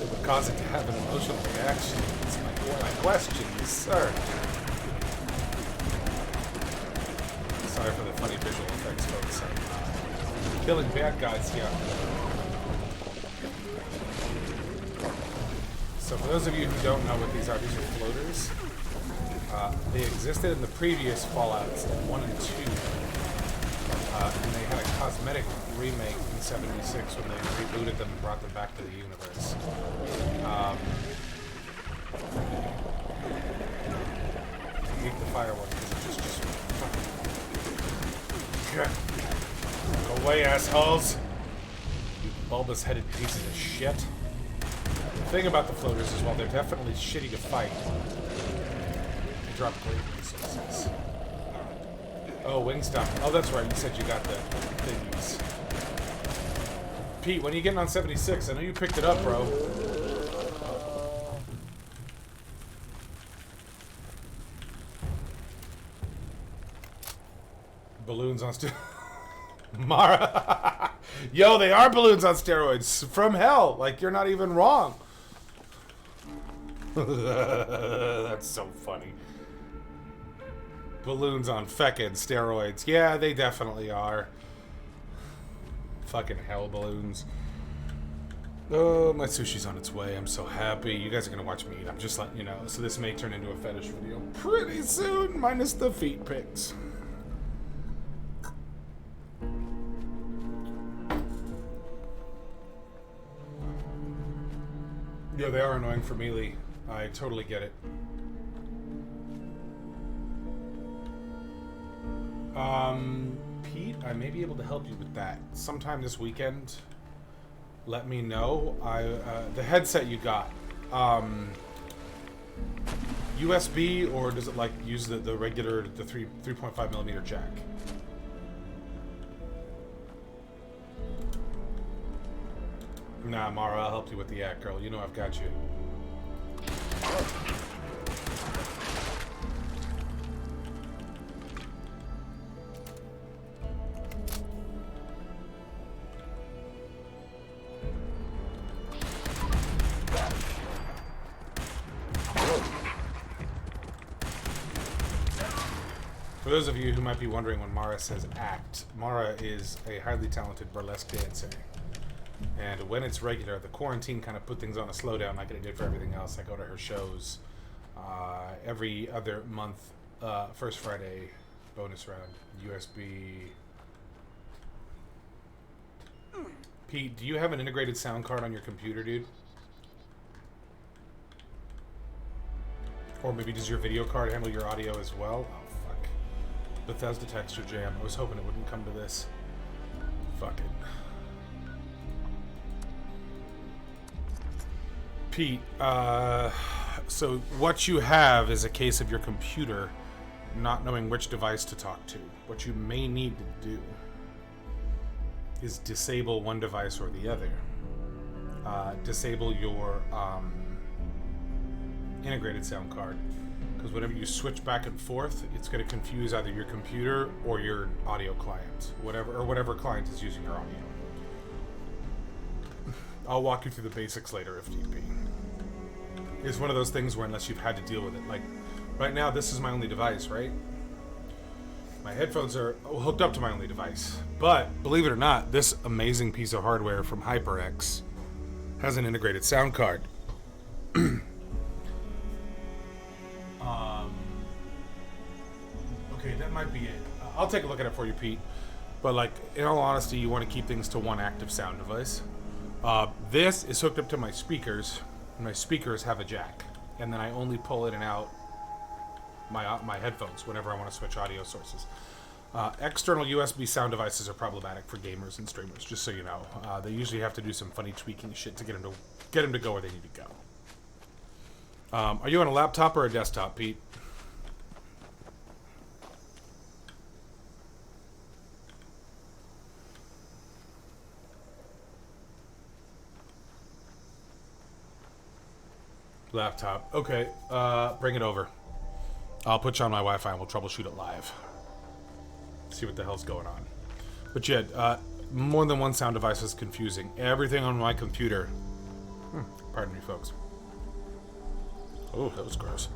would cause it to have an emotional reaction. It's my question, sir. Sorry for the funny visual effects, folks. I'm killing bad guys here. So for those of you who don't know what these are floaters. They existed in the previous Fallouts 1 and 2. And they had a cosmetic remake in '76 when they rebooted them and brought them back to the universe. I hate the fire one because it just fucking... Go away, assholes! You bulbous-headed pieces of shit. The thing about the floaters is, while they're definitely shitty to fight, they drop great resources. Oh, Wingstop. Oh, that's right. You said you got the thingies. Pete, when are you getting on 76? I know you picked it up, bro. Balloons on steroids. Mara. Yo, they are balloons on steroids. From hell. Like, you're not even wrong. That's so funny. Balloons on feckin' steroids. Yeah, they definitely are. Fucking hell balloons. Oh, my sushi's on its way. I'm so happy. You guys are gonna watch me eat. I'm just letting you know. So this may turn into a fetish video pretty soon, minus the feet pics. Yeah, they are annoying for melee. I totally get it. Pete, I may be able to help you with that. Sometime this weekend, let me know. The headset you got, USB, or does it like use the regular, the 3.5mm jack? Nah, Mara, I'll help you with the act, girl. You know I've got you. For those of you who might be wondering when Mara says act, Mara is a highly talented burlesque dancer. And when it's regular, the quarantine kind of put things on a slowdown like it did for everything else. I go to her shows every other month, first Friday, bonus round, USB. Pete, do you have an integrated sound card on your computer, dude? Or maybe does your video card handle your audio as well? Oh, fuck. Bethesda texture jam. I was hoping it wouldn't come to this. Fuck it. Pete, so what you have is a case of your computer not knowing which device to talk to. What you may need to do is disable one device or the other. Disable your integrated sound card, because whenever you switch back and forth, it's going to confuse either your computer or your audio client, whatever client is using your audio. I'll walk you through the basics later if need be. It's one of those things where unless you've had to deal with it, like right now this is my only device, right? My headphones are hooked up to my only device, but believe it or not, this amazing piece of hardware from HyperX has an integrated sound card. Okay, that might be it. I'll take a look at it for you, Pete. But like, in all honesty, you want to keep things to one active sound device. This is hooked up to my speakers. And my speakers have a jack, and then I only pull in and out my headphones whenever I want to switch audio sources. External USB sound devices are problematic for gamers and streamers, just so you know. They usually have to do some funny tweaking shit to get them to go where they need to go. Are you on a laptop or a desktop, Pete? Laptop. Okay, bring it over. I'll put you on my Wi-Fi and we'll troubleshoot it live. See what the hell's going on. But yeah, more than one sound device is confusing. Everything on my computer... pardon me, folks. Oh, that was gross.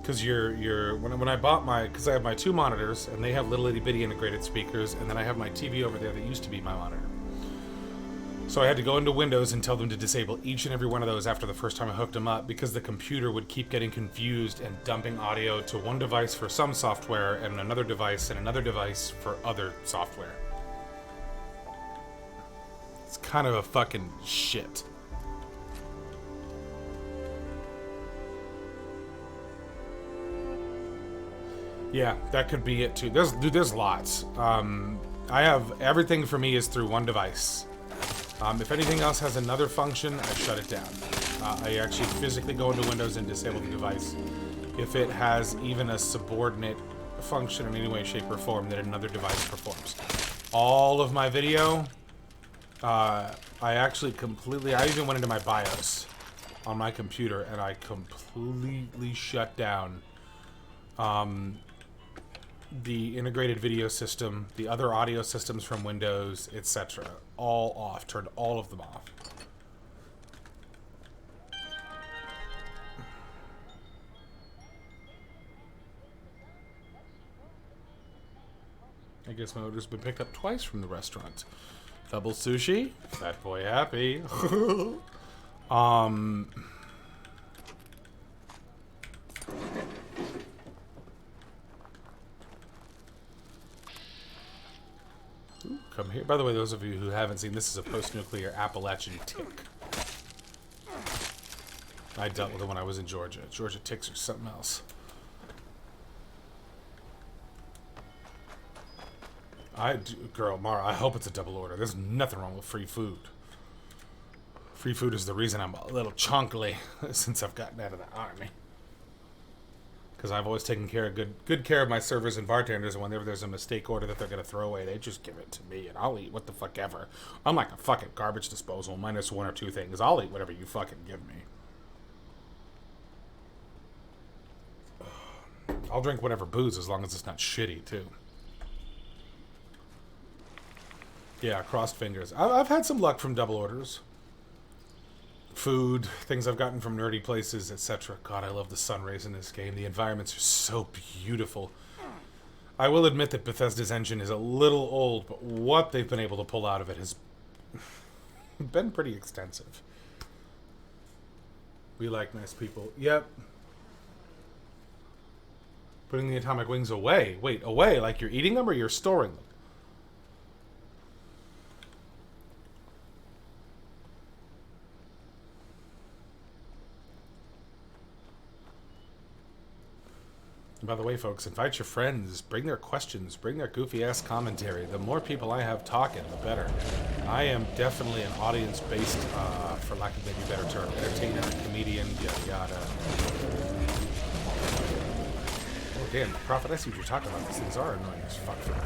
Because when I bought because I have my two monitors, and they have little itty bitty integrated speakers, and then I have my TV over there that used to be my monitor. So I had to go into Windows and tell them to disable each and every one of those after the first time I hooked them up, because the computer would keep getting confused and dumping audio to one device for some software and another device for other software. It's kind of a fucking shit. Yeah, that could be it too. There's lots. I have everything for me is through one device. If anything else has another function, I shut it down. I actually physically go into Windows and disable the device. If it has even a subordinate function in any way, shape, or form that another device performs. All of my video, I even went into my BIOS on my computer and I completely shut down the integrated video system, the other audio systems from Windows, etc. All off. Turned all of them off. I guess my order's been picked up twice from the restaurant. Double sushi. Fat boy happy. Come here. By the way, those of you who haven't seen, this is a post-nuclear Appalachian tick. I dealt with it when I was in Georgia. Georgia ticks are something else. Girl, Mara, I hope it's a double order. There's nothing wrong with free food. Free food is the reason I'm a little chunkly since I've gotten out of the army. Because I've always taken good care of my servers and bartenders, and whenever there's a mistake order that they're going to throw away, they just give it to me, and I'll eat what the fuck ever. I'm like a fucking garbage disposal, minus one or two things. I'll eat whatever you fucking give me. I'll drink whatever booze as long as it's not shitty, too. Yeah, crossed fingers. I've had some luck from double orders. Food, things I've gotten from nerdy places, etc. God, I love the sun rays in this game. The environments are so beautiful. I will admit that Bethesda's engine is a little old, but what they've been able to pull out of it has been pretty extensive. We like nice people. Yep. Putting the atomic wings away. Wait, away? Like you're eating them or you're storing them? And by the way, folks, invite your friends, bring their questions, bring their goofy-ass commentary. The more people I have talking, the better. I am definitely an audience-based, for lack of maybe a better term, entertainer, comedian, yada yada. damn, Prophet, I see what you're talking about. These things are annoying as fuck for me.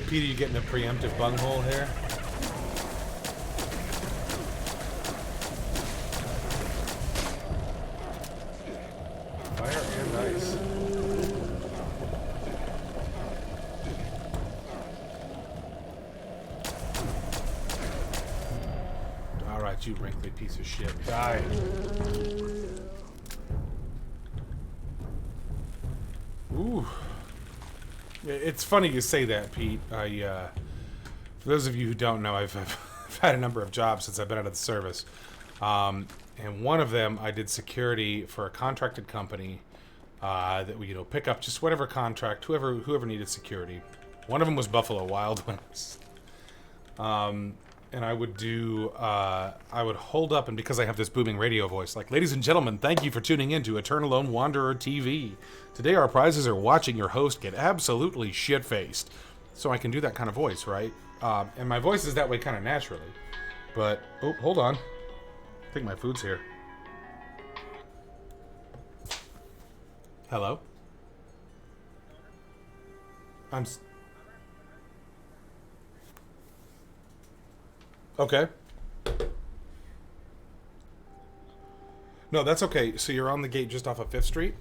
Peter, you getting a preemptive bunghole here? Fire and ice. Alright, you wrinkly piece of shit. Die. Ooh. It's funny you say that, Pete. For those of you who don't know, I've had a number of jobs since I've been out of the service. And one of them, I did security for a contracted company that we, pick up just whatever contract, whoever needed security. One of them was Buffalo Wild Wings. And I would hold up, and because I have this booming radio voice, like, ladies and gentlemen, thank you for tuning in to Eternal Lone Wanderer TV. Today our prizes are watching your host get absolutely shit-faced. So I can do that kind of voice, right? And my voice is that way kind of naturally. But, oh, hold on. I think my food's here. Hello? Okay. No, that's okay. So you're on the gate just off of 5th Street?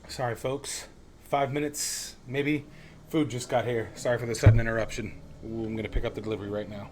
Sorry, folks. 5 minutes, maybe. Food just got here. Sorry for the sudden interruption. Ooh, I'm going to pick up the delivery right now.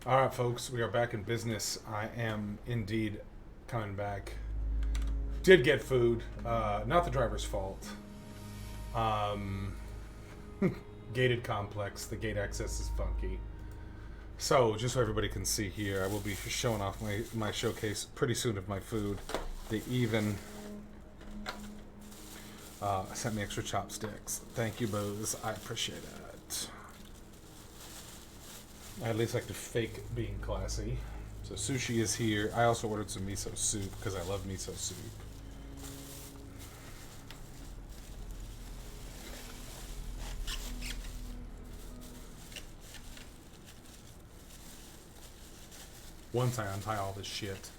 All right, folks, we are back in business. I am indeed coming back. Did get food. Not the driver's fault. Gated complex. The gate access is funky. So, just so everybody can see here, I will be showing off my showcase pretty soon of my food. They even sent me extra chopsticks. Thank you, Bose. I appreciate it. I at least like to fake being classy. So sushi is here. I also ordered some miso soup because I love miso soup. Once I untie all this shit.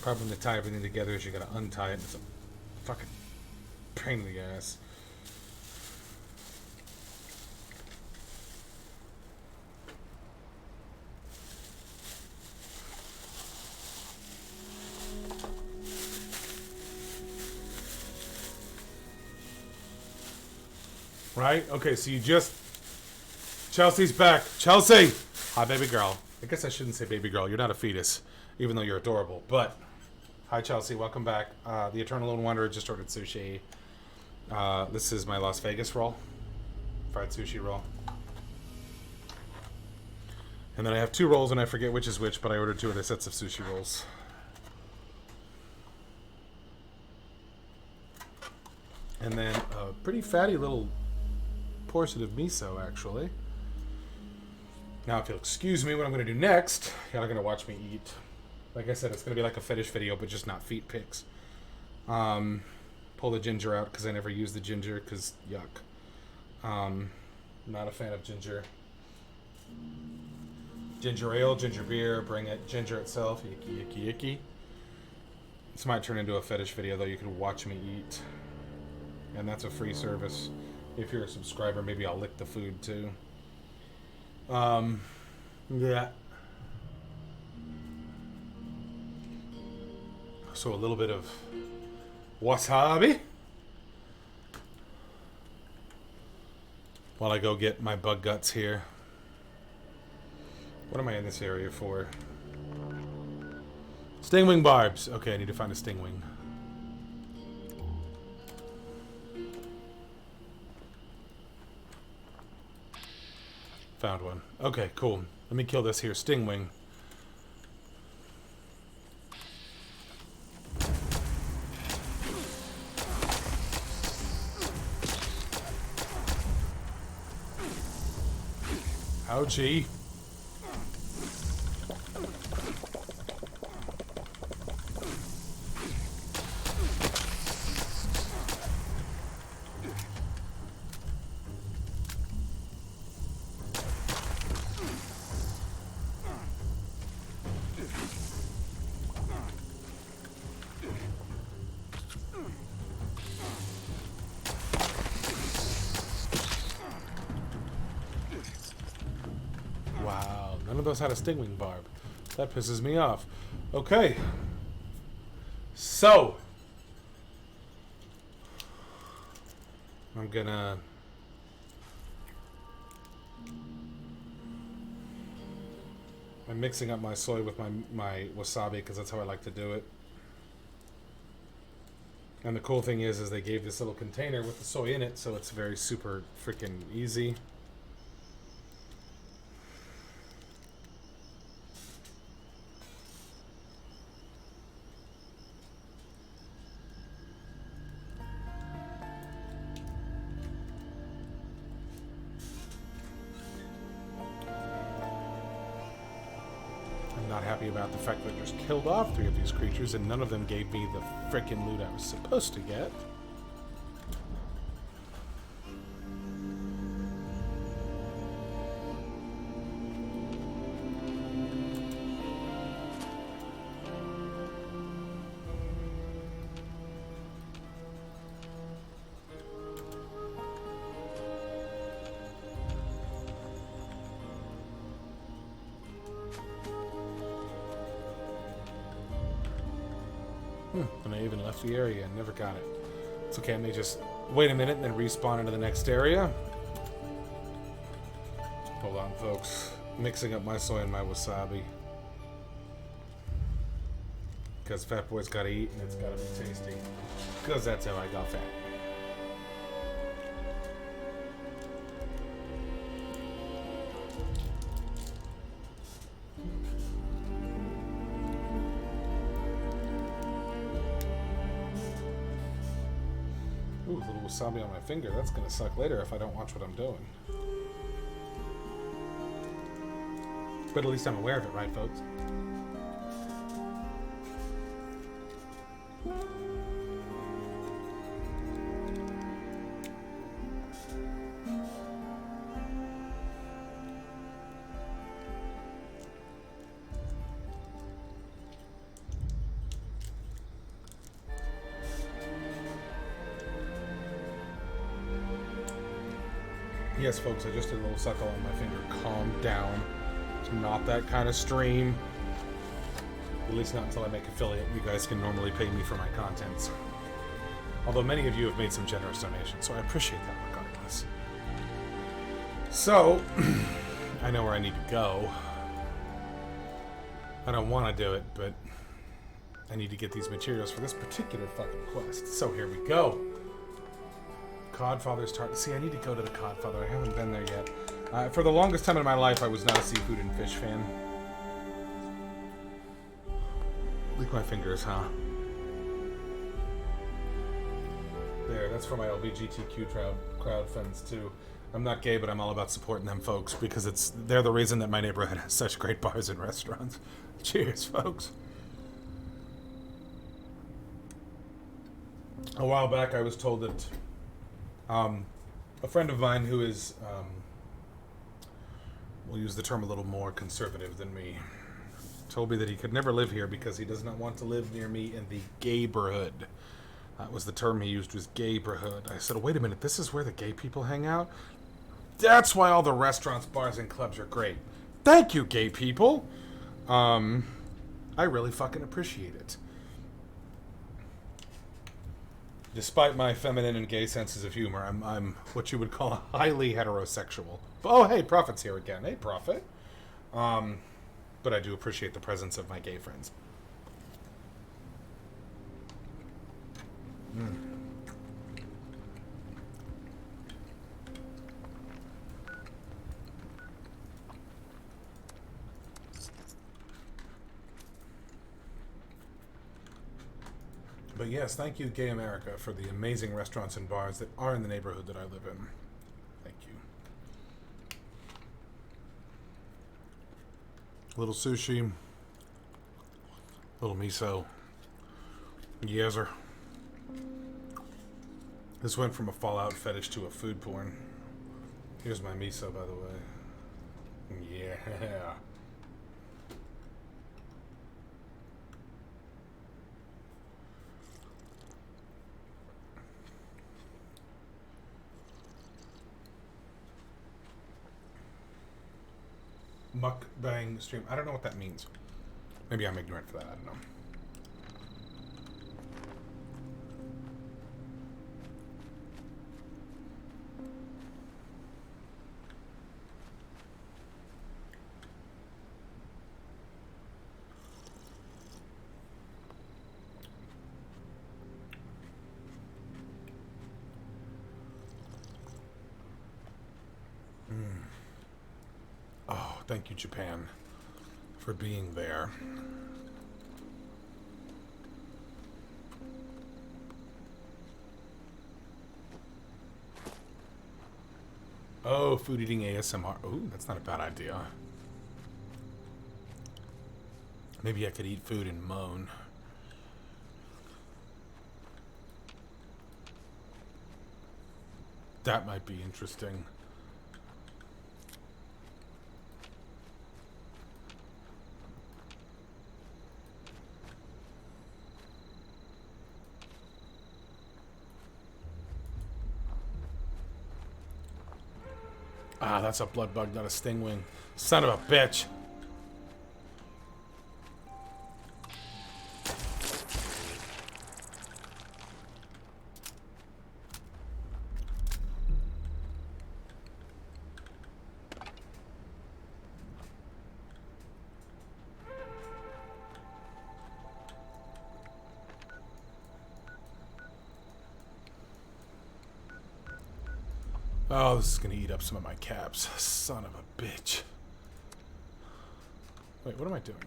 Problem to tie everything together is you gotta untie it. It's a fucking pain in the ass. Right? Okay, so you just... Chelsea's back. Chelsea! Hi, baby girl. I guess I shouldn't say baby girl. You're not a fetus, even though you're adorable. But, hi, Chelsea. Welcome back. The Eternal Lone Wanderer just ordered sushi. This is my Las Vegas roll. Fried sushi roll. And then I have 2 rolls, and I forget which is which, but I ordered 2 other sets of sushi rolls. And then a pretty fatty little portion of miso, actually. Now, if you'll excuse me, what I'm going to do next, y'all are going to watch me eat. Like I said, it's going to be like a fetish video, but just not feet pics. Pull the ginger out, because I never use the ginger, because yuck. Not a fan of ginger. Ginger ale, ginger beer, bring it. Ginger itself, yicky, yicky, yicky. This might turn into a fetish video, though. You can watch me eat. And that's a free service. If you're a subscriber, maybe I'll lick the food too. Yeah. So a little bit of wasabi. While I go get my bug guts here. What am I in this area for? Stingwing barbs. Okay, I need to find a stingwing. Found one. Okay, cool. Let me kill this here stingwing. Ouchie. Wow, none of those had a stingwing barb. That pisses me off. Okay. So. I'm gonna... I'm mixing up my soy with my wasabi because that's how I like to do it. And the cool thing is they gave this little container with the soy in it, so it's very super freaking easy. Not happy about the fact that I just killed off 3 of these creatures and none of them gave me the frickin' loot I was supposed to get. And I even left the area and never got it. It's okay, I may just wait a minute and then respawn into the next area. Hold on, folks. Mixing up my soy and my wasabi. Because Fat Boy's gotta eat and it's gotta be tasty. Because that's how I got fat. Ooh, a little wasabi on my finger. That's gonna suck later if I don't watch what I'm doing. But at least I'm aware of it, right, folks? Yes, folks, I just did a little suckle on my finger. Calm down. It's not that kind of stream. At least not until I make affiliate. You guys can normally pay me for my contents. Although many of you have made some generous donations, so I appreciate that regardless. So, I know where I need to go. I don't want to do it, but I need to get these materials for this particular fucking quest. So here we go. Codfather's Tart. See, I need to go to the Codfather. I haven't been there yet. For the longest time in my life, I was not a seafood and fish fan. Lick my fingers, huh? There, that's for my LGBTQ crowd friends, too. I'm not gay, but I'm all about supporting them folks, because they're the reason that my neighborhood has such great bars and restaurants. Cheers, folks. A while back, I was told that a friend of mine who is, we'll use the term a little more conservative than me, told me that he could never live here because he does not want to live near me in the gayborhood. That was the term he used, was gayborhood. I said, oh, wait a minute, this is where the gay people hang out? That's why all the restaurants, bars, and clubs are great. Thank you, gay people! I really fucking appreciate it. Despite my feminine and gay senses of humor, I'm what you would call highly heterosexual. Oh, hey, Prophet's here again. Hey, Prophet. But I do appreciate the presence of my gay friends. But yes, thank you, Gay America, for the amazing restaurants and bars that are in the neighborhood that I live in. Thank you. A little sushi. A little miso. Yes, sir. This went from a Fallout fetish to a food porn. Here's my miso, by the way. Yeah. Mukbang stream. I don't know what that means. Maybe I'm ignorant for that. I don't know. Oh, thank you, Japan, for being there. Oh, food eating ASMR. Oh, that's not a bad idea. Maybe I could eat food and moan. That might be interesting. Ah, that's a blood bug, not a stingwing. Son of a bitch. Oh, this is gonna eat up some of my caps. Son of a bitch. Wait, what am I doing?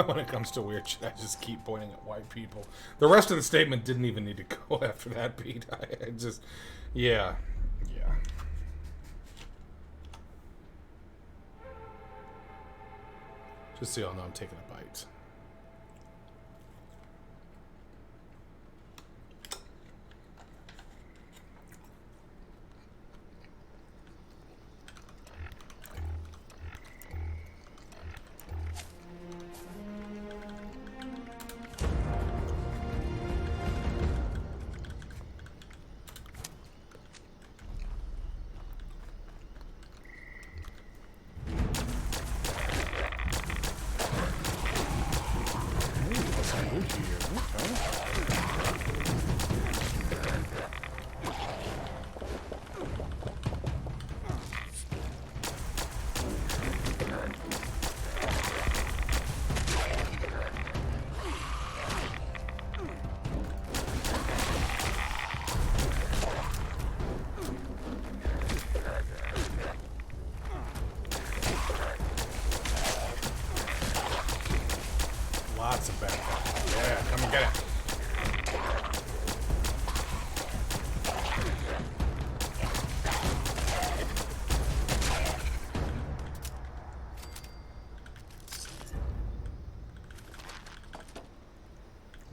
When it comes to weird shit, I just keep pointing at white people. The rest of the statement didn't even need to go after that, Pete. I just, yeah. Just so y'all know I'm taking a bite. Lots of bad guys. Yeah, come and get it.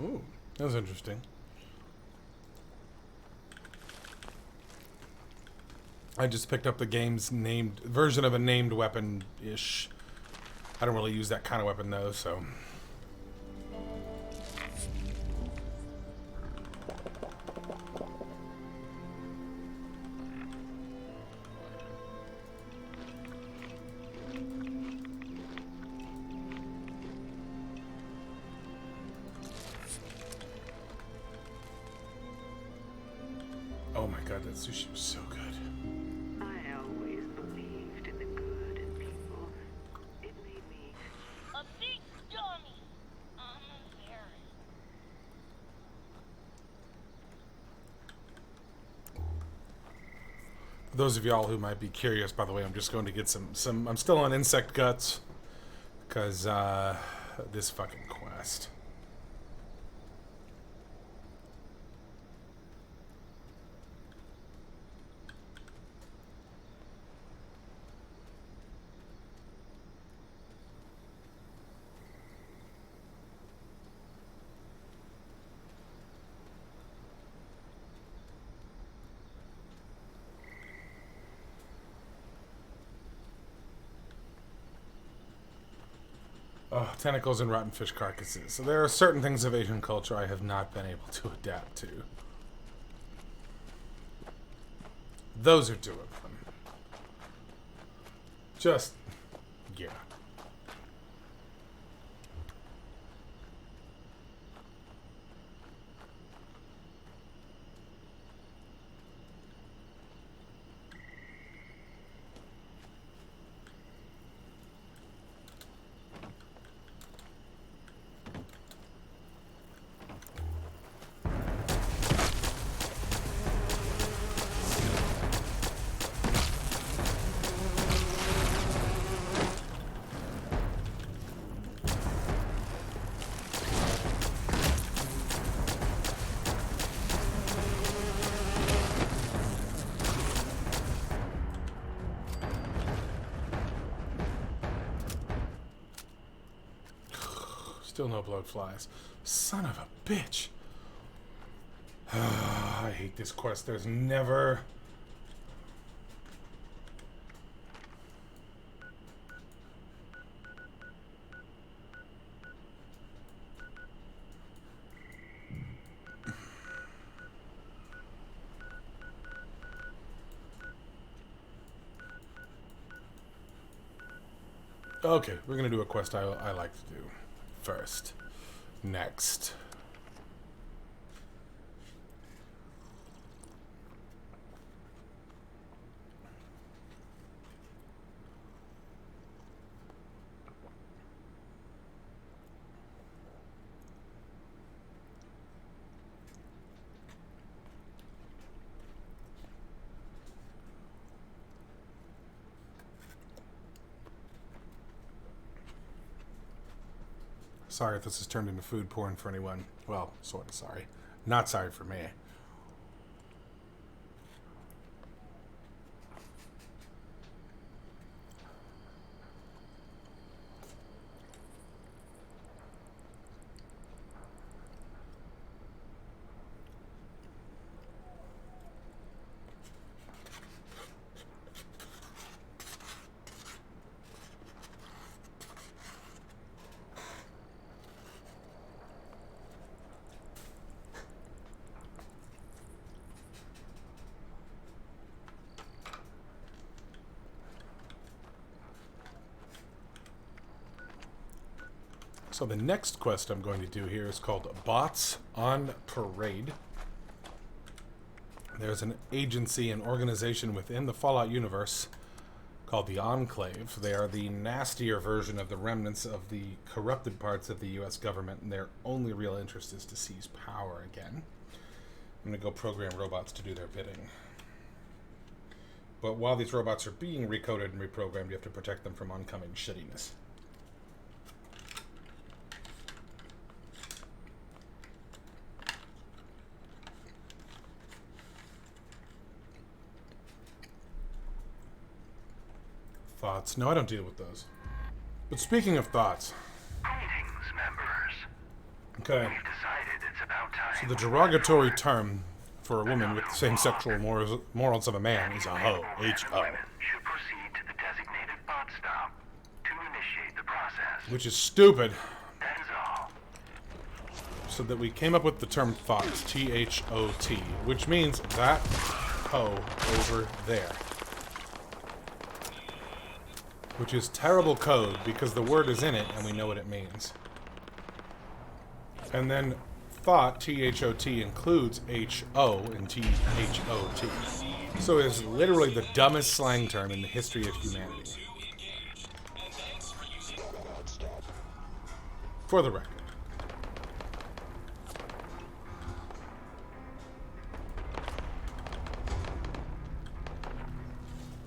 Ooh, that was interesting. I just picked up the game's named version of a named weapon-ish. I don't really use that kind of weapon though, so. Oh my god, that sushi was so good. I always believed in the good in people. It made me A big dummy. I'm embarrassed. For those of y'all who might be curious, by the way, I'm just going to get some I'm still on insect guts because this fucking quest. Oh, tentacles and rotten fish carcasses. So there are certain things of Asian culture I have not been able to adapt to. Those are two of them. Just, yeah. Still no blood flies. Son of a bitch. I hate this quest. There's never... Okay, we're gonna do a quest I like to do first. Next. Sorry if this has turned into food porn for anyone. Well, sort of sorry. Not sorry for me. So the next quest I'm going to do here is called Bots on Parade. There's an agency, an organization within the Fallout universe called the Enclave. They are the nastier version of the remnants of the corrupted parts of the US government, and their only real interest is to seize power again. I'm going to go program robots to do their bidding. But while these robots are being recoded and reprogrammed, you have to protect them from oncoming shittiness. Thoughts? No, I don't deal with those. But speaking of thoughts... Greetings, members. Okay. We've decided it's about time. So the derogatory term for a woman with the same sexual morals of a man is a hoe. H-O. Women should proceed to the designated bot stop to initiate the process. Which is stupid. That is all. So that we came up with the term thoughts. T-H-O-T. Which means that hoe over there. Which is terrible code because the word is in it and we know what it means. And then thought, T-H-O-T, includes H-O and T-H-O-T. So it is literally the dumbest slang term in the history of humanity. For the record.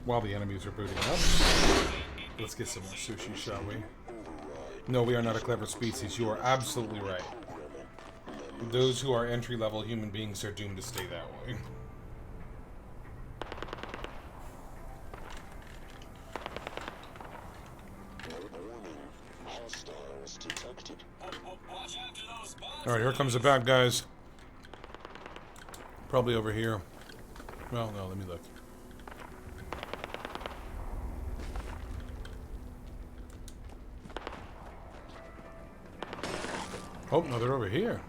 While the enemies are booting up. Let's get some more sushi, shall we? No, we are not a clever species. You are absolutely right. Those who are entry-level human beings are doomed to stay that way. Alright, here comes the bad guys. Probably over here. Well, no, let me look. Oh, no, they're over here.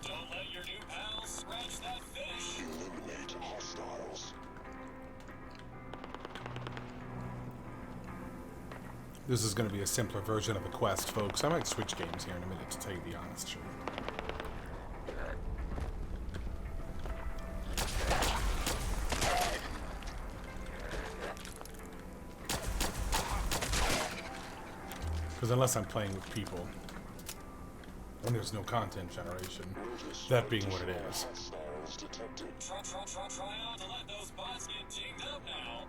Don't let your new pals scratch that fish. Eliminate hostiles. This is going to be a simpler version of a quest, folks. I might switch games here in a minute to tell you the honest truth. Because unless I'm playing with people, and there's no content generation, that being what it is. Try not to let those bots get dinged up now.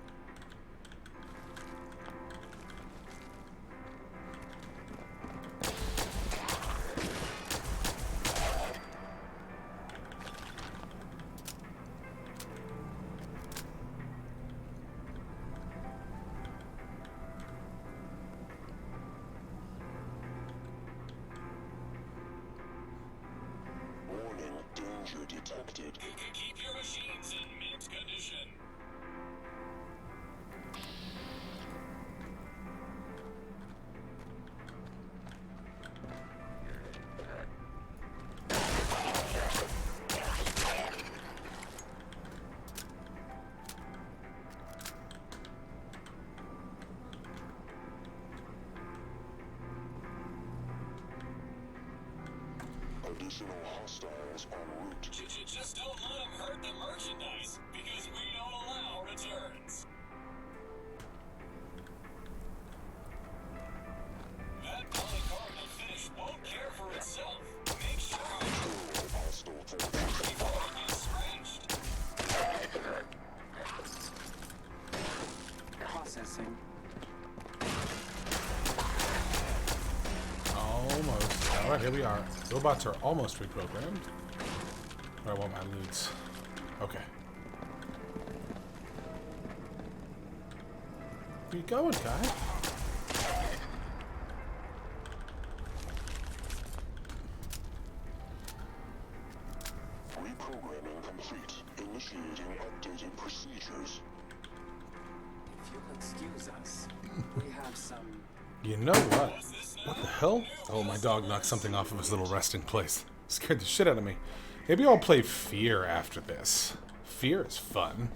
Detected. Keep your machines in mint condition. Additional hostiles en route. Just don't let them hurt the merchandise, because we don't allow returns. That polycarbonate finish won't care for itself. Make sure before it gets scratched. almost. Alright, here we are. Robots are almost reprogrammed. But I want my loots. Okay. Where you going, guy? Reprogramming complete. Initiating updated procedures. If you'll excuse us, we have some... You know what? What the hell? Oh, my dog knocked something off of his little resting place. Scared the shit out of me. Maybe I'll play Fear after this. Fear is fun.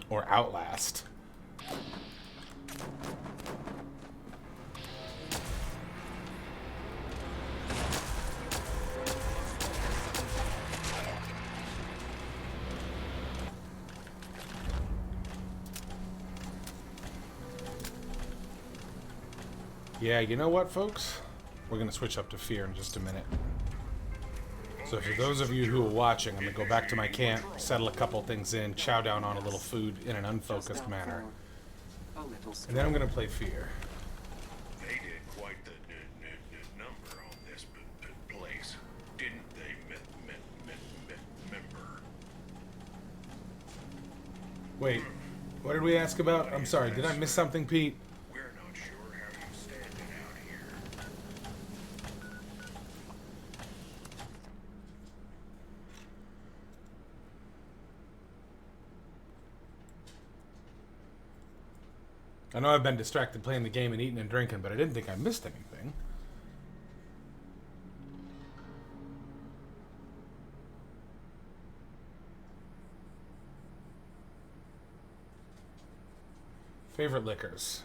Or Outlast. Yeah, you know what, folks? We're going to switch up to Fear in just a minute. So for those of you who are watching, I'm going to go back to my camp, settle a couple things in, chow down on a little food in an unfocused manner. And then I'm going to play Fear. They did quite the number on this place, didn't they, member? Wait, what did we ask about? I'm sorry, did I miss something, Pete? We're not sure how you standing out here. I know I've been distracted playing the game and eating and drinking, but I didn't think I missed anything. Favorite liquors?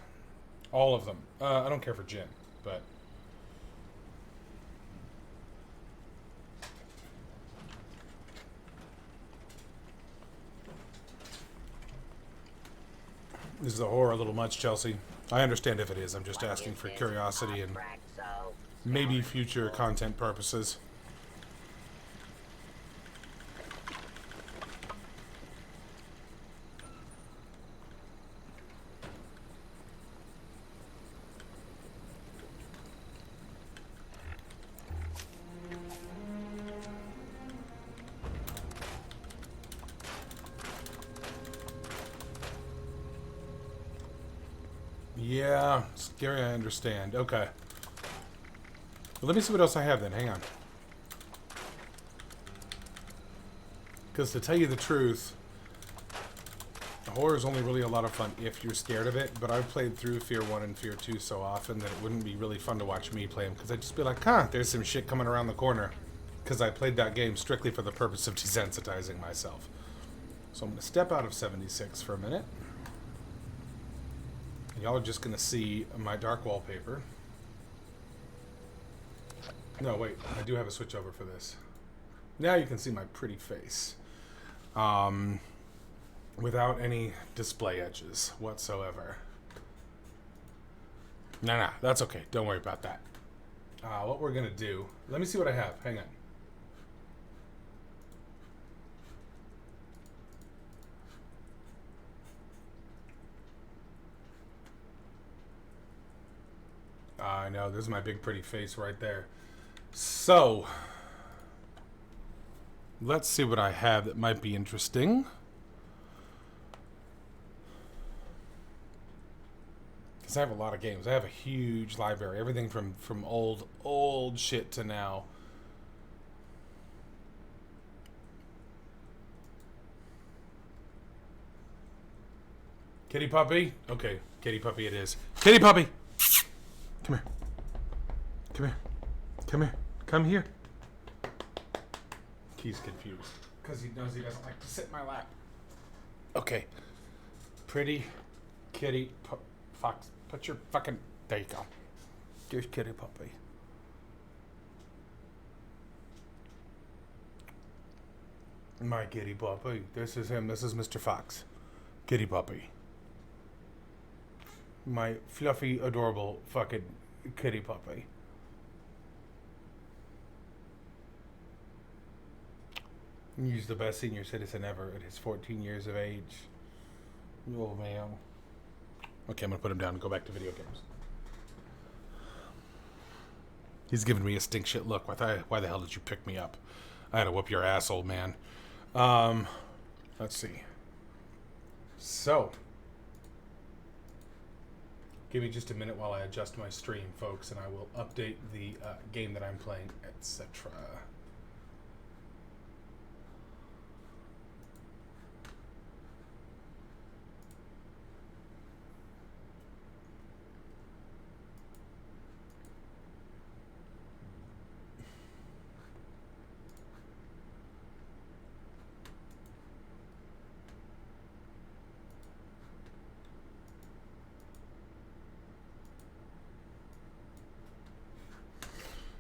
All of them. I don't care for gin, but... Is the horror a little much, Chelsea? I understand if it is. I'm just asking for curiosity and maybe future content purposes. Yeah, scary, I understand. Okay. Well, let me see what else I have then. Hang on. Because to tell you the truth, horror is only really a lot of fun if you're scared of it, but I've played through Fear 1 and Fear 2 so often that it wouldn't be really fun to watch me play them, because I'd just be like, huh, there's some shit coming around the corner. Because I played that game strictly for the purpose of desensitizing myself. So I'm going to step out of 76 for a minute. Y'all are just gonna see my dark wallpaper. No, wait, I do have a switch over for this. Now you can see my pretty face. Without any display edges whatsoever. Nah, that's okay. Don't worry about that. What we're gonna do, let me see what I have. Hang on. I know, there's my big pretty face right there. So, let's see what I have that might be interesting. Because I have a lot of games. I have a huge library. Everything from old shit to now. Kitty puppy? Okay, kitty puppy it is. Kitty puppy! Come here. Come here. Come here. Come here. He's confused. Because he knows he doesn't like to sit in my lap. Okay. Pretty kitty fox. Put your fucking... There you go. There's kitty puppy. My kitty puppy. This is him. This is Mr. Fox. Kitty puppy. My fluffy, adorable fucking kitty puppy. He's the best senior citizen ever at his 14 years of age. Oh, man. Okay, I'm gonna put him down and go back to video games. He's giving me a stink shit look. Why the hell did you pick me up? I had to whoop your ass, old man. Let's see. So, give me just a minute while I adjust my stream, folks, and I will update the game that I'm playing, etc.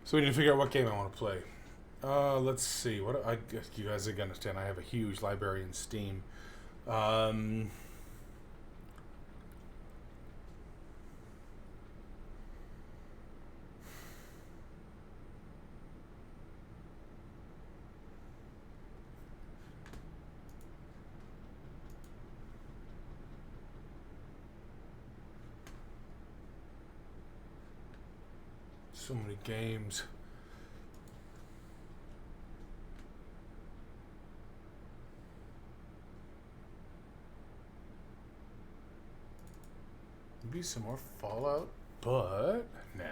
So we need to figure out what game I want to play. Let's see. What I guess you guys are gonna understand. I have a huge library in Steam. So many games. Maybe some more Fallout, but nah.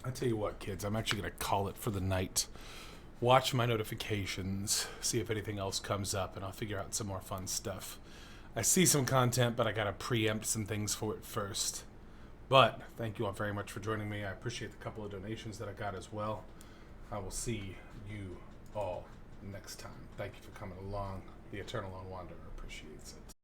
I tell you what, kids, I'm actually going to call it for the night. Watch my notifications, see if anything else comes up, and I'll figure out some more fun stuff. I see some content, but I got to preempt some things for it first. But thank you all very much for joining me. I appreciate the couple of donations that I got as well. I will see you all next time. Thank you for coming along. The Eternal Lone Wanderer appreciates it.